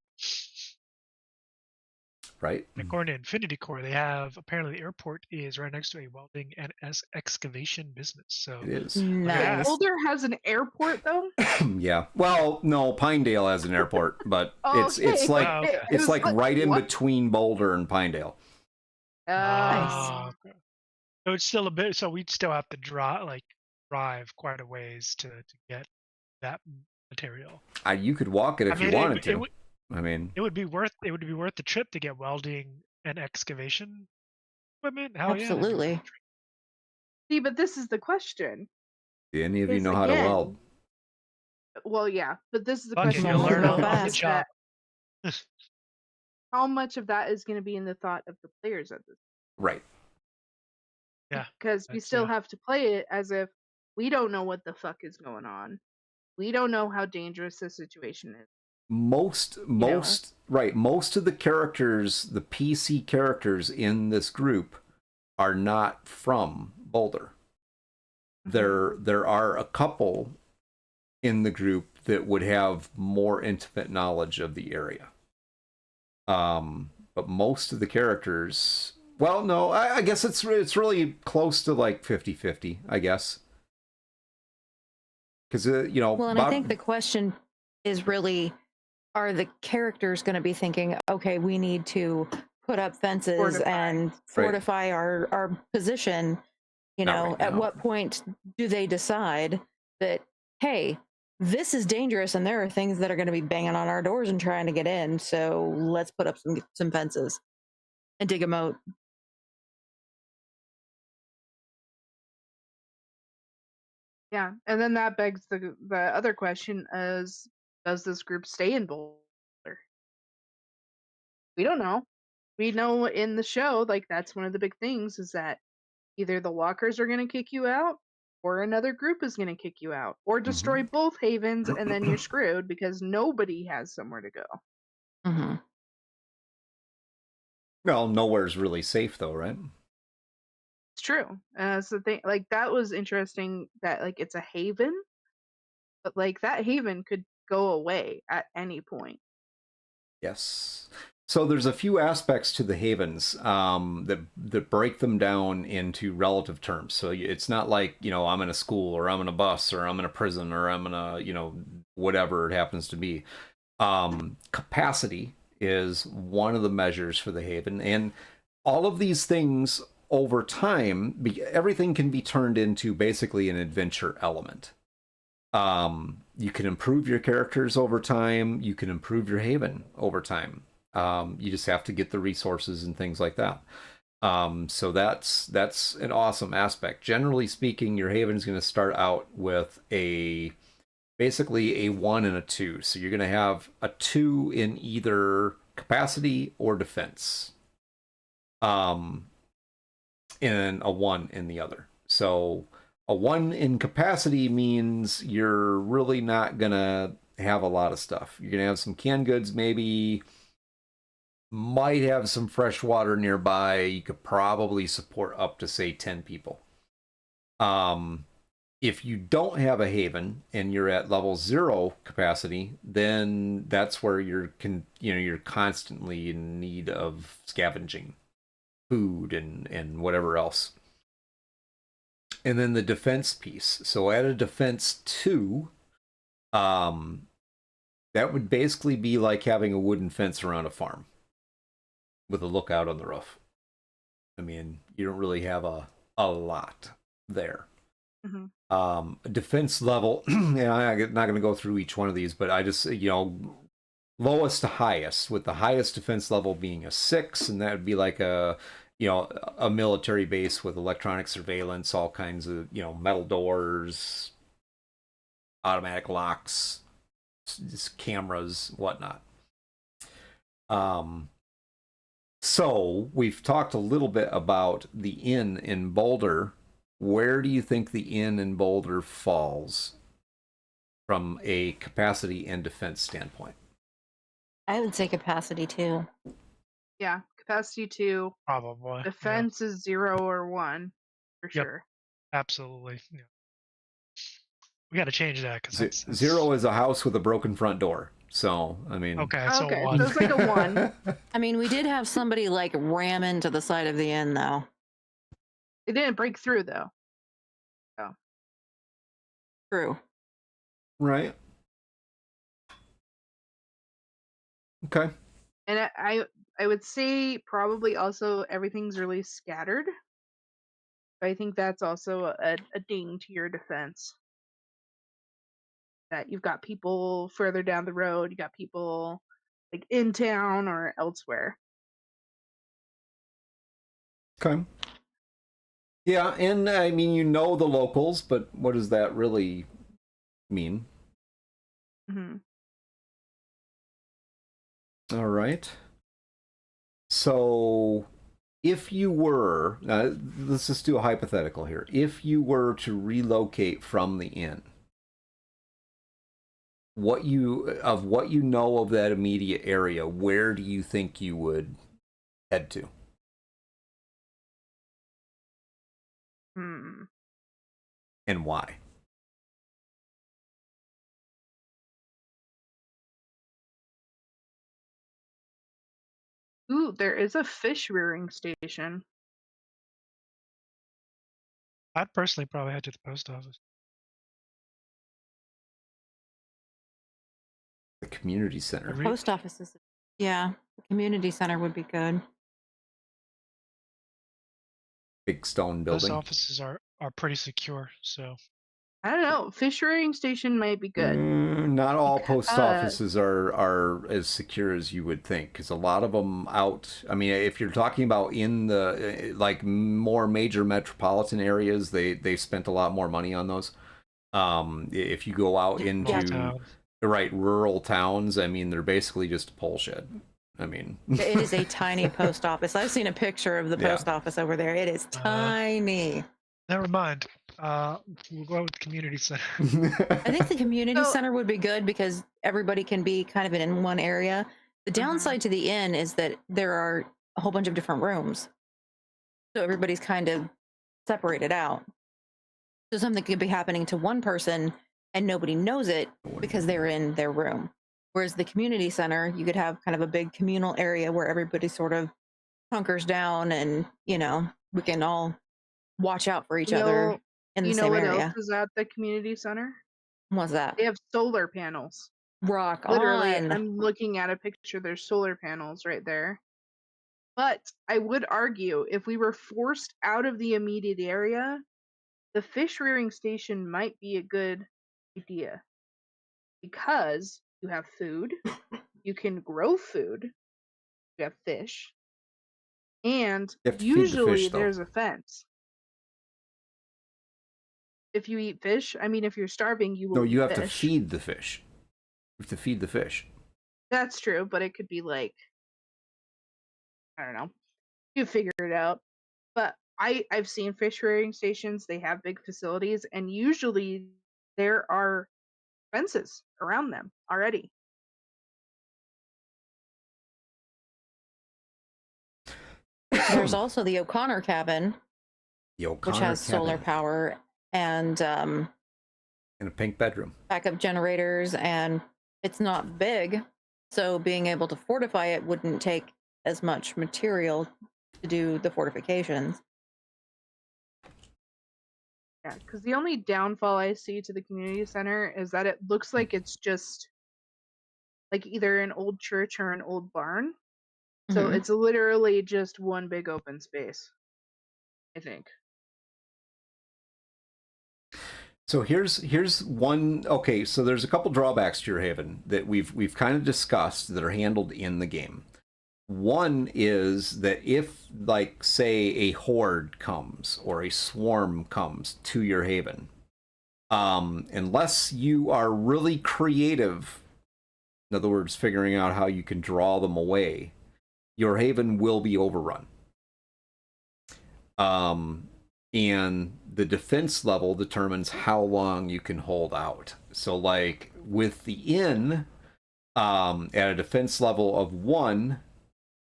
Right. According to Infinity Core, they have, apparently the airport is right next to a welding and excavation business. So it is. Nice. Boulder has an airport, though. Yeah. Well, no, Pinedale has an airport, but it's like it's like right in between Boulder and Pinedale. Nice. Okay. So it's still a bit. So we'd still have to drive quite a ways to get that material. You could walk it if you wanted to. I mean, it would be worth the trip to get welding and excavation equipment. Hell absolutely. Yeah, see, but this is the question. Do any of you know how to weld? Well, yeah, but this is the Fuck question. it, learn on the job. How much of that is going to be in the thought of the players at this? Right. Yeah. Because we still have to play it as if we don't know what the fuck is going on. We don't know how dangerous the situation is. Most of the characters, the PC characters in this group, are not from Boulder. There are a couple in the group that would have more intimate knowledge of the area. But most of the characters, well, no, I guess it's really close to like 50-50, I guess. Because you know, well, and I think the question is really, are the characters going to be thinking, okay, we need to put up fences and fortify our position? You know, right at what point do they decide that, hey, this is dangerous and there are things that are going to be banging on our doors and trying to get in, so let's put up some fences and dig a moat? Yeah, and then that begs the other question: is, does this group stay in Boulder? We don't know. We know in the show, like, that's one of the big things, is that either the walkers are going to kick you out, or another group is going to kick you out, or destroy both havens, and then you're screwed because nobody has somewhere to go. Well, nowhere's really safe, though, right? It's true. So like, that was interesting that, like, it's a haven, but like that haven could go away at any point. Yes. So there's a few aspects to the havens that break them down into relative terms. So it's not like, you know, I'm in a school, or I'm in a bus, or I'm in a prison, or I'm in a, you know, whatever it happens to be. Capacity is one of the measures for the haven, and all of these things over time, everything can be turned into basically an adventure element. You can improve your characters over time. You can improve your haven over time. You just have to get the resources and things like that. So that's an awesome aspect. Generally speaking, your haven is going to start out with basically a 1 and a 2. So you're going to have a 2 in either capacity or defense, and a 1 in the other. So a 1 in capacity means you're really not going to have a lot of stuff. You're going to have some canned goods, maybe might have some fresh water nearby. You could probably support up to say 10 people. If you don't have a haven and you're at level 0 capacity, then that's where you're constantly in need of scavenging food and whatever else. And then the defense piece. So at a defense 2, that would basically be like having a wooden fence around a farm with a lookout on the roof. I mean, you don't really have a lot there. Mm-hmm. Defense level, and I'm not going to go through each one of these, but I just, lowest to highest, with the highest defense level being a 6, and that would be like a military base with electronic surveillance, all kinds of, metal doors, automatic locks, cameras, whatnot. So we've talked a little bit about the inn in Boulder. Where do you think the inn in Boulder falls from a capacity and defense standpoint? I would say capacity 2. Yeah, capacity 2. Probably. Defense is 0 or 1 for sure. Absolutely. Yeah. We got to change that because 0 is a house with a broken front door. So, I mean... Okay, so Okay, 1. so it's like a 1. I mean, we did have somebody like ram into the side of the inn, though. It didn't break through though. True. Right. Okay. And I would say probably also everything's really scattered. But I think that's also a ding to your defense. That you've got people further down the road, you got people like in town or elsewhere. Okay. Yeah, and I mean, the locals, but what does that really mean? Mm-hmm. All right. So, if you were, let's just do a hypothetical here. If you were to relocate from the inn, what you know of that immediate area, where do you think you would head to? And why? Ooh, there is a fish rearing station. I'd personally probably head to the post office. The community center. The post office is, yeah, the community center would be good. Big stone building. Post offices are pretty secure, so I don't know. Fish rearing station might be good. Not all post offices are as secure as you would think, because a lot of them out. I mean, if you're talking about in the like more major metropolitan areas, they spent a lot more money on those. If you go out into the right rural towns, I mean, they're basically just a pole shed. I mean, it is a tiny post office. I've seen a picture of the post office over there. It is tiny. Never mind. We'll go with the community center. I think the community center would be good because everybody can be kind of in one area. The downside to the inn is that there are a whole bunch of different rooms. So everybody's kind of separated out. So something could be happening to one person and nobody knows it because they're in their room. Whereas the community center, you could have kind of a big communal area where everybody sort of hunkers down and, we can all watch out for each other in the same area. You know what else is at the community center? What's that? They have solar panels. Rock Literally, on. I'm looking at a picture. There's solar panels right there. But I would argue if we were forced out of the immediate area, the fish rearing station might be a good idea. Because you have food, you can grow food, you have fish, and usually there's a fence. If you eat fish, I mean, if you're starving, you will. No, you have to feed the fish. You have to feed the fish. That's true, but it could be like, I don't know. You figure it out. But I've seen fish rearing stations. They have big facilities, and usually there are fences around them already. There's also the O'Connor cabin, The which O'Connor has solar cabin power and and a pink bedroom. backup generators, and it's not big, so being able to fortify it wouldn't take as much material to do the fortifications. Yeah, because the only downfall I see to the community center is that it looks like it's just like either an old church or an old barn. So Mhm. it's literally just one big open space, I think. So here's one. Okay, so there's a couple drawbacks to your haven that we've kind of discussed that are handled in the game. One is that if, like, say, a horde comes or a swarm comes to your haven, unless you are really creative, in other words, figuring out how you can draw them away, your haven will be overrun. And the defense level determines how long you can hold out. So, like, with the inn, at a defense level of 1,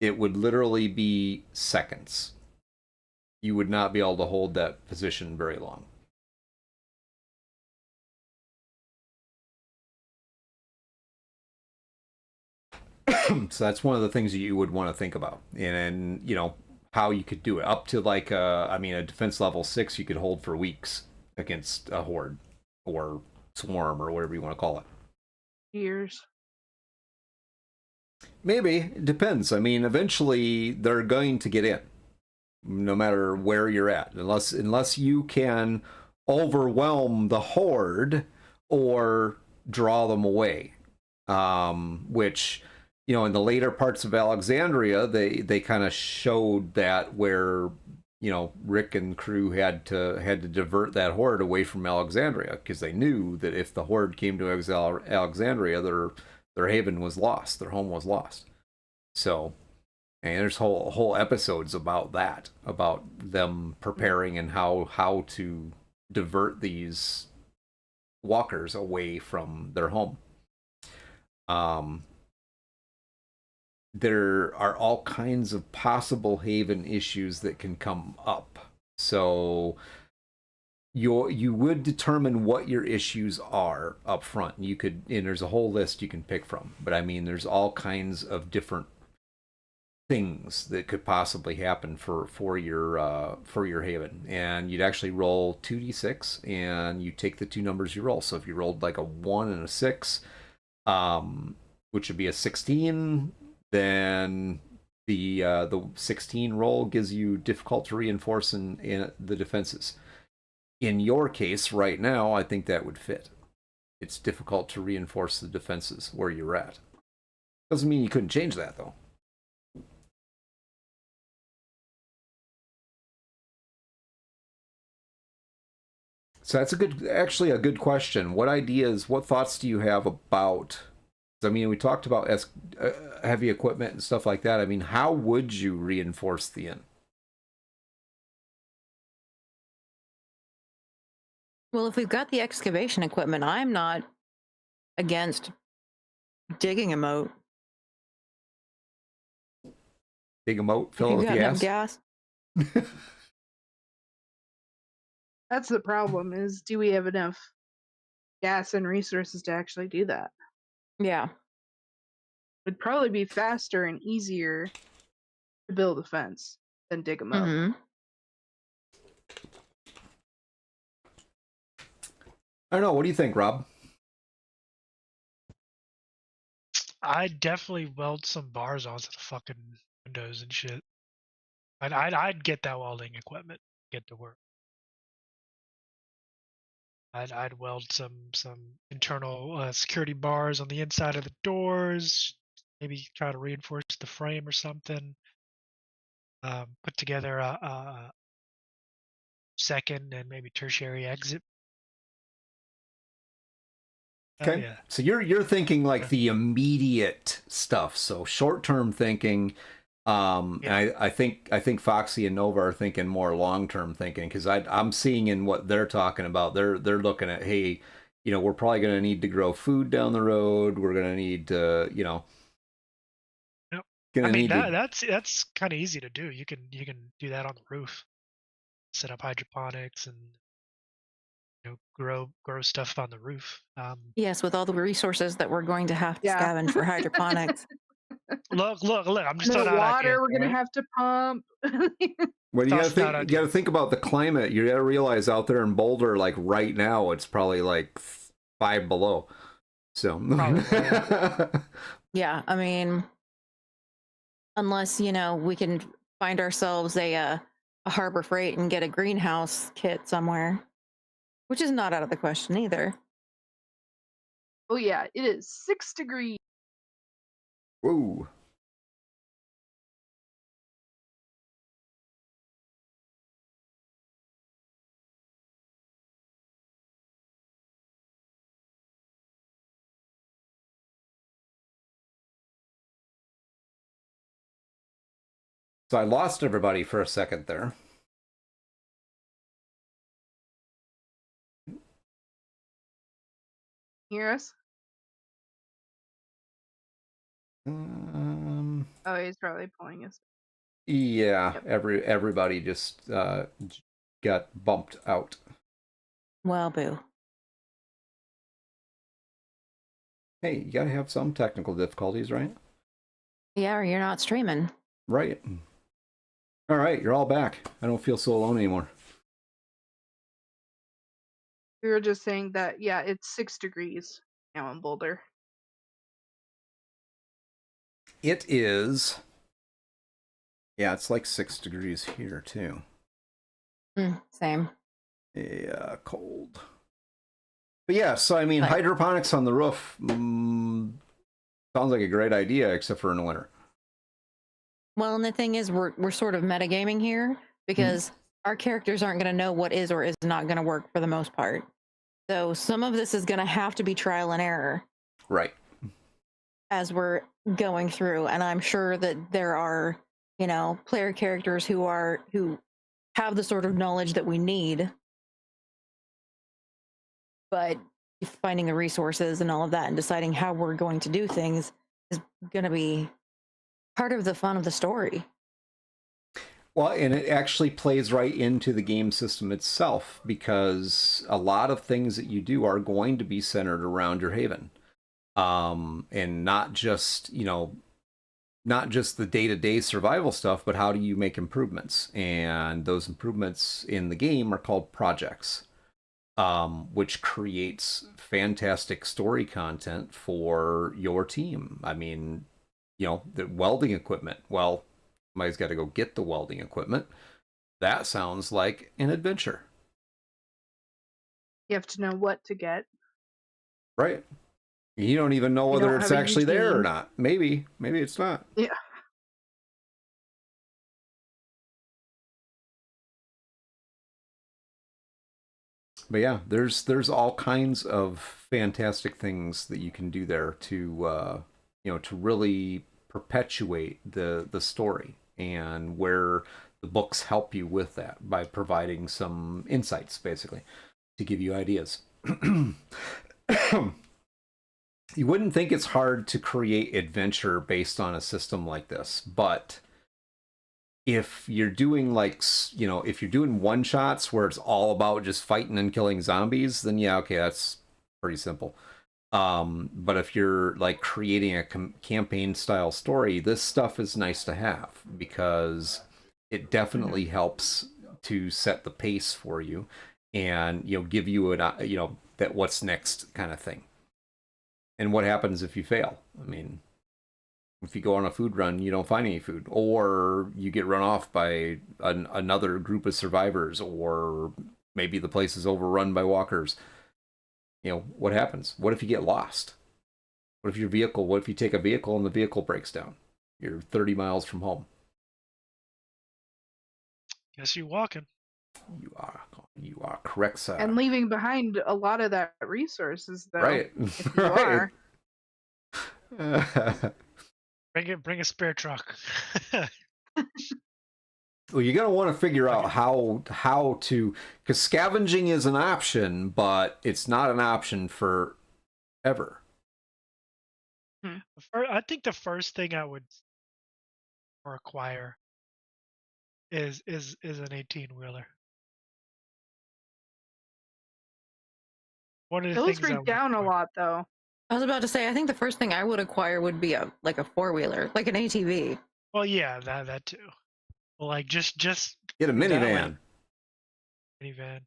it would literally be seconds. You would not be able to hold that position very long. So that's one of the things that you would want to think about. And you know, how you could do it. Up to, like, a defense level 6 you could hold for weeks against a horde or swarm or whatever you want to call it. Years. Maybe. It depends. I mean, eventually they're going to get in, no matter where you're at, unless you can overwhelm the horde or draw them away. Which, you know, in the later parts of Alexandria, they kind of showed that, where, you know, Rick and crew had to divert that horde away from Alexandria, because they knew that if the horde came to Alexandria, their haven was lost, their home was lost. So, and there's whole episodes about that, about them preparing and how to divert these walkers away from their home. There are all kinds of possible haven issues that can come up. So you would determine what your issues are up front. And there's a whole list you can pick from. But I mean, there's all kinds of different things that could possibly happen for your haven. And you'd actually roll 2d6, and you take the two numbers you roll. So if you rolled like a 1 and a 6, which would be a 16, then the 16 roll gives you difficult to reinforce in the defenses. In your case right now, I think that would fit. It's difficult to reinforce the defenses where you're at. Doesn't mean you couldn't change that, though. So that's actually a good question. What thoughts do you have about? I mean, we talked about heavy equipment and stuff like that. I mean, how would you reinforce the inn? Well, if we've got the excavation equipment, I'm not against digging a moat. Dig a moat, fill it with gas. That's the problem, is do we have enough gas and resources to actually do that? Yeah. It'd probably be faster and easier to build a fence than dig a moat. Mm-hmm. I don't know. What do you think, Rob? I'd definitely weld some bars onto the fucking windows and shit. I'd get that welding equipment, get to work. I'd weld some internal security bars on the inside of the doors. Maybe try to reinforce the frame or something. Put together a second and maybe tertiary exit. Okay. Yeah. So you're thinking like the immediate stuff. So short-term thinking. Yeah. I think Foxy and Nova are thinking more long-term thinking, because I'm seeing in what they're talking about. They're looking at, hey, you know, we're probably going to need to grow food down the road. We're going to need to, you know, gonna I mean need to. that's kind of easy to do. You can do that on the roof. Set up hydroponics and grow stuff on the roof. Yes, with all the resources that we're going to have to Yeah. scavenge for hydroponics. Look! I'm just No throwing out water ideas, we're gonna right? have to pump. Well, you gotta Tossing out think. You gotta ideas. think about the climate. You gotta realize out there in Boulder, like right now, it's probably like 5 below. So. Probably, Yeah, I mean, unless we can find ourselves a Harbor Freight and get a greenhouse kit somewhere, which is not out of the question either. Oh yeah, it is 6 degrees. Whoa. So I lost everybody for a second there. Hear us? Oh, he's probably pulling us. Yeah, Yep. everybody just got bumped out. Well, boo. Hey, you gotta have some technical difficulties, right? Yeah, or you're not streaming. Right. All right, you're all back. I don't feel so alone anymore. We were just saying that, yeah, it's 6 degrees now in Boulder. It is. Yeah, it's like 6 degrees here too. Same. Yeah, cold. But yeah, so I mean, But- hydroponics on the roof sounds like a great idea, except for in the winter. Well, and the thing is, we're sort of metagaming here because our characters aren't going to know what is or is not going to work for the most part. So some of this is going to have to be trial and error Right. as we're going through, and I'm sure that there are, player characters who have the sort of knowledge that we need, but finding the resources and all of that and deciding how we're going to do things is going to be part of the fun of the story. Well, and it actually plays right into the game system itself, because a lot of things that you do are going to be centered around your haven. And not just, not just the day-to-day survival stuff, but how do you make improvements? And those improvements in the game are called projects, which creates fantastic story content for your team. I mean, the welding equipment. Well, somebody's got to go get the welding equipment. That sounds like an adventure. You have to know what to get. Right. You don't even know whether don't it's have a actually there or routine. not. Maybe it's not. Yeah. But yeah, there's all kinds of fantastic things that you can do there to to really perpetuate the story, and where the books help you with that by providing some insights, basically, to give you ideas. You wouldn't think it's hard to create adventure based on a system like this, but if you're doing if you're doing one shots where it's all about just fighting and killing zombies, then yeah, okay, that's pretty simple. But if you're like creating a campaign style story, this stuff is nice to have, because it definitely helps to set the pace for you, and give you an that what's next kind of thing. And what happens if you fail? I mean, if you go on a food run, you don't find any food, or you get run off by another group of survivors, or maybe the place is overrun by walkers. What happens? What if you get lost? What if you take a vehicle and the vehicle breaks down? You're 30 miles from home. Guess you walking. You are correct, sir. And leaving behind a lot of that resources, though. Right. If you Right. are. Bring a spare truck. Well, you're gonna want to figure out how to, because scavenging is an option, but it's not an option for ever. I think the first thing I would or acquire is an 18-wheeler. One of the Those things I break would down a acquire- lot, though. I was about to say, I think the first thing I would acquire would be a 4-wheeler, like an ATV. Well, yeah, that too. Well, like just Get a that way, minivan. minivan.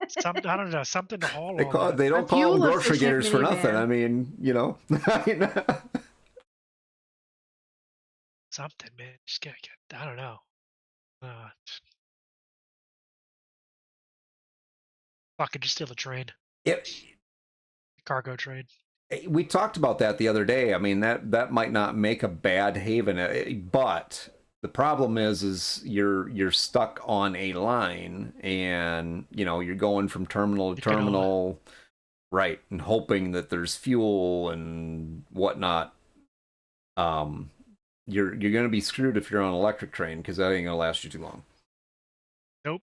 Something, I don't know, something to haul They all call that. they don't A call them grocery fuel-efficient getters for nothing. minivan. I mean, you know. Something, man. Just gotta get. I don't know. Fucking just steal a train, It, cargo train. we talked about that the other day. I mean, that might not make a bad haven, but the problem is you're stuck on a line, and you know you're going from terminal to You can own it. terminal, right, and hoping that there's fuel and whatnot. You're going to be screwed if you're on an electric train because that ain't going to last you too long. Nope.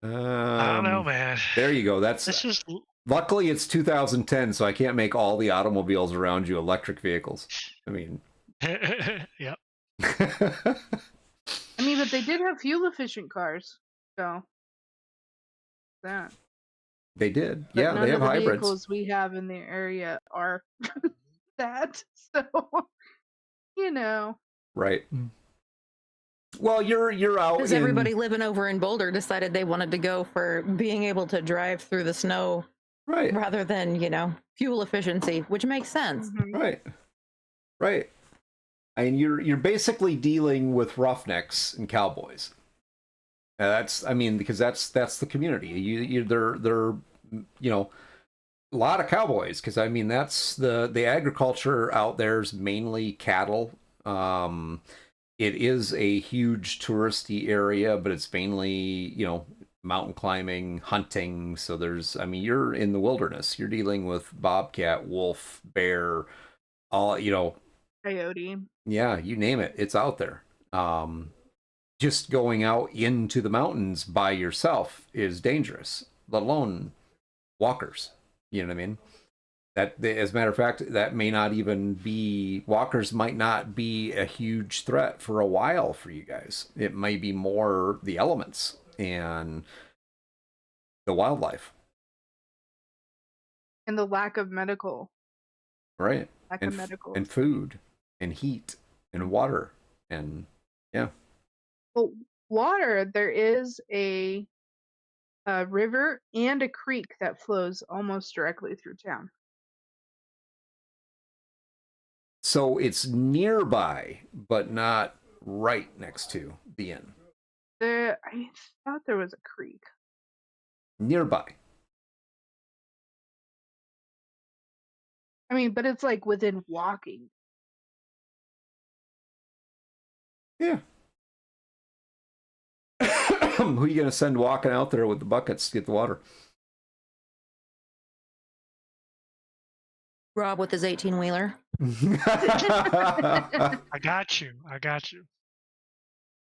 I don't know, man. There you go. That's This is luckily it's 2010, so I can't make all the automobiles around you electric vehicles. I mean, yep. I mean, but they did have fuel-efficient cars, so that. they did. But Yeah, none they have of the hybrids. vehicles we have in the area are that. So, you know, Right. Well, you're out Because in everybody living over in Boulder decided they wanted to go for being able to drive through the snow right, rather than, fuel efficiency, which makes sense. mhm. right. I mean, you're basically dealing with roughnecks and cowboys. Because that's the community. They're a lot of cowboys, because I mean that's the agriculture out there is mainly cattle. It is a huge touristy area, but it's mainly mountain climbing, hunting. So you're in the wilderness. You're dealing with bobcat, wolf, bear, all Coyote. yeah, you name it, it's out there. Just going out into the mountains by yourself is dangerous, let alone walkers. You know what I mean? As a matter of fact, that may not even be, walkers might not be a huge threat for a while for you guys. It may be more the elements and the wildlife. And the lack of medical. Right. Lack of medical. And food and heat and water and Well, water, there is a river and a creek that flows almost directly through town. so it's nearby, but not right next to the inn. I thought there was a creek. Nearby. I mean, but it's like within walking. Yeah. Who are you going to send walking out there with the buckets to get the water? Rob with his 18-wheeler. I got you.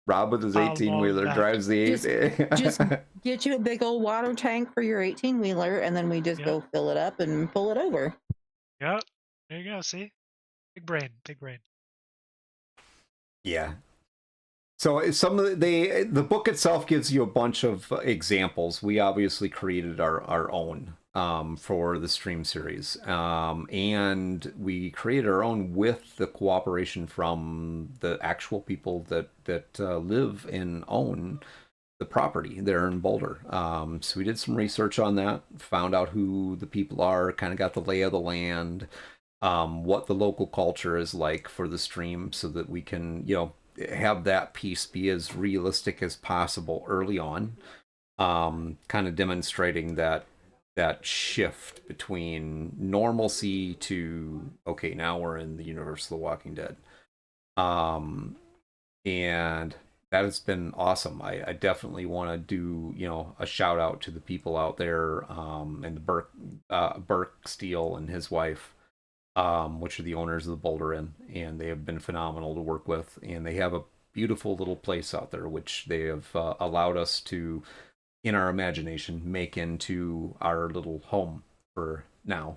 Rob with his I'll 18-wheeler back. drives the Just get you a big old water tank for your 18-wheeler, and then we just Yep. go fill it up and pull it over. Yep. There you go. See, big brain. Yeah. So some of the book itself gives you a bunch of examples. We obviously created our own for the stream series, and we created our own with the cooperation from the actual people that live and own the property there in Boulder. So we did some research on that, found out who the people are, kind of got the lay of the land, what the local culture is like for the stream, so that we can have that piece be as realistic as possible early on, kind of demonstrating that shift between normalcy to, okay, now we're in the universe of The Walking Dead. And that has been awesome. I definitely want to do, a shout out to the people out there, and the Burke Steele and his wife, which are the owners of the Boulder Inn, and they have been phenomenal to work with. And they have a beautiful little place out there, which they have allowed us to, in our imagination, make into our little home for now.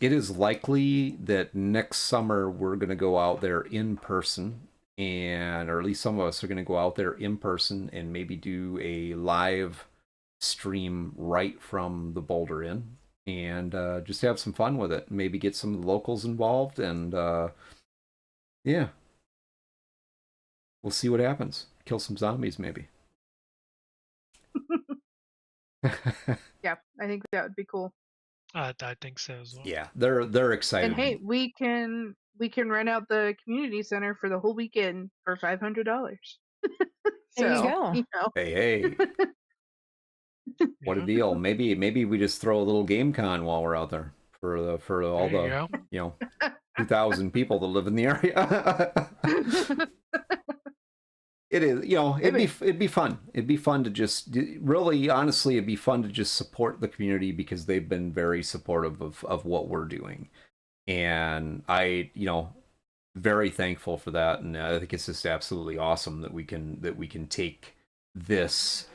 it is likely that next summer we're going to go out there in person, and or at least some of us are going to go out there in person and maybe do a live stream right from the Boulder Inn, and just have some fun with it. Maybe get some of the locals involved, and yeah, we'll see what happens. Kill some zombies, maybe. Yeah, I think that would be cool. I think so as well. Yeah, they're excited. And hey, we can rent out the community center for the whole weekend for $500. There you go. You know. Hey, what a deal! Maybe we just throw a little game con while we're out there for all the 2,000 people that live in the area. It is, it'd be fun. It'd be fun to just really, honestly, it'd be fun to just support the community because they've been very supportive of what we're doing, and I, very thankful for that. And I think it's just absolutely awesome that we can take this,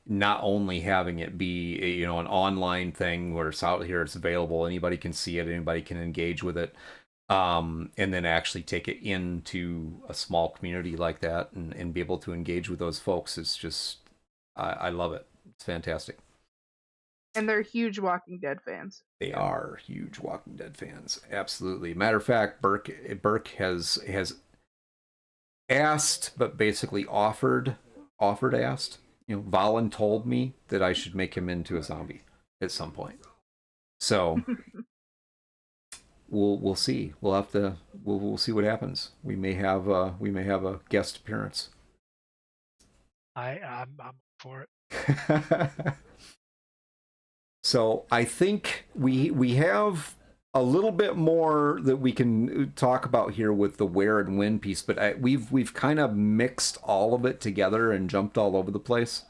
not only having it be an online thing where it's out here, it's available, anybody can see it, anybody can engage with it. And then actually take it into a small community like that and be able to engage with those folks. It's just, I love it. It's fantastic. And they're huge Walking Dead fans. They are huge Walking Dead fans. Absolutely. Matter of fact, Burke has asked, but basically asked, Valen told me that I should make him into a zombie at some point. So We'll see. We'll see what happens. We may have a guest appearance. I'm for it. So I think we have a little bit more that we can talk about here with the where and when piece, but we've kind of mixed all of it together and jumped all over the place.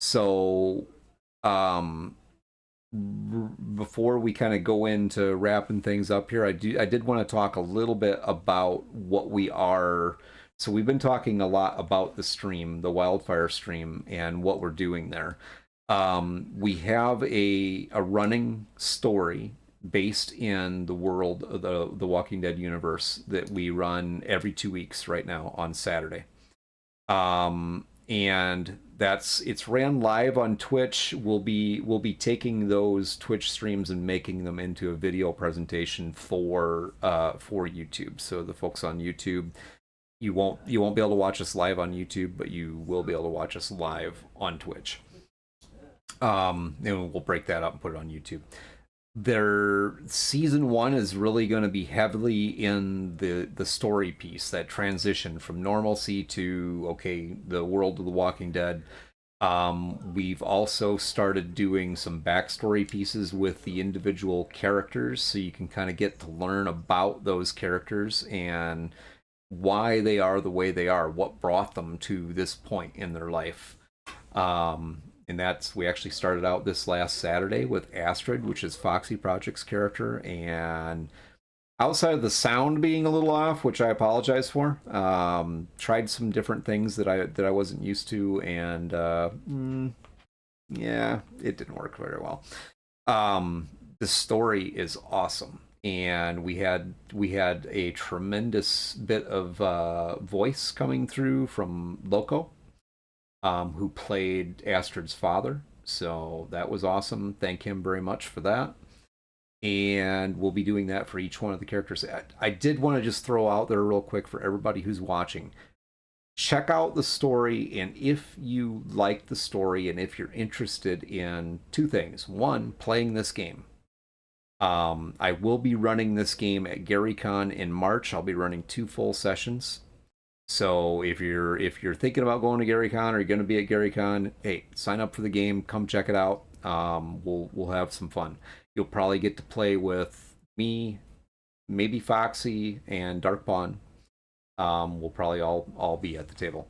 So before we kind of go into wrapping things up here, I did want to talk a little bit about what we are. So we've been talking a lot about the stream, the wildfire stream, and what we're doing there. We have a running story based in the world of the Walking Dead universe that we run every 2 weeks right now on Saturday. And it's ran live on Twitch. We'll be taking those Twitch streams and making them into a video presentation for YouTube. So the folks on YouTube, you won't be able to watch us live on YouTube, but you will be able to watch us live on Twitch. And we'll break that up and put it on YouTube. Their season 1 is really going to be heavily in the story piece, that transition from normalcy to the world of the Walking Dead. We've also started doing some backstory pieces with the individual characters, so you can kind of get to learn about those characters and why they are the way they are, what brought them to this point in their life. And we actually started out this last Saturday with Astrid, which is Foxy Project's character. And outside of the sound being a little off, which I apologize for, tried some different things that I wasn't used to, and yeah, it didn't work very well. The story is awesome, and we had a tremendous bit of voice coming through from Loco, who played Astrid's father. So that was awesome. Thank him very much for that. And we'll be doing that for each one of the characters. I did want to just throw out there real quick for everybody who's watching. Check out the story, and if you like the story and if you're interested in 2 things. 1, playing this game. I will be running this game at GaryCon in March. I'll be running 2 full sessions. So if you're thinking about going to GaryCon or you're going to be at GaryCon, hey, sign up for the game, come check it out. We'll have some fun. You'll probably get to play with me, maybe Foxy, and Darkpawn. We'll probably all be at the table.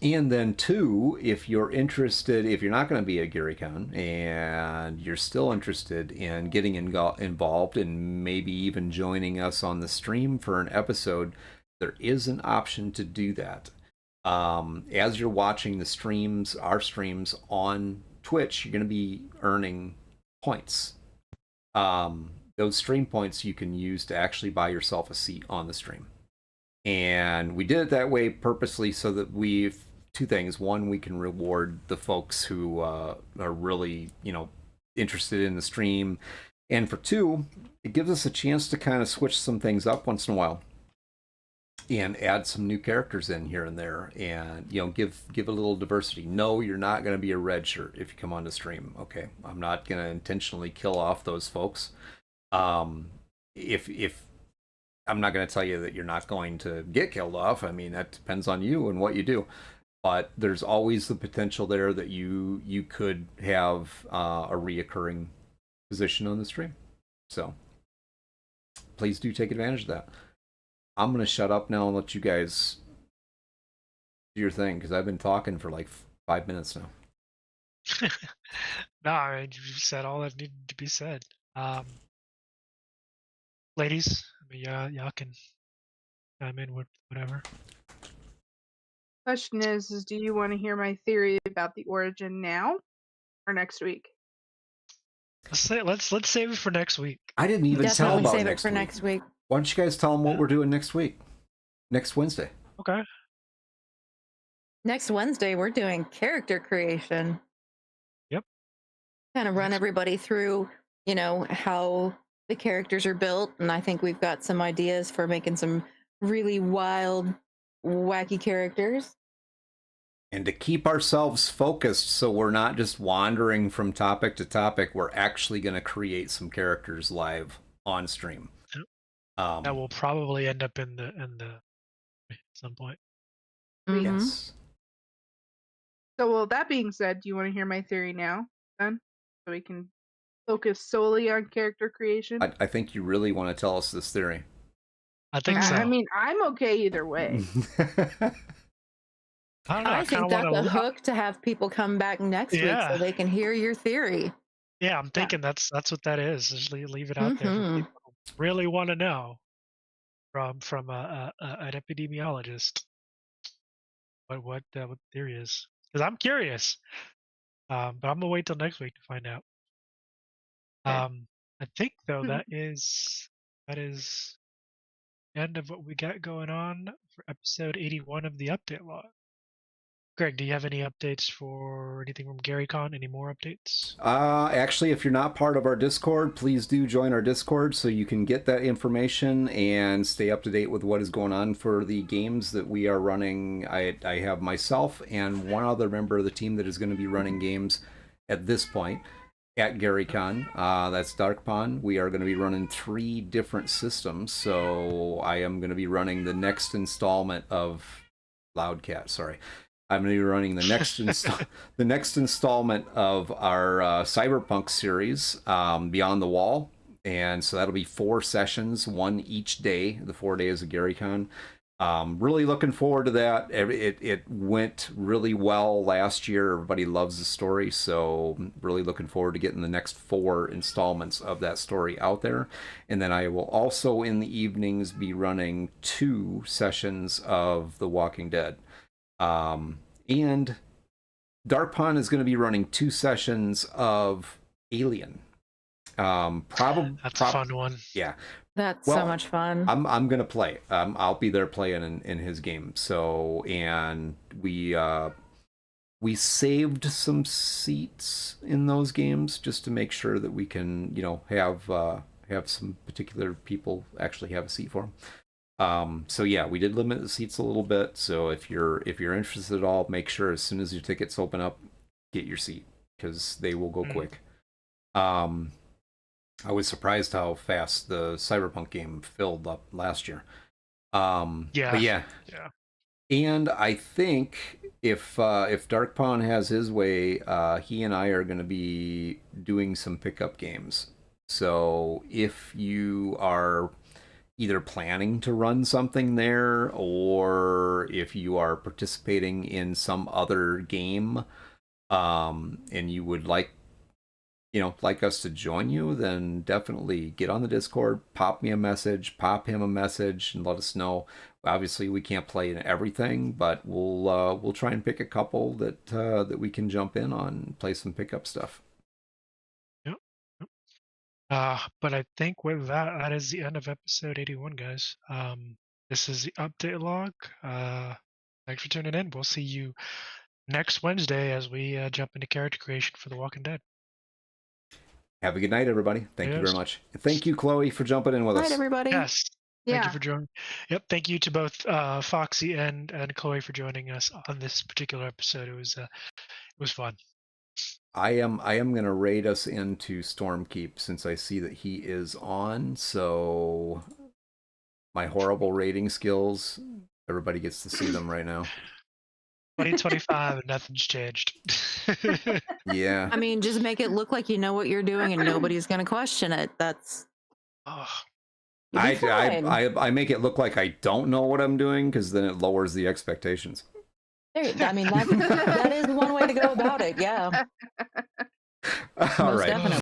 And then 2, if you're interested, if you're not going to be at GaryCon and you're still interested in getting involved and maybe even joining us on the stream for an episode, there is an option to do that. As you're watching our streams on Twitch, you're going to be earning points. Those stream points you can use to actually buy yourself a seat on the stream. And we did it that way purposely so that we've two things. One, we can reward the folks who are really, interested in the stream. And for two, it gives us a chance to kind of switch some things up once in a while and add some new characters in here and there, and give a little diversity. No, you're not going to be a red shirt if you come on the stream. Okay, I'm not going to intentionally kill off those folks. If I'm not going to tell you that you're not going to get killed off. I mean, that depends on you and what you do. But there's always the potential there that you could have a reoccurring position on the stream. So please do take advantage of that. I'm going to shut up now and let you guys do your thing, because I've been talking for like 5 minutes now. No, I mean, you said all that needed to be said. Ladies, I mean, y'all can chime in with whatever. Question is do you want to hear my theory about the origin now or next week? Let's save it for next week. I didn't even tell Definitely about save it next for week. next week. Why don't you guys tell them what we're doing next week? Next Wednesday. Okay. Next Wednesday, we're doing character creation. Yep. Kind of run everybody through, how the characters are built. And I think we've got some ideas for making some really wild, wacky characters. And to keep ourselves focused so we're not just wandering from topic to topic, we're actually going to create some characters live on stream. That will probably end up in the at some point. Mhm. Yes. So, well, that being said, do you want to hear my theory now, then? So we can focus solely on character creation? I think you really want to tell us this theory. I think so. I mean, I'm okay either way. I don't know. I think that's kinda a hook to have people come back next week Yeah. so they can hear your theory. Yeah, I'm thinking that's what that is. Just leave it out there for Mhm. people who really want to know from an epidemiologist what the theory is, because I'm curious. But I'm gonna wait till next week to find out. Okay. I think though that is the end of what we got going on for episode 81 of the update log. Greg, do you have any updates for anything from GaryCon? Any more updates? Actually, if you're not part of our Discord, please do join our Discord so you can get that information and stay up to date with what is going on for the games that we are running. I have myself and one other member of the team that is going to be running games at this point at GaryCon. That's Dark Pond. We are going to be running 3 different systems. So I am going to be running the next installment of Loudcat. Sorry. I'm going to be running the next installment of our Cyberpunk series, Beyond the Wall, and so that'll be 4 sessions, 1 each day, the 4 days of GaryCon. Really looking forward to that. It went really well last year. Everybody loves the story, so really looking forward to getting the next 4 installments of that story out there. And then I will also in the evenings be running 2 sessions of The Walking Dead. And Dark Pond is going to be running 2 sessions of Alien. That's a fun one. Yeah. That's Well, so much fun. I'm going to play. I'll be there playing in his game. So, and we saved some seats in those games just to make sure that we can, have some particular people actually have a seat for them. So yeah, we did limit the seats a little bit. So if you're interested at all, make sure as soon as your tickets open up, get your seat, because they will go quick. I was surprised how fast the Cyberpunk game filled up last year. Yeah. But yeah. And I think if Dark Pond has his way, he and I are going to be doing some pickup games. So if you are either planning to run something there, or if you are participating in some other game, and you would like us to join you, then definitely get on the Discord, pop me a message, pop him a message, and let us know. Obviously, we can't play in everything, but we'll try and pick a couple that we can jump in on and play some pickup stuff. Yep. But I think with that, that is the end of episode 81, guys. This is the update log. Thanks for tuning in. We'll see you next Wednesday as we jump into character creation for The Walking Dead. Have a good night, everybody. Thank you Yes. very much. Thank you, Chloe, for jumping in with Night, us. everybody. Yes. Thank you Yeah. for joining. Yep. Thank you to both Foxy and Chloe for joining us on this particular episode. It was fun. I am going to raid us into Stormkeep since I see that he is on. So my horrible raiding skills, everybody gets to see them right now. 2025 and nothing's changed. Yeah. I mean, just make it look like you know what you're doing and nobody's going to question it. That's. Oh, You'll be fine. I make it look like I don't know what I'm doing because then it lowers the expectations. I mean, that is one way to go about it. Yeah. All Most right. definitely.